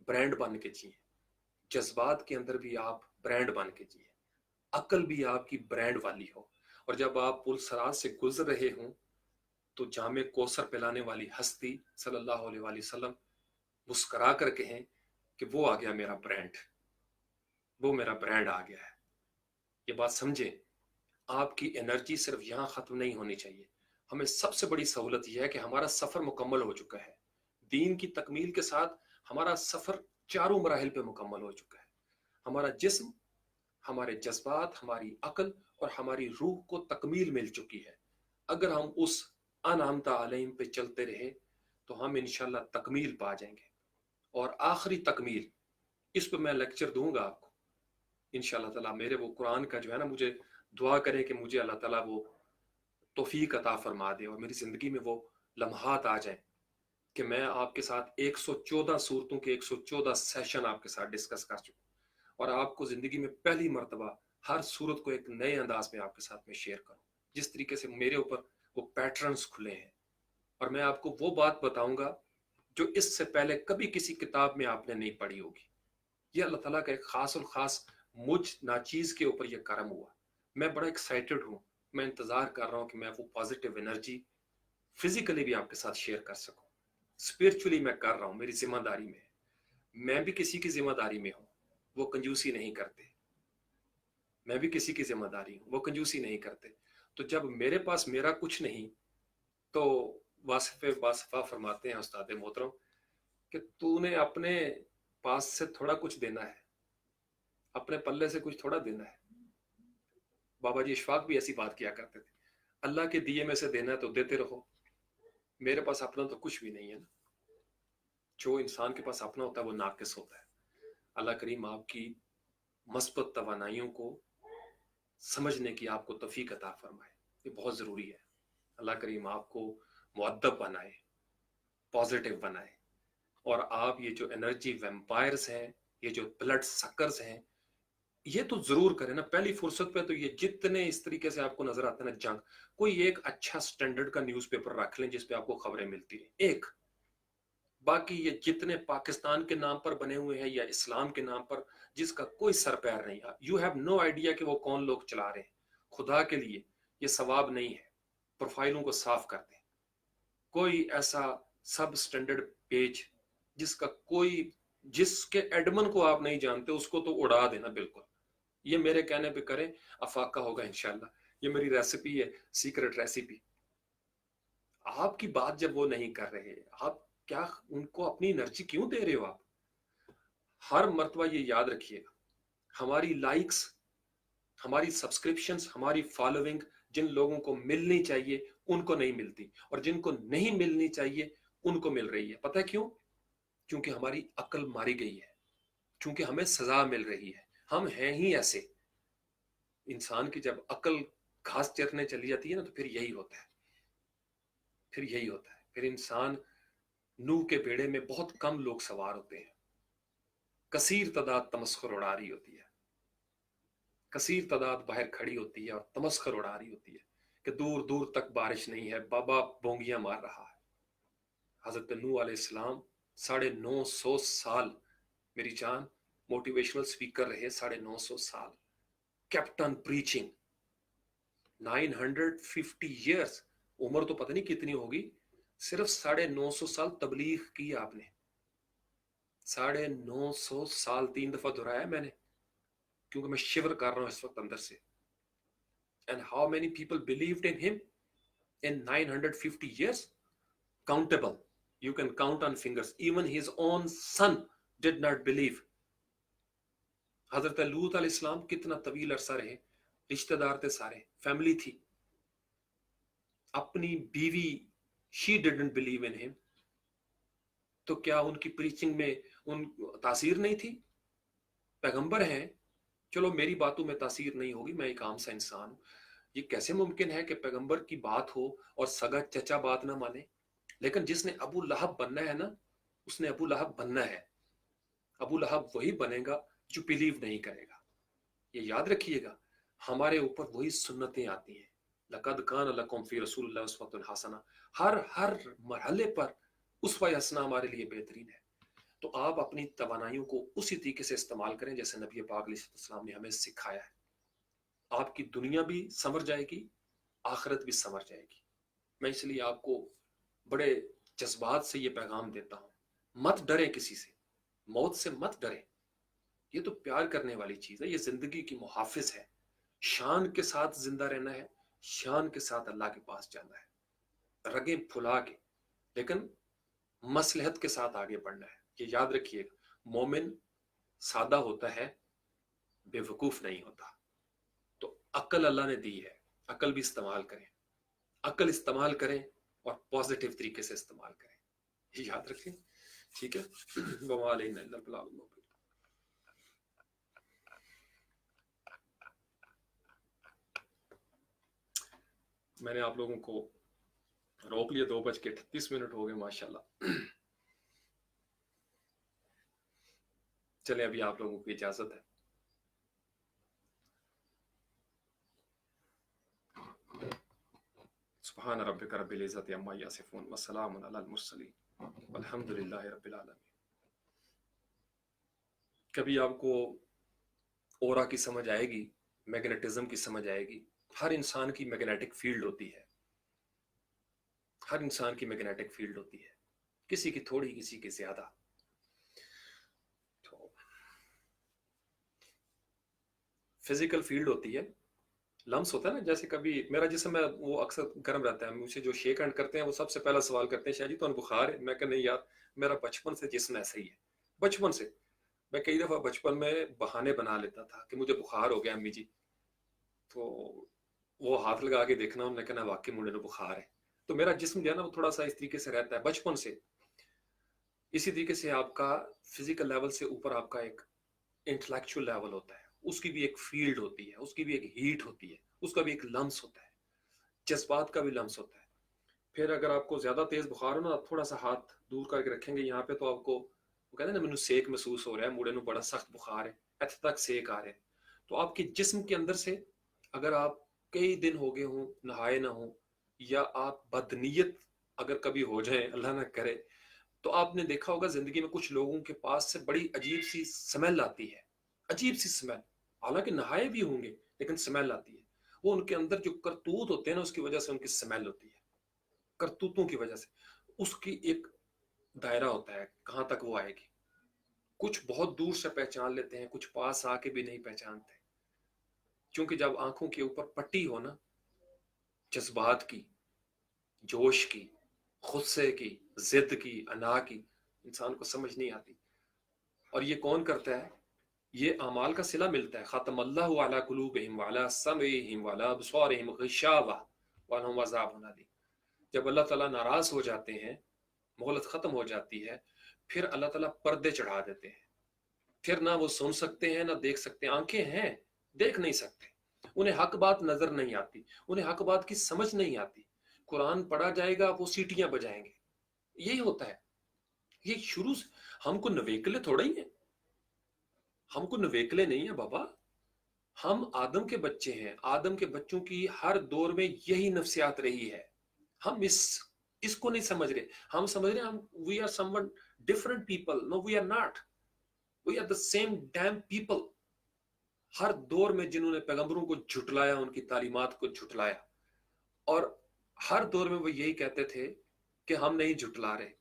ब्रांड बन के जिए, जज्बात के अंदर भी आप ब्रांड बन के जिए, अक्ल भी आपकी ब्रांड वाली हो। और जब आप पुल सराज से गुजर रहे हों तो जामे कौसर पिलाने वाली हस्ती सल्लल्लाहु अलैहि वसल्लम मुस्करा कर कहें कि वो आ गया मेरा ब्रांड, वो मेरा ब्रांड आ गया है। ये बात समझें, आपकी एनर्जी सिर्फ यहाँ ख़त्म नहीं होनी चाहिए। हमें सबसे बड़ी सहूलत यह है कि हमारा सफ़र मुकम्मल हो चुका है। दीन की तकमील के साथ हमारा सफ़र चारों मराहिल पे मुकम्मल हो चुका है। हमारा जिस्म, हमारे जज्बात, हमारी अक्ल और हमारी रूह को तकमील मिल चुकी है। अगर हम उस अनामता अलैहिम पे चलते रहे तो हम इंशाल्लाह तकमील पा जाएंगे। और आखिरी तकमील, इस पे मैं लेक्चर दूंगा आपको इंशाल्लाह ताला। मेरे वो कुरान का जो है ना, मुझे दुआ करें कि मुझे अल्लाह ताला वो तौफीक अता फरमा दे और मेरी ज़िंदगी में वो लम्हात आ जाए कि मैं आपके साथ 114 सूरतों के 114 सेशन आपके साथ डिस्कस कर चुका, और आपको ज़िंदगी में पहली मर्तबा हर सूरत को एक नए अंदाज में आपके साथ में शेयर करूं। जिस तरीके से मेरे ऊपर वो पैटर्न्स खुले हैं, और मैं आपको वो बात बताऊंगा जो इससे पहले कभी किसी किताब में आपने नहीं पढ़ी होगी। ये अल्लाह ताला का एक खास और खास मुझ नाचीज के ऊपर ये करम हुआ। मैं बड़ा एक्साइटेड हूँ, मैं इंतजार कर रहा हूँ कि मैं वो पॉजिटिव एनर्जी फिजिकली भी आपके साथ शेयर कर सकूं। स्पिरिचुअली मैं कर रहा हूँ, मेरी जिम्मेदारी में है। मैं भी किसी की जिम्मेदारी में हूँ, वो कंजूसी नहीं करते। मैं भी किसी की जिम्मेदारी हूँ, वो कंजूसी नहीं करते। तो जब मेरे पास मेरा कुछ नहीं, तो वासिफ बासफा फरमाते हैं उस्ताद मोहतरम कि तूने अपने पास से थोड़ा कुछ देना है, अपने पल्ले से कुछ थोड़ा देना है। बाबा जी इशफाक भी ऐसी बात किया करते थे, अल्लाह के दिए में से देना है तो देते रहो, मेरे पास अपना तो कुछ भी नहीं है ना। जो इंसान के पास अपना होता है वो नाकिस होता है। अल्लाह करीम आपकी मस्बत तवानाइयों को समझने की आपको तौफीक अता फरमाए, ये बहुत ज़रूरी है। अल्लाह करीम आपको मुअद्दब बनाए, पॉजिटिव बनाए, और आप ये जो एनर्जी वैम्पायर्स हैं, ये जो ब्लड सक्कर्स हैं, ये तो जरूर करें ना पहली फुर्सत पे। तो ये जितने इस तरीके से आपको नजर आते हैं ना जंग, कोई एक अच्छा स्टैंडर्ड का न्यूज़पेपर रख लें जिसपे आपको खबरें मिलती रहे, एक। बाकी ये जितने पाकिस्तान के नाम पर बने हुए हैं या इस्लाम के नाम पर जिसका कोई सर पैर नहीं, यू हैव नो आइडिया कि वो कौन लोग चला रहे हैं। खुदा के लिए ये सवाब नहीं है, प्रोफाइलों को साफ कर दें। कोई ऐसा सब स्टैंडर्ड पेज जिसका कोई, जिसके एडमन को आप नहीं जानते, उसको तो उड़ा देना बिल्कुल। ये मेरे कहने पे करें, अफाका होगा इंशाल्लाह। ये मेरी रेसिपी है, सीक्रेट रेसिपी। आपकी बात जब वो नहीं कर रहे, आप क्या उनको अपनी एनर्जी क्यों दे रहे हो? आप हर मर्तबा ये याद रखिएगा, हमारी लाइक्स, हमारी सब्सक्रिप्शंस, हमारी फॉलोइंग जिन लोगों को मिलनी चाहिए उनको नहीं मिलती, और जिनको नहीं मिलनी चाहिए उनको मिल रही है। पता है क्यों? क्योंकि हमारी अक्ल मारी गई है, क्योंकि हमें सजा मिल रही है, ہم ہیں ہی ایسے. انسان کی جب عقل گھاس چرنے چلی جاتی ہے نا تو پھر یہی ہوتا ہے. پھر انسان نوح کے بیڑے میں بہت کم لوگ سوار ہوتے ہیں، کثیر تعداد تمسخر اڑا رہی ہوتی ہے، کثیر تعداد باہر کھڑی ہوتی ہے اور تمسخر اڑا رہی ہوتی ہے کہ دور دور تک بارش نہیں ہے، بابا بونگیاں مار رہا ہے. حضرت نوح علیہ السلام 950 سال میری جان موٹیویشنل سپیکر رہے. 950 سال kept on preaching 950 years. عمر تو پتہ نہیں کتنی ہوگی، صرف 950 سال تبلیغ کی آپ نے. 950 سال 3 دفعہ دہرایا میں نے، کیونکہ میں شیور کر رہا ہوں اس وقت اندر سے. And how many people believed in him in 950 years? Countable. You can count on fingers. Even his own son did not believe. حضرت لوط علیہ السلام کتنا طویل عرصہ رہے، رشتہ دار تھے سارے، فیملی تھی. اپنی بیوی she didn't believe in him. تو کیا ان کی پریچنگ میں ان تاثیر نہیں تھی؟ پیغمبر ہیں، چلو میری باتوں میں تاثیر نہیں ہوگی، میں ایک عام سا انسان ہوں. یہ کیسے ممکن ہے کہ پیغمبر کی بات ہو اور سگا چچا بات نہ مانے؟ لیکن جس نے ابو لہب بننا ہے نا، اس نے ابو لہب بننا ہے. ابو لہب وہی بنے گا جو بلیو نہیں کرے گا. یہ یاد رکھیے گا، ہمارے اوپر وہی سنتیں آتی ہیں. لقد کان لکم فی رسول اللہ اسوۃ حسنہ. ہر مرحلے پر اسوہ حسنہ ہمارے لیے بہترین ہے. تو آپ اپنی توانائیوں کو اسی طریقے سے استعمال کریں جیسے نبی پاک علیہ السلام نے ہمیں سکھایا ہے. آپ کی دنیا بھی سنور جائے گی، آخرت بھی سنور جائے گی. میں اس لیے آپ کو بڑے جذبات سے یہ پیغام دیتا ہوں، مت ڈریں کسی سے، موت سے مت ڈریں. یہ تو پیار کرنے والی چیز ہے، یہ زندگی کی محافظ ہے. شان کے ساتھ زندہ رہنا ہے، شان کے ساتھ اللہ کے پاس جانا ہے، رگیں پھلا کے، لیکن مصلحت کے ساتھ آگے بڑھنا ہے. یہ یاد رکھیے گا، مومن سادہ ہوتا ہے، بے وقوف نہیں ہوتا. تو عقل اللہ نے دی ہے، عقل بھی استعمال کریں، عقل استعمال کریں اور پازیٹیو طریقے سے استعمال کریں. یہ یاد رکھیں، ٹھیک ہے؟ وما علینا الا البلاغ المبین. میں نے آپ لوگوں کو روک لیا، 2:38 ہو گئے ماشاءاللہ. چلیں ابھی آپ لوگوں کی اجازت ہے. سبحان ربک رب العزت عما یصفون وسلام علی المرسلین والحمد للہ رب العالمین. کبھی آپ کو اورا کی سمجھ آئے گی، میگنیٹزم کی سمجھ آئے گی. ہر انسان کی میگنیٹک فیلڈ ہوتی ہے، ہر انسان کی میگنیٹک فیلڈ ہوتی ہے، کسی کی تھوڑی، کسی کی زیادہ. تو فزیکل فیلڈ ہوتی ہے، لمس ہوتا ہے نا. جیسے کبھی میرا جسم ہے وہ اکثر گرم رہتا ہے، مجھے جو شیک ہینڈ کرتے ہیں وہ سب سے پہلا سوال کرتے ہیں شاہ جی تو بخار ہے؟ میں کہ نہیں یار، میرا بچپن سے جسم ایسا ہی ہے. بچپن سے میں کئی دفعہ بچپن میں بہانے بنا لیتا تھا کہ مجھے بخار ہو گیا امی جی، تو وہ ہاتھ لگا کے دیکھنا، انہوں نے کہنا واقعی مجھے بخار ہے. تو میرا جسم جو ہے نا وہ تھوڑا سا اس طریقے سے رہتا ہے بچپن سے. اسی طریقے سے آپ کا فزیکل لیول سے اوپر آپ کا ایک انٹلیکچوئل لیول ہوتا ہے، اس کی بھی ایک فیلڈ ہوتی ہے، اس کی بھی ایک ہیٹ ہوتی ہے، اس کا بھی ایک لمس ہوتا ہے، جذبات کا بھی لمس ہوتا ہے. پھر اگر آپ کو زیادہ تیز بخار ہو نا، آپ تھوڑا سا ہاتھ دور کر کے رکھیں گے یہاں پہ، تو آپ کو وہ کہتے ہیں نا مینوں سیک محسوس ہو رہا ہے، موڑے نو بڑا سخت بخار ہے، ایتھے تک سیک آ رہے ہیں. تو آپ کے جسم کے اندر سے اگر آپ کئی دن ہو گئے ہوں نہائے نہ ہوں، یا آپ بدنیت اگر کبھی ہو جائیں، اللہ نہ کرے، تو آپ نے دیکھا ہوگا زندگی میں کچھ لوگوں کے پاس سے بڑی عجیب سی سمیل آتی ہے، عجیب سی سمیل. حالانکہ نہائے بھی ہوں گے لیکن سمیل آتی ہے. وہ ان کے اندر جو کرتوت ہوتے ہیں نا، اس کی وجہ سے ان کی سمیل ہوتی ہے، کرتوتوں کی وجہ سے. اس کی ایک دائرہ ہوتا ہے کہاں تک وہ آئے گی. کچھ بہت دور سے پہچان لیتے ہیں، کچھ پاس آ کے بھی نہیں پہچانتے. کیونکہ جب آنکھوں کے اوپر پٹی ہو نا، جذبات کی، جوش کی، غصے کی، ضد کی، انا کی، انسان کو سمجھ نہیں آتی. اور یہ کون کرتا ہے؟ یہ اعمال کا صلہ ملتا ہے. ختم اللہ علی قلوبہم وعلی سمعہم وعلی ابصارہم غشاوہ ولہم عذاب علیم. جب اللہ تعالیٰ ناراض ہو جاتے ہیں، مہلت ختم ہو جاتی ہے، پھر اللہ تعالیٰ پردے چڑھا دیتے ہیں. फिर ना वो सुन सकते हैं ना देख सकते हैं, आंखें हैं देख नहीं सकते, उन्हें हक बात नजर नहीं आती, उन्हें हक बात की समझ नहीं आती। कुरान पढ़ा जाएगा वो सीटियां बजाएंगे, यही होता है। ये शुरू से हमको नवेकले थोड़ा ही है, हमको नवेकले नहीं है बाबा, हम आदम के बच्चे हैं। आदम के बच्चों की हर दौर में यही नफ्सियात रही है। हम इसको नहीं समझ रहे, हम समझ रहे हम we are someone different people. No we are not, we are the same damn people. हर दौर में जिन्होंने पैगंबरों को झुटलाया, उनकी तालीमात को झुटलाया, और हर दौर में वो यही कहते थे कि हम नहीं झुटला रहे।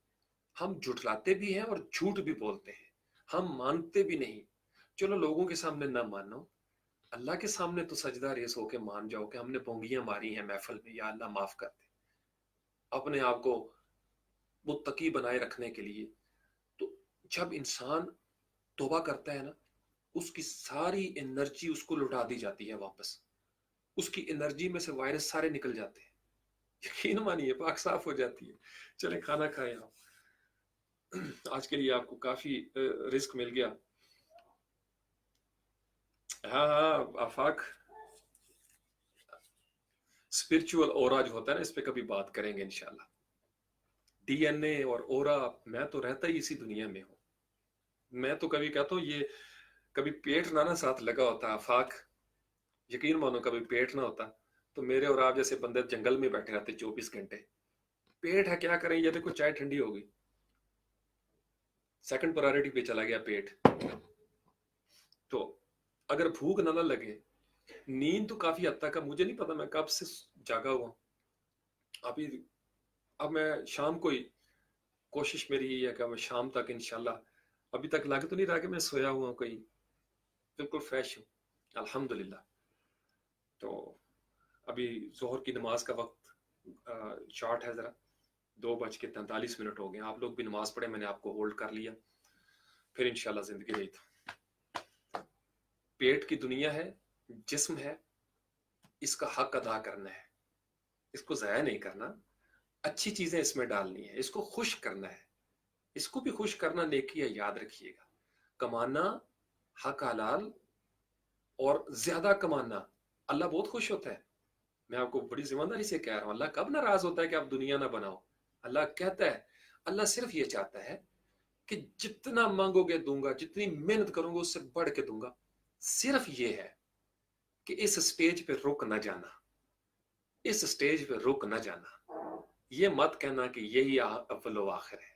हम झुटलाते भी हैं और झूठ भी बोलते हैं, हम मानते भी नहीं। चलो लोगों के सामने ना मानो, अल्लाह के सामने तो सजदा रेस होके मान जाओ कि हमने पोंगियां मारी हैं महफिल में, या अल्लाह माफ कर दे। अपने आप को मुत्तकी बनाए रखने के लिए तो जब इंसान तौबा करता है ना, उसकी सारी एनर्जी उसको लौटा दी जाती है वापस, उसकी एनर्जी में से वायरस सारे निकल जाते हैं, यकीन मानिए पाक साफ हो जाती है। चले खाना खाएं आप, आज के लिए आपको काफी रिस्क मिल गया। हाँ हाँ आफाक, स्पिरिचुअल ओरा जो होता है ना, इस पे कभी बात करेंगे इंशाल्लाह। डीएनए और ओरा, मैं तो रहता ही इसी दुनिया में हूँ। मैं तो कभी कहता हूँ ये, कभी पेट ना साथ लगा होता आफाक, यकीन मानो कभी पेट ना होता तो मेरे और आप जैसे बंदे जंगल में बैठे रहते 24 घंटे। पेट है, क्या करें, ये देखो चाय ठंडी हो गई, सेकंड प्रायोरिटी पे चला गया पेट। तो अगर भूख ना लगे, नींद तो काफी हद तक है, मुझे नहीं पता मैं कब से जागा हुआ अभी। अब मैं शाम को ही, कोशिश मेरी यही है कि मैं शाम तक इंशाल्लाह, अभी तक लग तो नहीं रहा कि मैं सोया हुआ हूँ कहीं, बिल्कुल फ्रेश हूँ अल्हम्दुलिल्लाह। तो अभी जोहर की नमाज का वक्त शॉर्ट है ज़रा, 2:43 हो गए। आप लोग भी नमाज पढ़े, मैंने आपको होल्ड कर लिया, फिर इंशाल्लाह जिंदगी रही। तो पेट की दुनिया है, जिस्म है, इसका हक अदा करना है, इसको ज़ाया नहीं करना, अच्छी चीज़ें इसमें डालनी है, इसको खुश करना है, इसको भी खुश करना नेकी है, याद रखिएगा। कमाना हक हलाल और ज्यादा कमाना, अल्लाह बहुत खुश होता है। मैं आपको बड़ी जिम्मेदारी से कह रहा हूं, अल्लाह कब नाराज होता है कि आप दुनिया ना बनाओ। अल्लाह कहता है, अल्लाह सिर्फ ये चाहता है कि जितना मांगोगे दूंगा, जितनी मेहनत करोगे उससे बढ़ के दूंगा। सिर्फ ये है कि इस स्टेज पे रुक ना जाना, इस स्टेज पे रुक ना जाना। ये मत कहना कि यही अव्वल व आखिर है,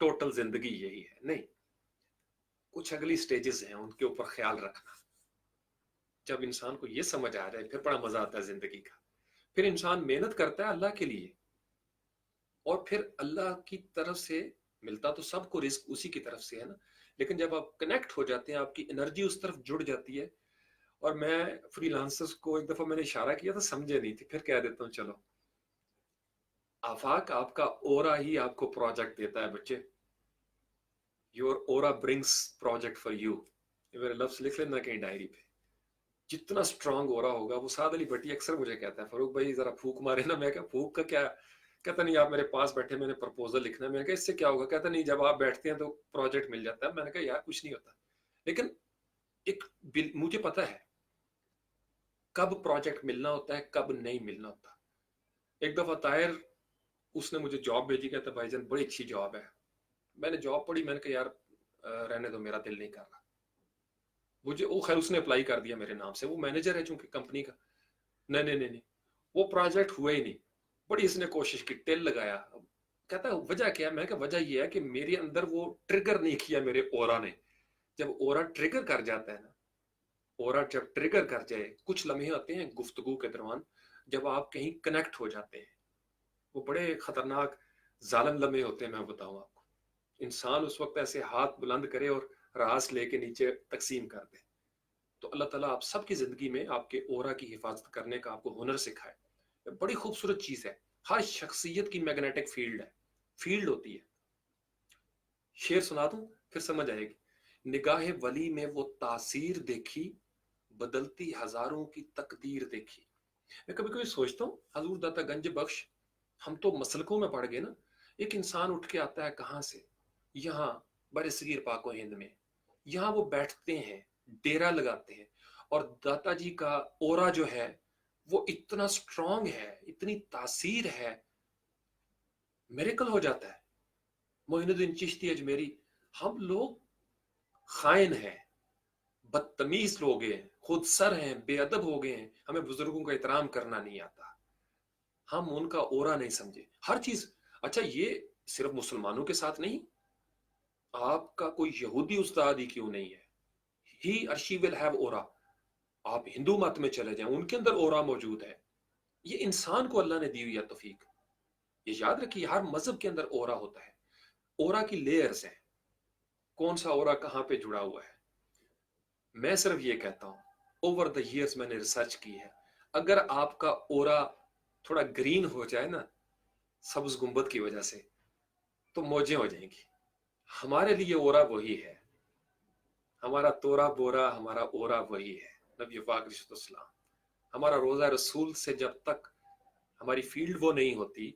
टोटल जिंदगी यही है, नहीं। कुछ अगली स्टेजेस हैं, उनके ऊपर ख्याल रखना। जब इंसान को ये समझ आ जाए, फिर बड़ा मजा आता है जिंदगी का। फिर इंसान मेहनत करता है अल्लाह के लिए, और फिर अल्लाह की तरफ से मिलता तो सबको रिस्क उसी की तरफ से है ना। लेकिन जब आप कनेक्ट हो जाते हैं, आपकी एनर्जी उस तरफ जुड़ जाती है। और मैं फ्रीलांसर्स को एक दफा मैंने इशारा किया था, समझे नहीं थे, फिर कह देता हूँ चलो, आफाक आपका ओरा ही आपको प्रोजेक्ट देता है बच्चे। Your aura brings project for you. मेरे लफ्ज लिख लेना कहीं डायरी पे। जितना स्ट्रांग हो रहा होगा, वो साद अली भट्टी अक्सर मुझे कहता है, फरूक भाई जरा फूक मारे ना। मैं क्या फूक का क्या, कहता नहीं आप मेरे पास बैठे, मैंने प्रपोजल लिखना है। मैंने कहा इससे क्या होगा, कहता नहीं जब आप बैठते हैं तो प्रोजेक्ट मिल जाता है। मैंने कहा यार कुछ नहीं होता, लेकिन एक मुझे पता है कब प्रोजेक्ट मिलना होता है, कब नहीं मिलना होता। एक दफा ताहिर, उसने मुझे जॉब भेजी, कहता भाईजान बड़ी अच्छी जॉब है। मैंने जॉब पढ़ी, मैंने कहा यार रहने दो, मेरा दिल नहीं कर रहा। मुझे वो खैर उसने अप्लाई कर दिया मेरे नाम से, वो मैनेजर है चूंकि कंपनी का। नहीं नहीं नहीं नहीं, वो प्रोजेक्ट हुआ ही नहीं। बड़ी इसने कोशिश की, टेल लगाया। कहता है वजह क्या है, मैं क्या वजह ये है कि मेरे अंदर वो ट्रिगर नहीं किया मेरे ओरा ने। जब ओरा ट्रिगर कर जाता है ना, ओरा जब ट्रिगर कर जाए, कुछ लम्हे आते हैं गुफ्तगू के दौरान जब आप कहीं कनेक्ट हो जाते हैं, वो बड़े खतरनाक जालिम लम्हे होते हैं। मैं बताऊं आपको, इंसान उस वक्त ऐसे हाथ बुलंद करे और रास लेके नीचे तकसीम कर दे। तो अल्लाह ताला आप सबकी जिंदगी में आपके ओरा की हिफाजत करने का आपको हुनर सिखाए। बड़ी खूबसूरत चीज है, हर शख्सियत की मैग्नेटिक फील्ड है, फील्ड होती है। शेर सुना दूं, फिर समझ आएगी। निगाहे वली में वो तासीर देखी, बदलती हजारों की तकदीर देखी। मैं कभी कभी सोचता हूँ हजूर दाता गंज बख्श, हम तो मसलकों में पड़ गए ना। एक इंसान उठ के आता है कहाँ से, यहाँ बरसगीर पाको हिंद में, یہاں وہ بیٹھتے ہیں، ڈیرا لگاتے ہیں، اور داتا جی کا اورا جو ہے وہ اتنا سٹرونگ ہے، اتنی تاثیر ہے، میریکل ہو جاتا ہے۔ معین الدین چشتی اجمیری، ہم لوگ خائن ہیں، بدتمیز لوگ ہیں، خود سر ہیں، بے ادب ہو گئے ہیں، ہمیں بزرگوں کا احترام کرنا نہیں آتا، ہم ان کا اورا نہیں سمجھے ہر چیز۔ اچھا یہ صرف مسلمانوں کے ساتھ نہیں، آپ کا کوئی یہودی استاد ہی کیوں نہیں ہے، ہی اور شی ول ہیو اورا۔ آپ ہندو مت میں چلے جائیں، ان کے اندر اورا موجود ہے۔ یہ انسان کو اللہ نے دی ہوئی ہے توفیق۔ یہ یاد رکھیے ہر مذہب کے اندر اورا ہوتا ہے، اورا کی لیئرز ہیں، کون سا اورا کہاں پہ جڑا ہوا ہے۔ میں صرف یہ کہتا ہوں، اوور دا ایئرز میں نے ریسرچ کی ہے، اگر آپ کا اورا تھوڑا گرین ہو جائے نا سبز گنبد کی وجہ سے، تو موجیں ہو جائیں گی۔ ہمارے لیے اورا وہی ہے، ہمارا تورا بورا، ہمارا اورا وہی ہے، نبی پاک رسول السلام۔ ہمارا روزہ رسول سے جب تک ہماری فیلڈ وہ نہیں ہوتی،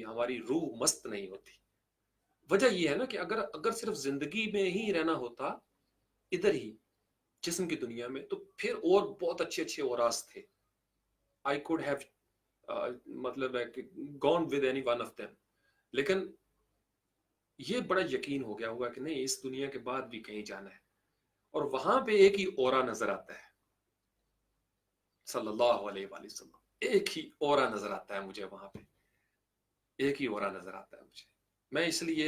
ہماری روح مست نہیں ہوتی۔ وجہ یہ ہے نا کہ اگر صرف زندگی میں ہی رہنا ہوتا ادھر ہی جسم کی دنیا میں، تو پھر اور بہت اچھے اچھے اوراس تھے، آئی کوڈ ہیو مطلب ہے کہ gone with any one of them, لیکن یہ بڑا یقین ہو گیا ہوگا کہ نہیں، اس دنیا کے بعد بھی کہیں جانا ہے، اور وہاں پہ ایک ہی اورا نظر آتا ہے، صلی اللہ علیہ وآلہ وسلم، ایک ہی اورا نظر آتا ہے مجھے وہاں پہ، ایک ہی اورا نظر آتا ہے مجھے۔ میں اس لیے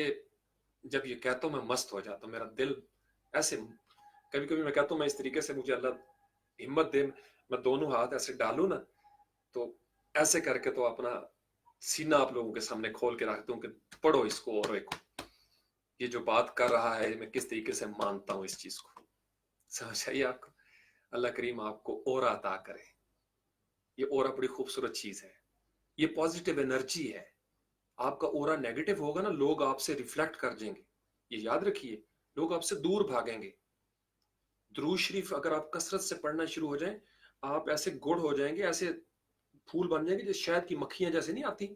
جب یہ کہتا ہوں میں مست ہو جاتا ہوں، میرا دل ایسے، کبھی کبھی میں کہتا ہوں میں اس طریقے سے مجھے اللہ ہمت دے، میں دونوں ہاتھ ایسے ڈالوں نا، تو ایسے کر کے تو اپنا سینہ آپ لوگوں کے سامنے کھول کے رکھتا ہوں کہ پڑھو اس کو، اور ایک یہ جو بات کر رہا ہے میں کس طریقے سے مانتا ہوں اس چیز کو، سمجھ آئیے آپ کو۔ اللہ کریم آپ کو اورا عطا کرے، یہ اورا بڑی خوبصورت چیز ہے، یہ پازیٹیو انرجی ہے۔ آپ کا اورا نیگیٹو ہوگا نا، لوگ آپ سے ریفلیکٹ کر جائیں گے، یہ یاد رکھیے، لوگ آپ سے دور بھاگیں گے۔ درود شریف اگر آپ کثرت سے پڑھنا شروع ہو جائیں، آپ ایسے گڑ ہو جائیں گے، ایسے پھول بن جائیں گے جو شہد کی مکھیاں جیسے نہیں آتی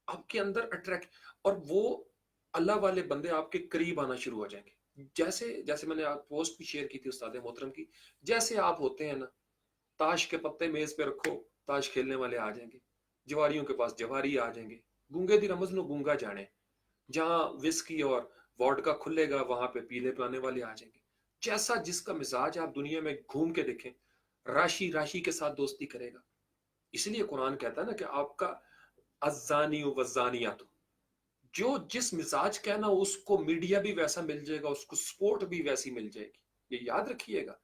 آپ کے اندر اٹریکٹ، اور وہ اللہ والے بندے آپ کے قریب آنا شروع ہو جائیں گے۔ جیسے میں نے پوسٹ بھی شیئر کی تھی استاد محترم کی، جیسے آپ ہوتے ہیں نا، تاش کے پتے میز پہ رکھو، تاش کھیلنے والے آ جائیں گے، جواریوں کے پاس جواری آ جائیں گے، گونگے دی رمز نو گونگا جانے، جہاں وسکی اور ووڈکا کھلے گا وہاں پہ پیلے پلانے والے آ جائیں گے۔ جیسا جس کا مزاج آپ دنیا میں گھوم کے دیکھیں، راشی راشی کے ساتھ دوستی کرے گا۔ اس لیے قرآن کہتا ہے نا کہ آپ کا الزانی والزانیات، جو جس مزاج کا ہے نا اس کو میڈیا بھی ویسا مل جائے گا، اس کو سپورٹ بھی ویسی مل جائے گی، یہ یاد رکھیے گا،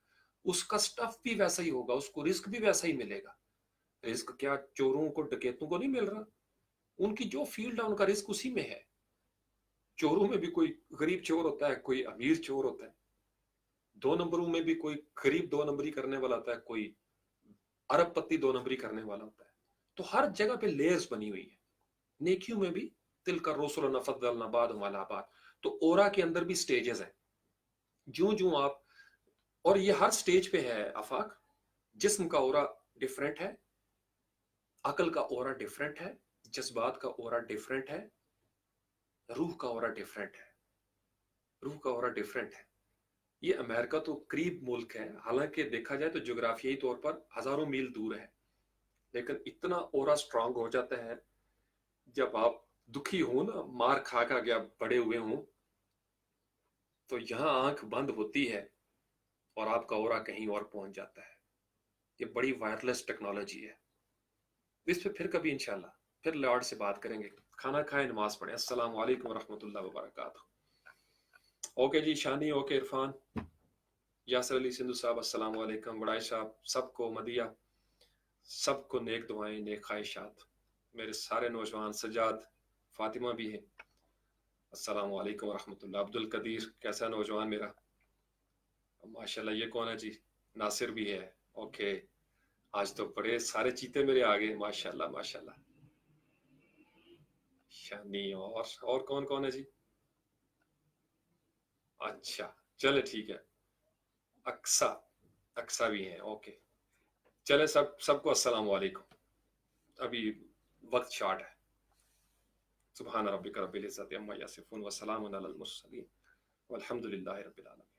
اس کا سٹف بھی ویسا ہی ہوگا، اس کو رزق بھی ویسا ہی ملے گا۔ رزق کیا چوروں کو ڈکیتوں کو نہیں مل رہا؟ ان کی جو فیلڈ ہے ان کا رزق اسی میں ہے۔ چوروں میں بھی کوئی غریب چور ہوتا ہے، کوئی امیر چور ہوتا ہے، دو نمبروں میں بھی کوئی غریب دو نمبری کرنے والا ہوتا ہے، کوئی ارب پتی دو نمبری کرنے والا ہوتا ہے۔ تو ہر جگہ پہ لیئرز بنی ہوئی ہے، نیکیوں میں بھی تل کا رسول فضلنا بعضهم علی بعض، تو اورا کے اندر بھی سٹیجز ہیں، جو آپ، اور یہ ہر سٹیج پہ ہے آفاق۔ جسم کا اورا ڈیفرنٹ ہے، عقل کا اورا ڈیفرنٹ ہے، جذبات کا اورا ڈیفرنٹ ہے، روح کا اورا ڈیفرنٹ ہے، روح کا اورا ڈیفرنٹ ہے۔ یہ امریکہ تو قریب ملک ہے، حالانکہ دیکھا جائے تو جغرافیائی طور پر ہزاروں میل دور ہے، لیکن اتنا اورا سٹرونگ ہو جاتا ہے جب آپ دکھی ہوں نا، مار کھا گیا بڑے ہوئے ہوں، تو یہاں آنکھ بند ہوتی ہے اور آپ کا اورا کہیں اور پہنچ جاتا ہے۔ یہ بڑی وائرلیس ٹیکنالوجی ہے، اس پہ پھر کبھی انشاءاللہ پھر لارڈ سے بات کریں گے۔ کھانا کھائیں، نماز پڑھیں۔ السلام علیکم ورحمۃ اللہ وبرکاتہ۔ اوکے جی، شانی، اوکے عرفان، یاسر علی سندھو صاحب السلام علیکم، بڑائی صاحب، سب کو مدیہ، سب کو نیک دعائیں، نیک خواہشات، میرے سارے نوجوان، سجاد، فاطمہ بھی ہے، السلام علیکم ورحمۃ اللہ۔ عبد القدیر، کیسا نوجوان میرا، ماشاءاللہ۔ یہ کون ہے جی؟ ناصر بھی ہے، اوکے۔ آج تو بڑے سارے چیتے میرے آگے، ماشاءاللہ ماشاءاللہ۔ شانی، اور کون ہے جی؟ اچھا چلے ٹھیک ہے، اقصا بھی ہیں، اوکے۔ چلے سب کو السلام علیکم، ابھی وقت شارٹ ہے۔ سبحان ربک رب العزت عما یصفون وسلام علی المرسلین والحمد للہ رب العالمین.